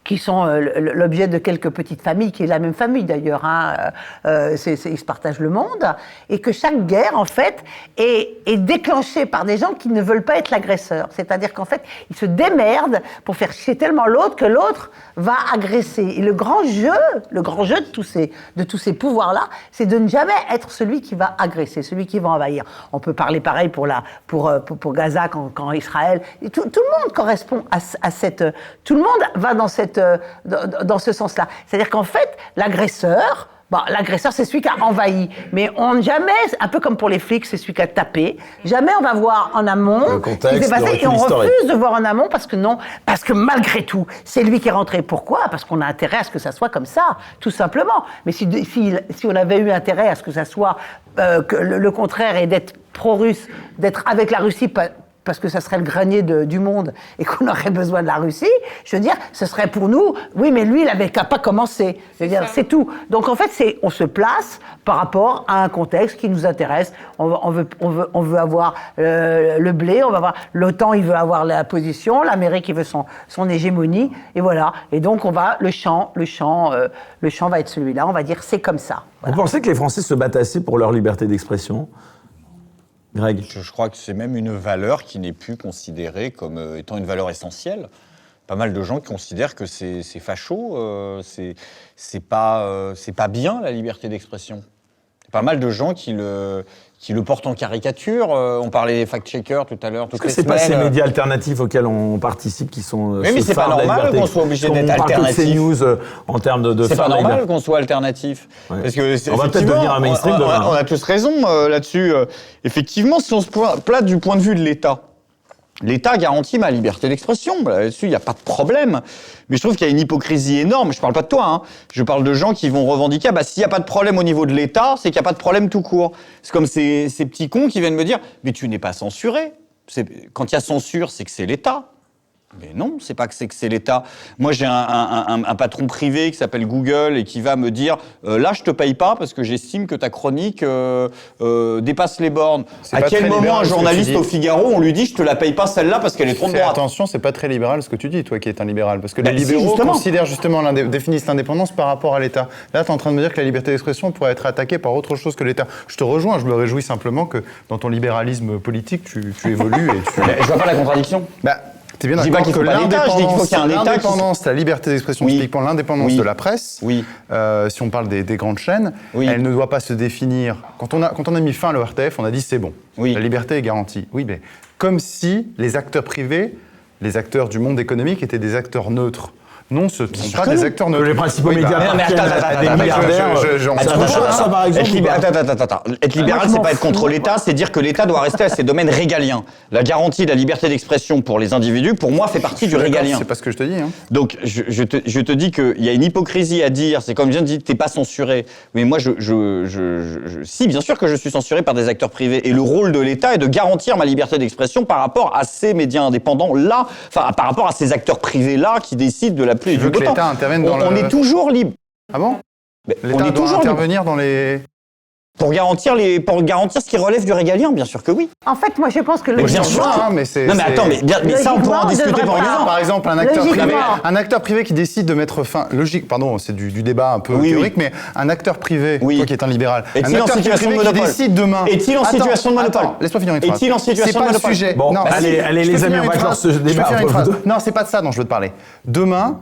qui sont l'objet de quelques petites familles, qui est la même famille d'ailleurs, hein, ils se partagent le monde, et que chaque guerre, en fait, est déclenchée par des gens qui ne veulent pas être l'agresseur. C'est-à-dire qu'en fait, ils se démerdent pour faire chier tellement l'autre que l'autre va agresser. Et le grand jeu de tous ces pouvoirs-là, c'est de ne jamais être celui qui va agresser, celui qui va envahir. On peut parler pareil pour Gaza quand Israël... Et tout le monde correspond à cette... Tout le monde va dans ce sens-là. C'est-à-dire qu'en fait, l'agresseur, c'est celui qui a envahi. Mais jamais, un peu comme pour les flics, c'est celui qui a tapé. Jamais on va voir en amont le contexte, ce qui s'est passé. Et on refuse de voir en amont parce que malgré tout, c'est lui qui est rentré. Pourquoi? Parce qu'on a intérêt à ce que ça soit comme ça, tout simplement. Mais si on avait eu intérêt à ce que ça soit que le contraire et d'être pro-russe, d'être avec la Russie, parce que ça serait le grenier du monde et qu'on aurait besoin de la Russie, je veux dire, ce serait pour nous, oui, mais lui, il n'avait qu'à pas commencer. Je veux dire, c'est tout. Donc, en fait, on se place par rapport à un contexte qui nous intéresse. On veut avoir le blé, on va avoir l'OTAN, il veut avoir la position, l'Amérique, il veut son hégémonie, et voilà. Et donc, le champ va être celui-là. On va dire, c'est comme ça. Voilà. Vous pensez que les Français se battent assez pour leur liberté d'expression ? Greg. Je crois que c'est même une valeur qui n'est plus considérée comme étant une valeur essentielle. Pas mal de gens considèrent que c'est facho, c'est pas bien la liberté d'expression. pas mal de gens qui le portent en caricature. On parlait des fact-checkers tout à l'heure, toutes les c'est semaines. pas ces médias alternatifs auxquels on participe qui sont. Mais c'est pas normal qu'on soit obligé d'être alternatif. C'est news en termes de. C'est pas normal qu'on soit alternatif. Ouais. Parce que On va peut-être devenir un mainstream demain. On a tous raison là-dessus. Effectivement, si on se place du point de vue de l'État, l'État garantit ma liberté d'expression. Là-dessus, il n'y a pas de problème. Mais je trouve qu'il y a une hypocrisie énorme. Je ne parle pas de toi, hein. Je parle de gens qui vont revendiquer s'il n'y a pas de problème au niveau de l'État, c'est qu'il n'y a pas de problème tout court. C'est comme ces petits cons qui viennent me dire « Mais tu n'es pas censuré. » Quand il y a censure, c'est que c'est l'État. Mais non, c'est pas que c'est l'État. Moi, j'ai un patron privé qui s'appelle Google et qui va me dire là, je te paye pas parce que j'estime que ta chronique dépasse les bornes. À quel moment un journaliste au Figaro, on lui dit je te la paye pas celle-là parce qu'elle est trop de droite? Attention, c'est pas très libéral ce que tu dis, toi qui es un libéral, parce que les libéraux considèrent justement définissent l'indépendance par rapport à l'État. Là, tu es en train de me dire que la liberté d'expression pourrait être attaquée par autre chose que l'État. Je te rejoins, je me réjouis simplement que dans ton libéralisme politique, tu évolues et tu. Je vois pas la contradiction. T'es bien d'accord. Je dis pas qu'il faut pas d'État, je dis qu'il faut qu'il y ait un État. L'indépendance, la liberté d'expression, typiquement l'indépendance de la presse, si on parle des grandes chaînes, elle ne doit pas se définir. Quand on a mis fin à l'ORTF, on a dit c'est bon, la liberté est garantie. Oui, mais comme si les acteurs privés, les acteurs du monde économique étaient des acteurs neutres. Non, ce ne sont pas des acteurs neutres. Les principaux médias appartiennent à des milliardaires. Être libéral, c'est pas être contre l'État, c'est dire que l'État doit rester à ses domaines régaliens. La garantie de la liberté d'expression pour les individus, pour moi, fait partie du régalien. C'est pas ce que je te dis. Hein. Donc, je te dis qu'il y a une hypocrisie à dire. C'est comme je viens de dire, t'es pas censuré. Mais moi, si, bien sûr que je suis censuré par des acteurs privés. Et le rôle de l'État est de garantir ma liberté d'expression par rapport à ces médias indépendants-là, enfin, par rapport à ces acteurs privés-là qui décident de la pluie et du beau temps. Tu veux que l'État intervienne dans on est toujours libre. Ah bon? L'État doit intervenir dans les... Pour garantir ce qui relève du régalien, bien sûr que oui. En fait, moi, je pense que bien sûr. mais c'est. Non, mais attends, mais ça, on pourra en discuter pendant 10 ans. Par exemple, un acteur privé qui décide de mettre fin. Logique, pardon, c'est du débat un peu théorique, mais un acteur privé, toi qui es un libéral, un acteur privé qui décide demain. Est-il en situation de monopole? Laisse-moi finir une phrase. Est-il en situation de monopole? C'est pas le sujet. Bon, allez, les amis, on va clore ce débat. Non, c'est pas de ça dont je veux te parler. Demain,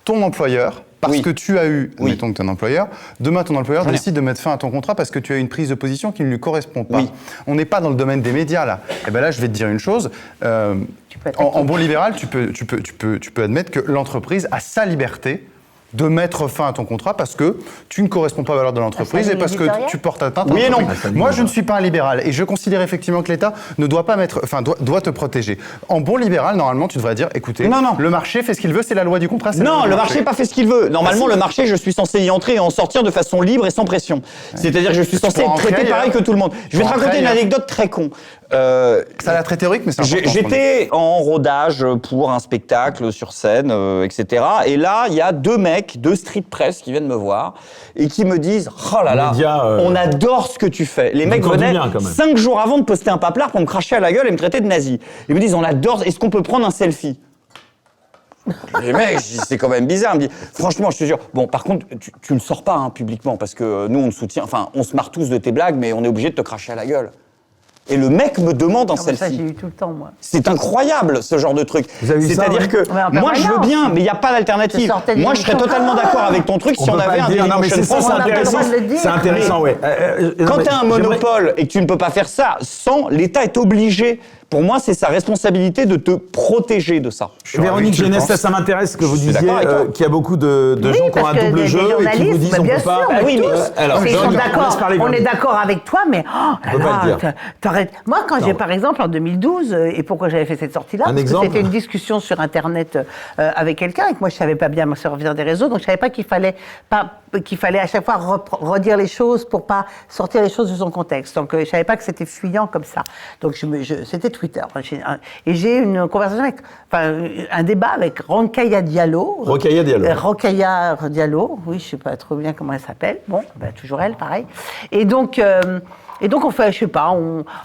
ton employeur. Parce que tu as eu, mettons que tu es un employeur, demain ton employeur décide de mettre fin à ton contrat parce que tu as une prise de position qui ne lui correspond pas. On n'est pas dans le domaine des médias là. Et bien là, je vais te dire une chose. En bon libéral, tu peux admettre que l'entreprise a sa liberté de mettre fin à ton contrat parce que tu ne corresponds pas aux valeurs de l'entreprise et parce que tu portes atteinte à Oui et non. Moi, je ne suis pas un libéral et je considère effectivement que l'État ne doit pas doit te protéger. En bon libéral, normalement, tu devrais dire, écoutez, le marché fait ce qu'il veut, c'est la loi du contrat. Non, le marché n'a pas fait ce qu'il veut. Normalement, le marché, je suis censé y entrer et en sortir de façon libre et sans pression. C'est-à-dire que je suis censé être traité pareil que tout le monde. Je vais te raconter une anecdote très con. Ça a l'air très théorique, mais c'est important. J'étais en rodage pour un spectacle sur scène, etc. Et là, il y a deux street press qui viennent me voir et qui me disent « Oh là là, on adore ce que tu fais ». Les mecs venaient 5 jours avant de poster un paplard pour me cracher à la gueule et me traiter de nazi. Ils me disent « On adore, est-ce qu'on peut prendre un selfie ?» Les mecs, c'est quand même bizarre. Il me dit, franchement, je te jure. Bon, par contre, tu ne sors pas publiquement parce que nous, on te soutient. Enfin, on se marre tous de tes blagues, mais on est obligé de te cracher à la gueule. Et le mec me demande un selfie. Ça, j'ai eu tout le temps, moi. C'est incroyable, ce genre de truc. C'est-à-dire que moi, je veux bien, mais il n'y a pas d'alternative. Moi, je serais totalement d'accord avec ton truc si on avait un Dailymotion France. C'est intéressant, oui. Quand tu as un monopole et que tu ne peux pas faire ça, l'État est obligé. Pour moi, c'est sa responsabilité de te protéger de ça. Véronique Genès, ça m'intéresse que vous disiez qu'il y a beaucoup de gens qui ont un double jeu et qui vous disent on ne peut pas. Oui, mais alors, on est d'accord avec toi, mais moi, quand j'ai, par exemple, en 2012, et pourquoi j'avais fait cette sortie-là, parce que c'était une discussion sur Internet avec quelqu'un, et que moi, je ne savais pas bien me servir des réseaux, donc je ne savais pas qu'il fallait à chaque fois redire les choses pour pas sortir les choses de son contexte. Donc, je ne savais pas que c'était fuyant comme ça. Donc, c'était Twitter. Et j'ai une conversation un débat avec Rokhaya Diallo. Rokhaya Diallo, oui, je ne sais pas trop bien comment elle s'appelle. Bon, toujours elle, pareil. Et donc on fait, je sais pas,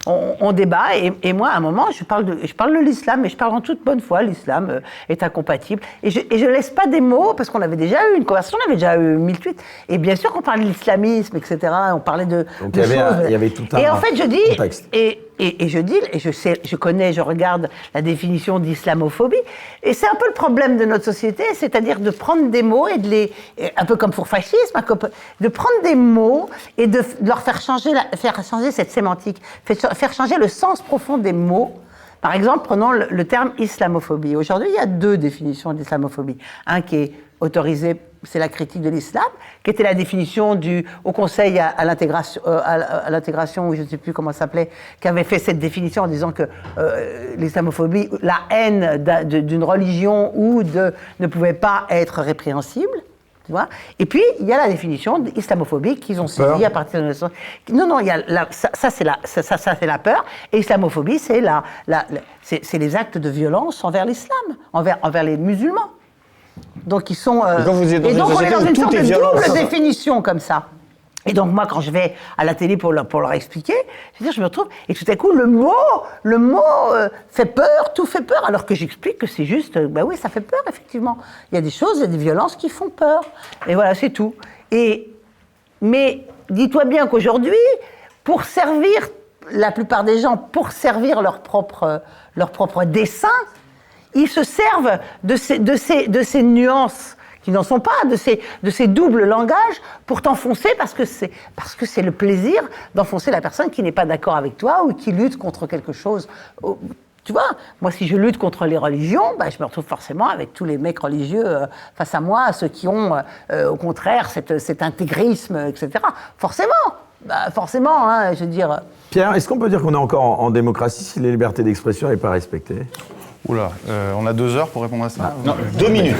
on débat, et moi, à un moment, je parle de l'islam, mais je parle en toute bonne foi, l'islam est incompatible. Et je laisse pas des mots, parce qu'on avait déjà eu une conversation, on avait déjà eu 1000 tweets. Et bien sûr qu'on parlait de l'islamisme, etc., on parlait de choses. Il y avait tout un et en fait, je dis, contexte. Et Et je connais, je regarde la définition d'islamophobie, et c'est un peu le problème de notre société, c'est-à-dire de prendre des mots et de les, un peu comme pour fascisme, de prendre des mots et de leur faire changer cette sémantique, faire changer le sens profond des mots. Par exemple, prenons le terme islamophobie. Aujourd'hui, il y a 2 définitions d'islamophobie. Un qui est autorisé, c'est la critique de l'islam, qui était la définition du Haut Conseil à l'intégration, ou je ne sais plus comment ça s'appelait, qui avait fait cette définition en disant que l'islamophobie, la haine d'une religion ou ne pouvait pas être répréhensible. Tu vois. Et puis, il y a la définition islamophobie qu'ils ont saisie à partir de... Non, il y a ça c'est la peur. Et islamophobie, c'est c'est les actes de violence envers l'islam, envers les musulmans. Donc, ils sont... Et quand vous êtes dans et donc, on est dans une sorte de double définition comme ça. Et donc, moi, quand je vais à la télé pour leur expliquer, je me retrouve, et tout à coup, le mot fait peur, tout fait peur, alors que j'explique que c'est juste, oui, ça fait peur, effectivement. Il y a des choses, il y a des violences qui font peur. Et voilà, c'est tout. Mais dis-toi bien qu'aujourd'hui, pour servir, la plupart des gens, pour servir leur propre dessein, ils se servent de ces nuances qui n'en sont pas, de ces doubles langages pour t'enfoncer parce que c'est le plaisir d'enfoncer la personne qui n'est pas d'accord avec toi ou qui lutte contre quelque chose. Tu vois, moi, si je lutte contre les religions, je me retrouve forcément avec tous les mecs religieux face à moi, ceux qui ont, au contraire, cet intégrisme, etc. Forcément, hein, je veux dire... Pierre, est-ce qu'on peut dire qu'on est encore en démocratie si la liberté d'expression n'est pas respectée ? Oula, on a 2 heures pour répondre à ça. Non, 2 minutes.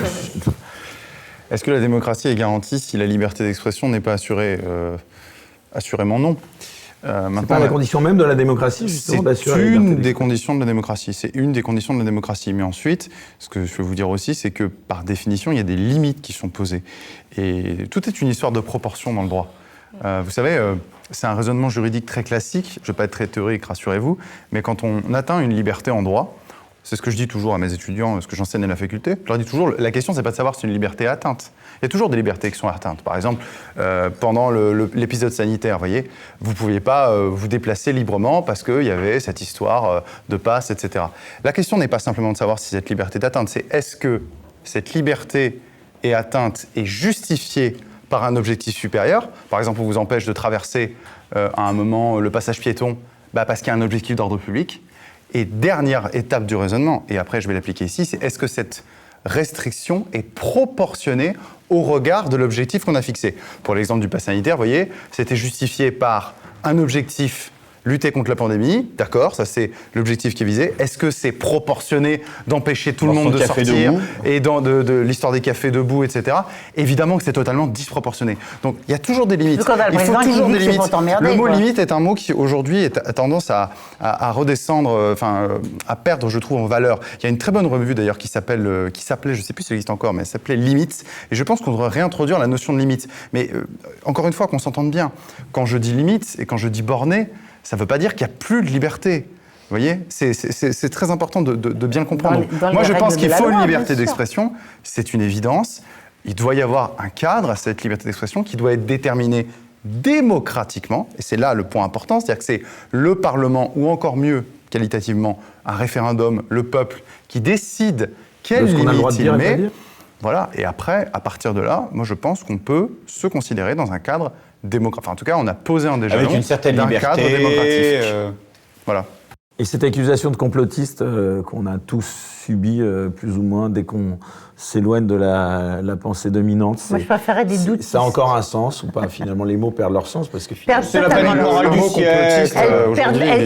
Est-ce que la démocratie est garantie si la liberté d'expression n'est pas assurée ? Assurément non. C'est pas la condition même de la démocratie, justement, d'assurer la liberté d'expression. C'est une des conditions de la démocratie. C'est une des conditions de la démocratie. Mais ensuite, ce que je veux vous dire aussi, c'est que par définition, il y a des limites qui sont posées. Et tout est une histoire de proportion dans le droit. Vous savez, c'est un raisonnement juridique très classique. Je ne vais pas être très théorique, rassurez-vous. Mais quand on atteint une liberté en droit, c'est ce que je dis toujours à mes étudiants, ce que j'enseigne à la faculté. Je leur dis toujours, la question, c'est pas de savoir si une liberté est atteinte. Il y a toujours des libertés qui sont atteintes. Par exemple, pendant l'épisode sanitaire, vous ne pouviez pas vous déplacer librement parce qu'il y avait cette histoire de passe, etc. La question n'est pas simplement de savoir si cette liberté est atteinte, c'est est-ce que cette liberté est atteinte et justifiée par un objectif supérieur. Par exemple, on vous empêche de traverser à un moment le passage piéton parce qu'il y a un objectif d'ordre public. Et dernière étape du raisonnement, et après je vais l'appliquer ici, c'est est-ce que cette restriction est proportionnée au regard de l'objectif qu'on a fixé. Pour l'exemple du pass sanitaire, vous voyez, c'était justifié par un objectif, lutter contre la pandémie, d'accord, ça c'est l'objectif qui est visé. Est-ce que c'est proportionné d'empêcher tout le monde de sortir et de l'histoire des cafés debout, etc. Évidemment que c'est totalement disproportionné. Donc il y a toujours des limites. Il faut toujours des limites. Le mot limite est un mot qui aujourd'hui a tendance à redescendre, à perdre, je trouve, en valeur. Il y a une très bonne revue d'ailleurs qui s'appelait, je ne sais plus si elle existe encore, mais elle s'appelait Limites. Et je pense qu'on devrait réintroduire la notion de limite. Mais encore une fois, qu'on s'entende bien. Quand je dis limite et quand je dis borné, ça ne veut pas dire qu'il n'y a plus de liberté. Vous voyez, c'est très important de bien le comprendre. Moi, je pense qu'il faut une liberté d'expression, c'est une évidence. Il doit y avoir un cadre à cette liberté d'expression qui doit être déterminé démocratiquement, et c'est là le point important, c'est-à-dire que c'est le Parlement, ou encore mieux, qualitativement, un référendum, le peuple, qui décide quelles limites il met. Voilà, et après, à partir de là, moi je pense qu'on peut se considérer dans un cadre démocratique. Enfin, en tout cas, on a posé un déjà avec une certaine liberté, cadre démocratique. Voilà. Et cette accusation de complotiste qu'on a tous subi plus ou moins dès qu'on s'éloigne de la pensée dominante. Moi, je préférais des doutes. Ça a encore un sens ou pas? Finalement, les mots perdent leur sens parce que c'est la panique morale du siècle.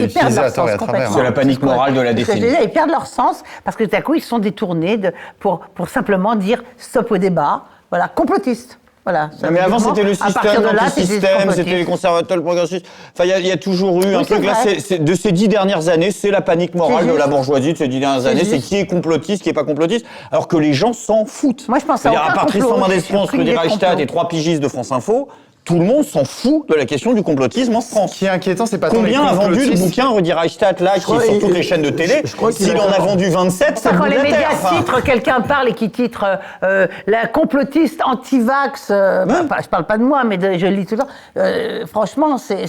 Ils perdent leur sens complètement. C'est la panique morale de la décennie. Ils perdent leur sens parce que tout à coup, ils sont détournés pour simplement dire stop au débat. Voilà, complotiste. Voilà, mais avant, c'était le système, c'était les conservateurs, le progressistes. Enfin, il y a toujours eu un truc là, de ces 10 dernières années, c'est la panique morale de la bourgeoisie de ces 10 dernières années, c'est qui est complotiste, qui est pas complotiste, alors que les gens s'en foutent. Moi, je pense à Patrice Mendès-France, Rudy Reichstadt et 3 pigistes de France Info, tout le monde s'en fout de la question du complotisme en France. Ce qui est inquiétant, c'est pas Combien a vendu de complotistes. bouquins Rudi Reichstadt là, qui est sur toutes les chaînes de télé? S'il en a vendu 27, ça Quand bout de les la médias terre. Enfin, titrent, quelqu'un parle et qui titre la complotiste anti-vax, je parle pas de moi, mais je le lis tout le temps, franchement, c'est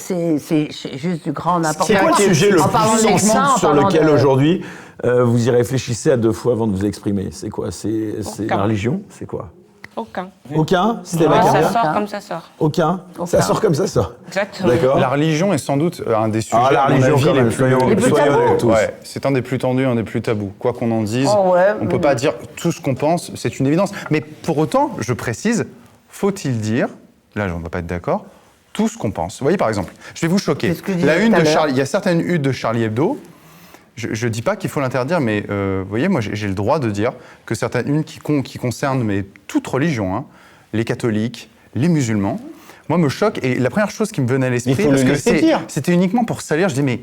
juste du grand n'importe C'est quoi. quoi le sujet le En parlant plus des sensible seins, en sur parlant lequel de- aujourd'hui vous y réfléchissez à 2 fois avant de vous exprimer? C'est quoi? C'est Aucun. la religion? C'est quoi? Aucun. Aucun? C'était Ouais, la ça carrière? sort comme ça sort. Aucun? Ça sort comme ça sort. Exactement. D'accord. La religion est sans doute un des sujets. Ah, la à mon religion, avis, quand même, les plus- soyons plus tabous. honnêtes tous. Ouais, c'est un des plus tendus, un des plus tabous. Quoi qu'on en dise, Oh ouais, on peut pas dire tout ce qu'on pense, c'est une évidence. Mais pour autant, je précise, faut-il dire, là on va pas être d'accord, tout ce qu'on pense. Vous voyez par exemple, je vais vous choquer. C'est ce que je disais La une tout à de l'heure. Charlie, il y a certaines unes de Charlie Hebdo. Je dis pas qu'il faut l'interdire, mais vous voyez, moi j'ai le droit de dire que certaines unes qui concernent mais toute religion, hein, les catholiques, les musulmans, moi me choquent. Et la première chose qui me venait à l'esprit, Il faut parce le que laisser dire. c'était uniquement pour salir, je dis mais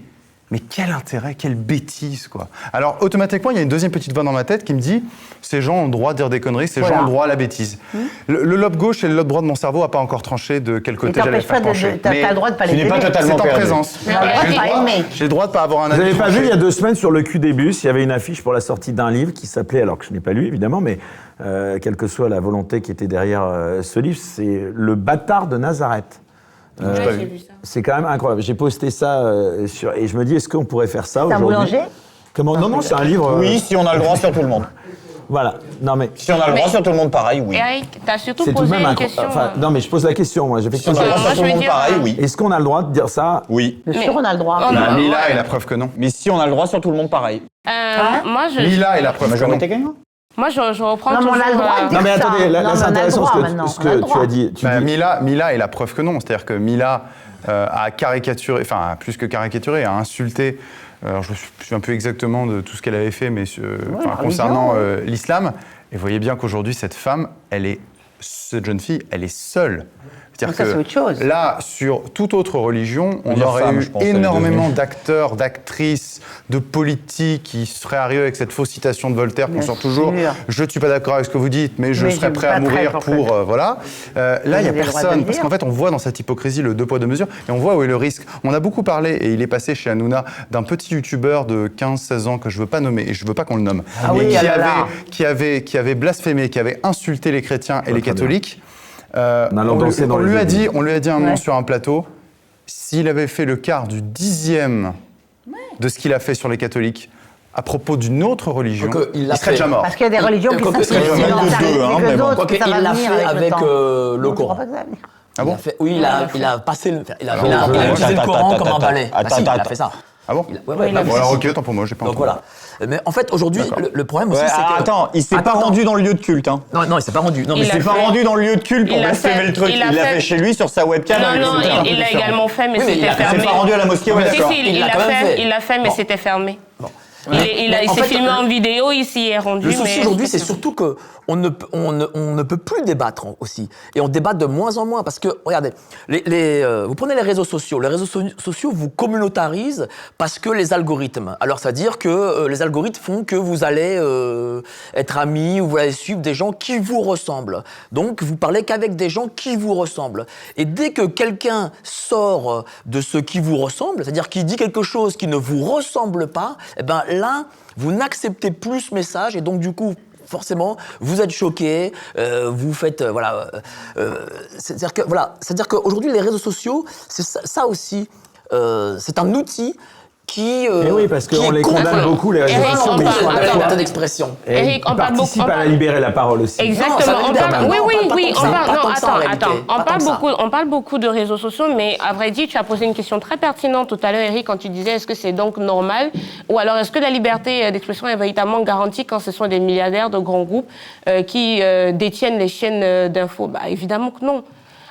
quel intérêt, quelle bêtise, quoi. Alors, automatiquement, il y a une deuxième petite voix dans ma tête qui me dit ces gens ont le droit de dire des conneries, ces gens ont le droit à la bêtise. Le lobe gauche et le lobe droit de mon cerveau n'a pas encore tranché de quel côté j'allais t'empêches pas faire pencher. t'as le droit de pas tu les n'es pas aimer. totalement C'est en perdu. présence. Mais on va J'ai le pas droit- aimer. J'ai le droit de pas avoir un Vous avis n'avez pas tranché. vu, il y a 2 semaines, sur le cul des bus, il y avait une affiche pour la sortie d'un livre qui s'appelait, alors que je n'ai pas lu évidemment, mais quelle que soit la volonté qui était derrière ce livre, c'est Le bâtard de Nazareth. Ouais, j'ai vu ça. C'est quand même incroyable. J'ai posté ça et je me dis, est-ce qu'on pourrait faire ça C'est un aujourd'hui? boulanger Comment? Non, c'est un livre. Oui, si on a le droit sur tout le monde. Voilà. Non, mais Si on a le droit sur tout le monde, pareil, oui. Eric, t'as surtout c'est tout de posé même une incroyable. question. Enfin, non, mais je pose la question, moi. Si on a le droit Moi, sur je tout le veux monde, dire, pareil, oui. Est-ce qu'on a le droit de dire ça? Oui. Bien sûr, on a le droit. Oh, Bah, non. Mila est la preuve que non. Mais si on a le droit sur tout le monde, pareil. Moi, Mila est la preuve que non. Majorité gagnante. moi, je reprends Non, mais on a le toujours, droit de dire Non, mais ça. attendez, là, Non, mais c'est on a le intéressant droit ce maintenant, que on a le tu droit. as dit. Tu Bah, dis- Mila est la preuve que non. C'est-à-dire que Mila a caricaturé, enfin plus que caricaturé, a insulté. Alors je me souviens plus exactement de tout ce qu'elle avait fait, mais concernant l'islam. Et vous voyez bien qu'aujourd'hui, cette jeune fille, elle est seule. Mais ça, c'est autre chose. Là, sur toute autre religion, on dire aurait femme, eu je pense, elle est énormément devenue. d'acteurs, d'actrices, de politiques qui seraient arrivés avec cette fausse citation de Voltaire qu'on Bien sort toujours. sûr. Je ne suis pas d'accord avec ce que vous dites, mais je Mais serais je prêt à me battrai mourir pour pour... que- voilà. Là, il n'y a avez le droit de personne. le Parce dire. qu'en fait, on voit dans cette hypocrisie le 2 poids 2 mesures et on voit où est le risque. On a beaucoup parlé, et il est passé chez Hanouna, d'un petit youtubeur de 15-16 ans que je ne veux pas nommer, et je ne veux pas qu'on le nomme, Ah mais oui, qui, ah là avait, là. qui avait blasphémé, qui avait insulté les chrétiens et les très bien. catholiques. En allant danser dans on les lui a églises. dit, on lui a dit un moment Ouais. sur un plateau, s'il avait fait le quart du 10e de ce qu'il a fait sur les catholiques à propos d'une autre religion, Donc, il il l'a serait fait. déjà mort. Parce qu'il y a des religions qui Quoique, s'inscrivent il y en a dans même ta deux, religion hein, que mais bon. d'autres, Quoique, que ça il va l'a venir fait avec le avec temps. le Non, je Coran. crois pas que ça va venir. Ah bon Il a passé le. Il a Alors, utilisé le attends, Coran attends, comme un balai. attends, Bah si, il a attends. fait ça. Ah bon Ouais, Bon, alors ok, tant pour moi, j'ai pas Donc entendu. voilà. Mais en fait, aujourd'hui, le problème aussi, Ouais, c'est que. attends, il s'est pas Attends. rendu dans le lieu de culte. Hein. Non, il s'est pas rendu. Non, mais Il Il a s'est pas fait- rendu dans le lieu de culte pour il a blasphémer fait- le truc. il Il a l'a fait- fait chez lui sur sa webcam. Non, avec non, son téléphone. il l'a également fait, mais Oui, mais il c'était a fait- Il s'est fermé. pas rendu à la mosquée, ouais, Si, d'accord. si, Il l'a quand même fait. il l'a fait, mais Bon. c'était fermé. Mais Il en s'est fait, filmé en vidéo, il s'y est rendu. Le souci mais aujourd'hui, c'est c'était surtout que on ne peut plus débattre aussi. Et on débat de moins en moins parce que, regardez, vous prenez les réseaux sociaux. Les réseaux sociaux vous communautarisent parce que les algorithmes. Alors, c'est-à-dire que les algorithmes font que vous allez être amis ou vous allez suivre des gens qui vous ressemblent. Donc, vous parlez qu'avec des gens qui vous ressemblent. Et dès que quelqu'un sort de ce qui vous ressemble, c'est-à-dire qu'il dit quelque chose qui ne vous ressemble pas, eh ben là, vous n'acceptez plus ce message et donc du coup, forcément, vous êtes choqué, vous faites c'est-à-dire qu'aujourd'hui les réseaux sociaux, c'est ça aussi, c'est un outil qui Eh oui, parce qui qu'on est les condamne contre- beaucoup, les réseaux Eric, sociaux, on mais ils parle- sont à la attends, fois... liberté d'expression. Et Eric, ils on parle beaucoup- participent on à parle- libérer la parole aussi. Exactement. Non, ça On libère, parle, non, oui, pas oui, tant oui. que ça, pas tant que ça, en réalité. On Pas parle tant que ça. on parle beaucoup de réseaux sociaux, mais à vrai dire, tu as posé une question très pertinente tout à l'heure, Eric, quand tu disais est-ce que c'est donc normal, ou alors est-ce que la liberté d'expression est véritablement garantie quand ce sont des milliardaires de grands groupes qui détiennent les chaînes d'infos? Bah, évidemment que non.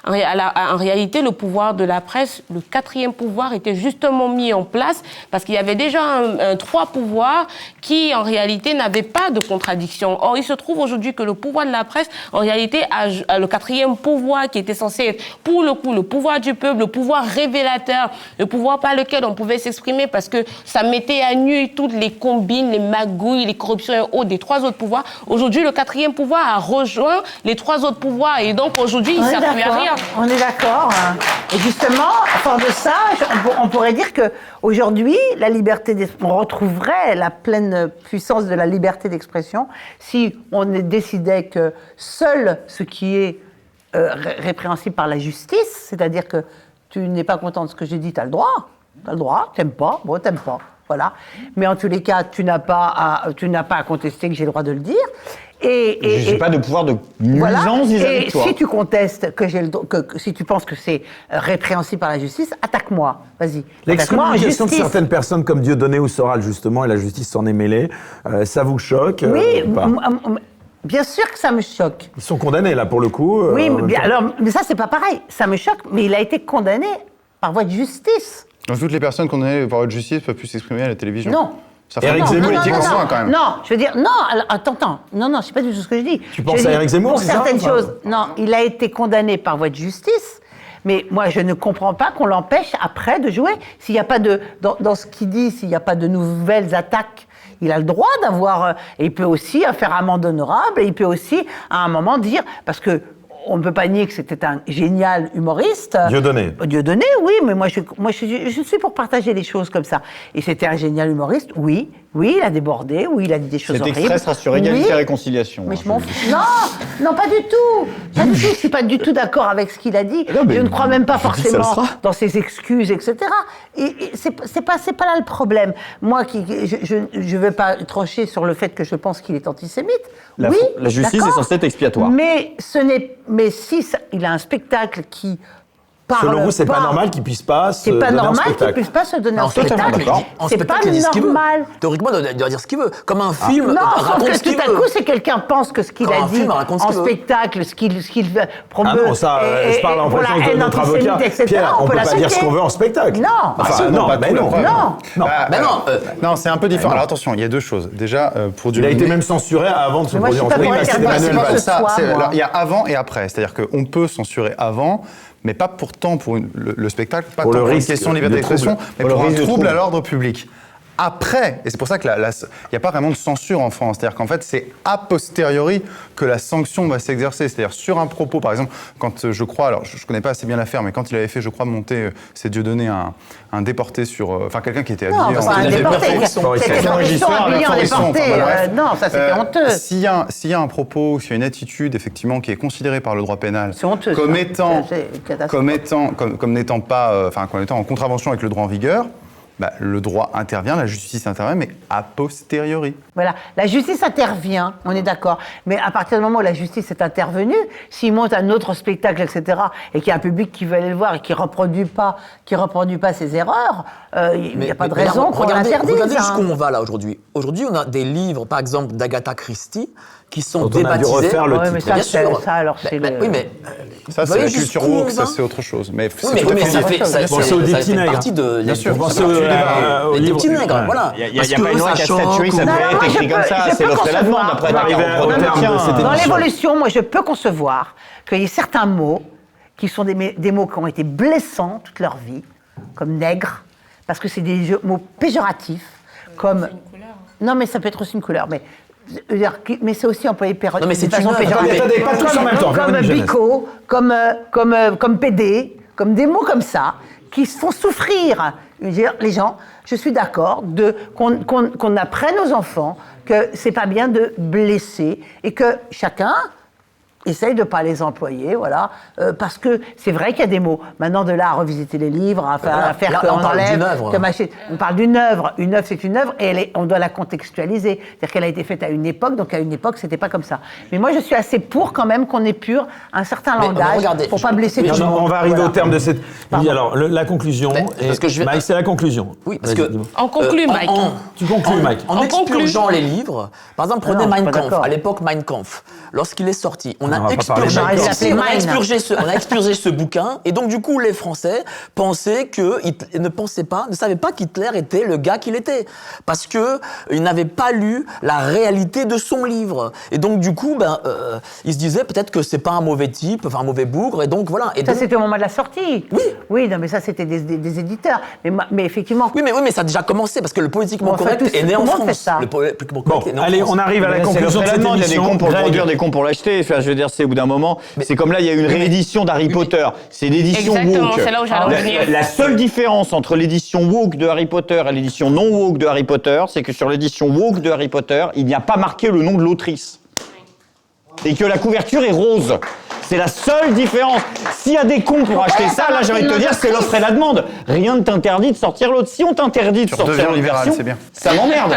En réalité, le pouvoir de la presse, le 4e pouvoir, était justement mis en place parce qu'il y avait déjà 3 pouvoirs qui, en réalité, n'avaient pas de contradiction. Or, il se trouve aujourd'hui que le pouvoir de la presse, en réalité, a le 4e pouvoir qui était censé être, pour le coup, le pouvoir du peuple, le pouvoir révélateur, le pouvoir par lequel on pouvait s'exprimer parce que ça mettait à nu toutes les combines, les magouilles, les corruptions et autres des 3 autres pouvoirs. Aujourd'hui, le 4e pouvoir a rejoint les 3 autres pouvoirs et donc aujourd'hui, il ne sert plus à rien. d'accord. On est d'accord. Et justement, à force de ça, on pourrait dire qu'aujourd'hui, la liberté on retrouverait la pleine puissance de la liberté d'expression si on décidait que seul ce qui est répréhensible par la justice, c'est-à-dire que tu n'es pas content de ce que j'ai dit, tu as le droit. Tu as le droit, t'aimes pas, bon, t'aimes pas. Voilà. Mais en tous les cas, tu n'as pas à contester que j'ai le droit de le dire. Je n'ai pas de pouvoir de nuisance vis-à-vis de toi. Et si tu contestes si tu penses que c'est répréhensible par la justice, attaque-moi. Vas-y. L'excommunication de certaines personnes comme Dieudonné ou Soral, justement, et la justice s'en est mêlée, ça vous choque? Oui, bien sûr que ça me choque. Ils sont condamnés, là, pour le coup. Oui, mais ça, c'est pas pareil. Ça me choque, mais il a été condamné par voie de justice. Donc toutes les personnes condamnées par votre justice peuvent plus s'exprimer à la télévision. Non. Ça fait Éric Zemmour politique en soi, quand même. Non, je veux dire, non, attends. Non, c'est pas du tout ce que je dis. Tu penses à Éric Zemmour, pour c'est ça? certaines choses, non, il a été condamné par voie de justice, mais moi, je ne comprends pas qu'on l'empêche après de jouer. S'il n'y a pas dans ce qu'il dit, s'il n'y a pas de nouvelles attaques, il a le droit d'avoir, et il peut aussi faire amende honorable, et il peut aussi, à un moment, dire, parce que on ne peut pas nier que c'était un génial humoriste. Dieudonné, oui, mais moi je suis pour partager les choses comme ça. Et c'était un génial humoriste, oui, il a débordé, oui, il a dit des choses horribles. Cet extrait sera sur égalité et réconciliation. Mais je m'en fous. Non, pas du tout. Pas du tout. Je suis pas du tout d'accord avec ce qu'il a dit. Non, je ne crois même pas forcément sera. dans ses excuses, etc. Et c'est pas là le problème. Moi, je vais pas trancher sur le fait que je pense qu'il est antisémite. La justice est censée être expiatoire. Mais si il a un spectacle qui parle selon vous, c'est pas normal qu'il puisse pas se donner un spectacle. C'est pas normal qu'il puisse pas se donner un spectacle. C'est pas normal. Théoriquement, il doit dire ce qu'il veut. Comme un film, non, raconte ce qu'il veut. Tout à coup, c'est quelqu'un pense que ce qu'il a dit en spectacle, ce qu'il promeut. Ah non, ça, je parle en présence de notre avocat. Pierre, on peut pas dire ce qu'on veut en spectacle. Non. Non, c'est un peu différent. Alors attention, il y a deux choses. Déjà, pour il a été même censuré avant de se produire en spectacle. Il y a avant et après. C'est-à-dire qu'on peut censurer avant, mais pas pourtant pour le spectacle, pas pour une question de liberté d'expression, mais pour un trouble à l'ordre public. Après, et c'est pour ça qu'il n'y a pas vraiment de censure en France, c'est-à-dire qu'en fait, c'est a posteriori que la sanction va s'exercer. C'est-à-dire sur un propos, par exemple, quand je crois, alors je ne connais pas assez bien l'affaire, mais quand il avait fait, je crois, monter, c'est Dieudonné, un déporté sur... Enfin, quelqu'un qui était habillé en... un déporté, c'était un régisseur habillé en déporté. Non, ça c'était honteux. S'il y a un propos, s'il y a une attitude, effectivement, qui est considérée par le droit pénal comme n'étant pas... Enfin, comme étant en contravention avec le droit en vigueur, le droit intervient, la justice intervient, mais a posteriori. Voilà, la justice intervient, on est d'accord. Mais à partir du moment où la justice est intervenue, s'il monte un autre spectacle, etc., et qu'il y a un public qui veut aller le voir et qui ne reproduit pas ses erreurs, il n'y a pas de raison qu'on l'interdise. Regardez jusqu'où on va là aujourd'hui. Aujourd'hui, on a des livres, par exemple, d'Agatha Christie, qui sont débaptisés. On a dû refaire le titre. Mais ça, alors c'est oui, mais ça, c'est la culture woke, ça, c'est autre chose. Mais c'est au des petits nègres. Bien sûr. Les petits nègres, voilà. Il n'y a pas une loi qui a statué que ça devait être écrit comme ça. C'est l'offre et la demande après d'arriver au terme de cette émission. Dans l'évolution, moi, je peux concevoir qu'il y ait certains mots qui sont des mots qui ont été blessants toute leur vie, comme nègre, parce que c'est des mots péjoratifs, comme... Non, mais ça peut être aussi une couleur, mais c'est aussi employé non, mais c'est de façon péjorative. Pas tous en même temps. Comme bico, comme PD, comme des mots comme ça, qui font souffrir les gens. Je suis d'accord qu'on apprenne aux enfants que c'est pas bien de blesser et que chacun essaye de ne pas les employer, voilà, parce que c'est vrai qu'il y a des mots. Maintenant, de là à revisiter les livres, à faire qu'on enlève... On parle d'une œuvre. Une œuvre, c'est une œuvre, et on doit la contextualiser. C'est-à-dire qu'elle a été faite à une époque, donc à une époque, c'était pas comme ça. Mais moi, je suis assez pour, quand même, qu'on épure un certain langage pour pas blesser tout le monde. On va arriver au terme de cette... Oui, alors, la conclusion... Mike, c'est la conclusion. Oui, parce que... On conclut, Mike. Tu conclus, Mike. En expurgeant les livres, par exemple, prenez Mein Kampf, à l'époque Mein Kampf, lorsqu'il est sorti, on a expurgé ce bouquin, et donc du coup les Français pensaient ne savaient pas qu'Hitler était le gars qu'il était, parce que ils n'avaient pas lu la réalité de son livre, et donc du coup ils se disaient peut-être que c'est pas un mauvais type, enfin un mauvais bougre, et donc voilà. Et ça c'était au moment de la sortie. Oui, non mais ça c'était des éditeurs, mais effectivement. Oui, mais ça a déjà commencé parce que le politiquement correct est né en France. Allez, on arrive à la conclusion de cette émission. Il y a des cons pour le produire, des cons pour l'acheter. Enfin, je veux dire. dire, c'est au bout d'un moment, c'est comme là, il y a une réédition d'Harry Potter. C'est l'édition Exactement, woke. c'est là où j'allais en venir. La seule différence entre l'édition woke de Harry Potter et l'édition non woke de Harry Potter, c'est que sur l'édition woke de Harry Potter, il n'y a pas marqué le nom de l'autrice. Et que la couverture est rose. C'est la seule différence. S'il y a des cons pour acheter ça, là, j'ai envie de te dire, c'est l'offre et la demande. Rien ne t'interdit de sortir l'autre. Si on t'interdit de sortir l'autre libéral, version, c'est bien. ça m'emmerde.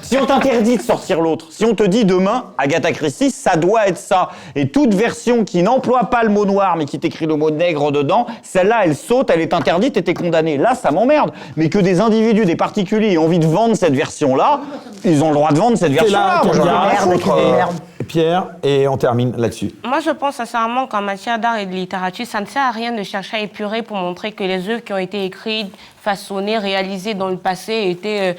Si on t'interdit de sortir l'autre, si on te dit demain, Agatha Christie, ça doit être ça. Et toute version qui n'emploie pas le mot noir, mais qui t'écrit le mot nègre dedans, celle-là, elle saute, elle est interdite et t'es condamné. Là, ça m'emmerde. Mais que des individus, des particuliers aient envie de vendre cette version-là, ils ont le droit de vendre cette version-là. Moi, j'en ai rien à foutre. Pierre, et on termine là-dessus. Moi, je pense sincèrement qu'en matière d'art et de littérature, ça ne sert à rien de chercher à épurer pour montrer que les œuvres qui ont été écrites, façonnées, réalisées dans le passé étaient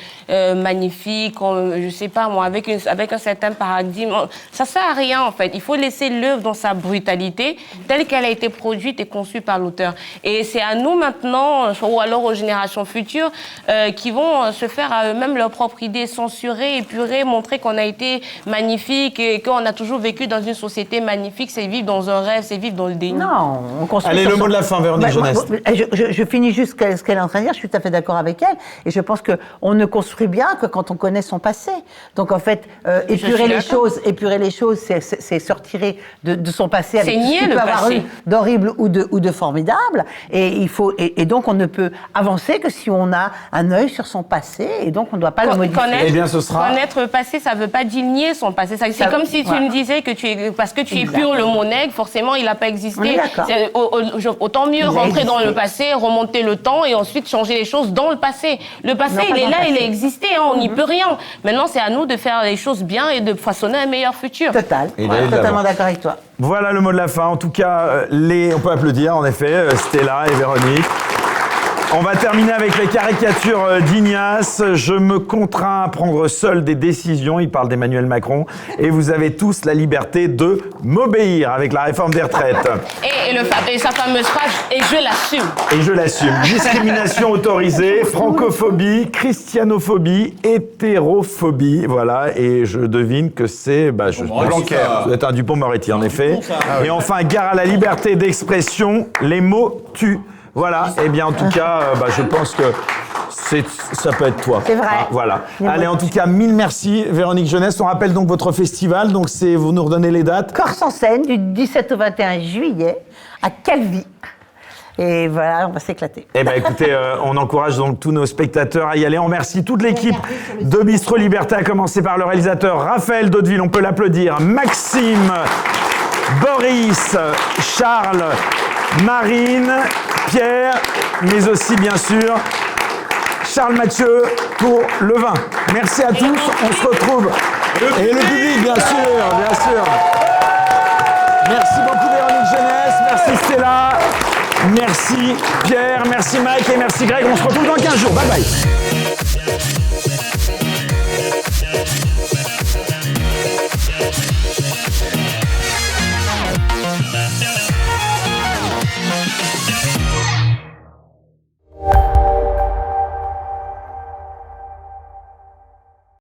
magnifiques, je sais pas moi, avec un certain paradigme. Ça sert à rien, en fait. Il faut laisser l'œuvre dans sa brutalité, telle qu'elle a été produite et conçue par l'auteur. Et c'est à nous maintenant, ou alors aux générations futures, qui vont se faire à eux-mêmes leur propre idée, censurer, épurer, montrer qu'on a été magnifique et qu'on a toujours vécu dans une société magnifique. C'est vivre dans un rêve, c'est vivre dans le déni. Non, on construit. Allez, le mot de la fin, Véronique Jeunesse. Je finis juste ce qu'elle est en train de dire. Je suis tout à fait d'accord avec elle. Et je pense qu'on ne construit bien que quand on connaît son passé. Donc, en fait, épurer les choses, c'est sortir de son passé avec tout ce qu'il peut avoir eu d'horrible ou de formidable. Et donc, on ne peut avancer que si on a un œil sur son passé. Et donc, on ne doit pas le modifier. Eh bien, ce sera... Connaître le passé, ça ne veut pas dire nier son passé. C'est comme si tu me disais que parce que tu épures le mot nègre, forcément, il n'a pas existé. Autant mieux rentrer dans le passé, remonter le temps et ensuite changer les choses dans le passé. Le passé, il est là, il a existé, hein, on n'y peut rien. Maintenant, c'est à nous de faire les choses bien et de façonner un meilleur futur. Totalement d'accord avec toi. Voilà le mot de la fin. En tout cas, on peut applaudir, en effet, Stella et Véronique. On va terminer avec les caricatures d'Ignace. Je me contrains à prendre seul des décisions. Il parle d'Emmanuel Macron. Et vous avez tous la liberté de m'obéir avec la réforme des retraites. Et sa fameuse phrase, et je l'assume. Et je l'assume. Discrimination autorisée, francophobie, christianophobie, hétérophobie. Voilà. Et je devine que c'est... vous êtes un Dupond-Moretti, en effet. Et enfin, gare à la liberté d'expression, les mots tuent. Voilà, et bien en tout cas, je pense que ça peut être toi. C'est vrai. Voilà. Allez, en tout cas, mille merci, Véronique Jeunesse. On rappelle donc votre festival, donc vous nous redonnez les dates. Corse en scène, du 17 au 21 juillet, à Calvi. Et voilà, on va s'éclater. Eh bien, écoutez, on encourage donc tous nos spectateurs à y aller. On remercie toute l'équipe de Bistro Liberté, à commencer par le réalisateur Raphaël Daudeville, on peut l'applaudir, Maxime, Boris, Charles, Marine, Pierre, mais aussi, bien sûr, Charles Mathieu pour le vin. Merci à tous, on se retrouve. Et le public, bien sûr. Merci beaucoup, Véronique Jeunesse. Merci, Stella. Merci, Pierre. Merci, Mike. Et merci, Greg. On se retrouve dans 15 jours. Bye bye.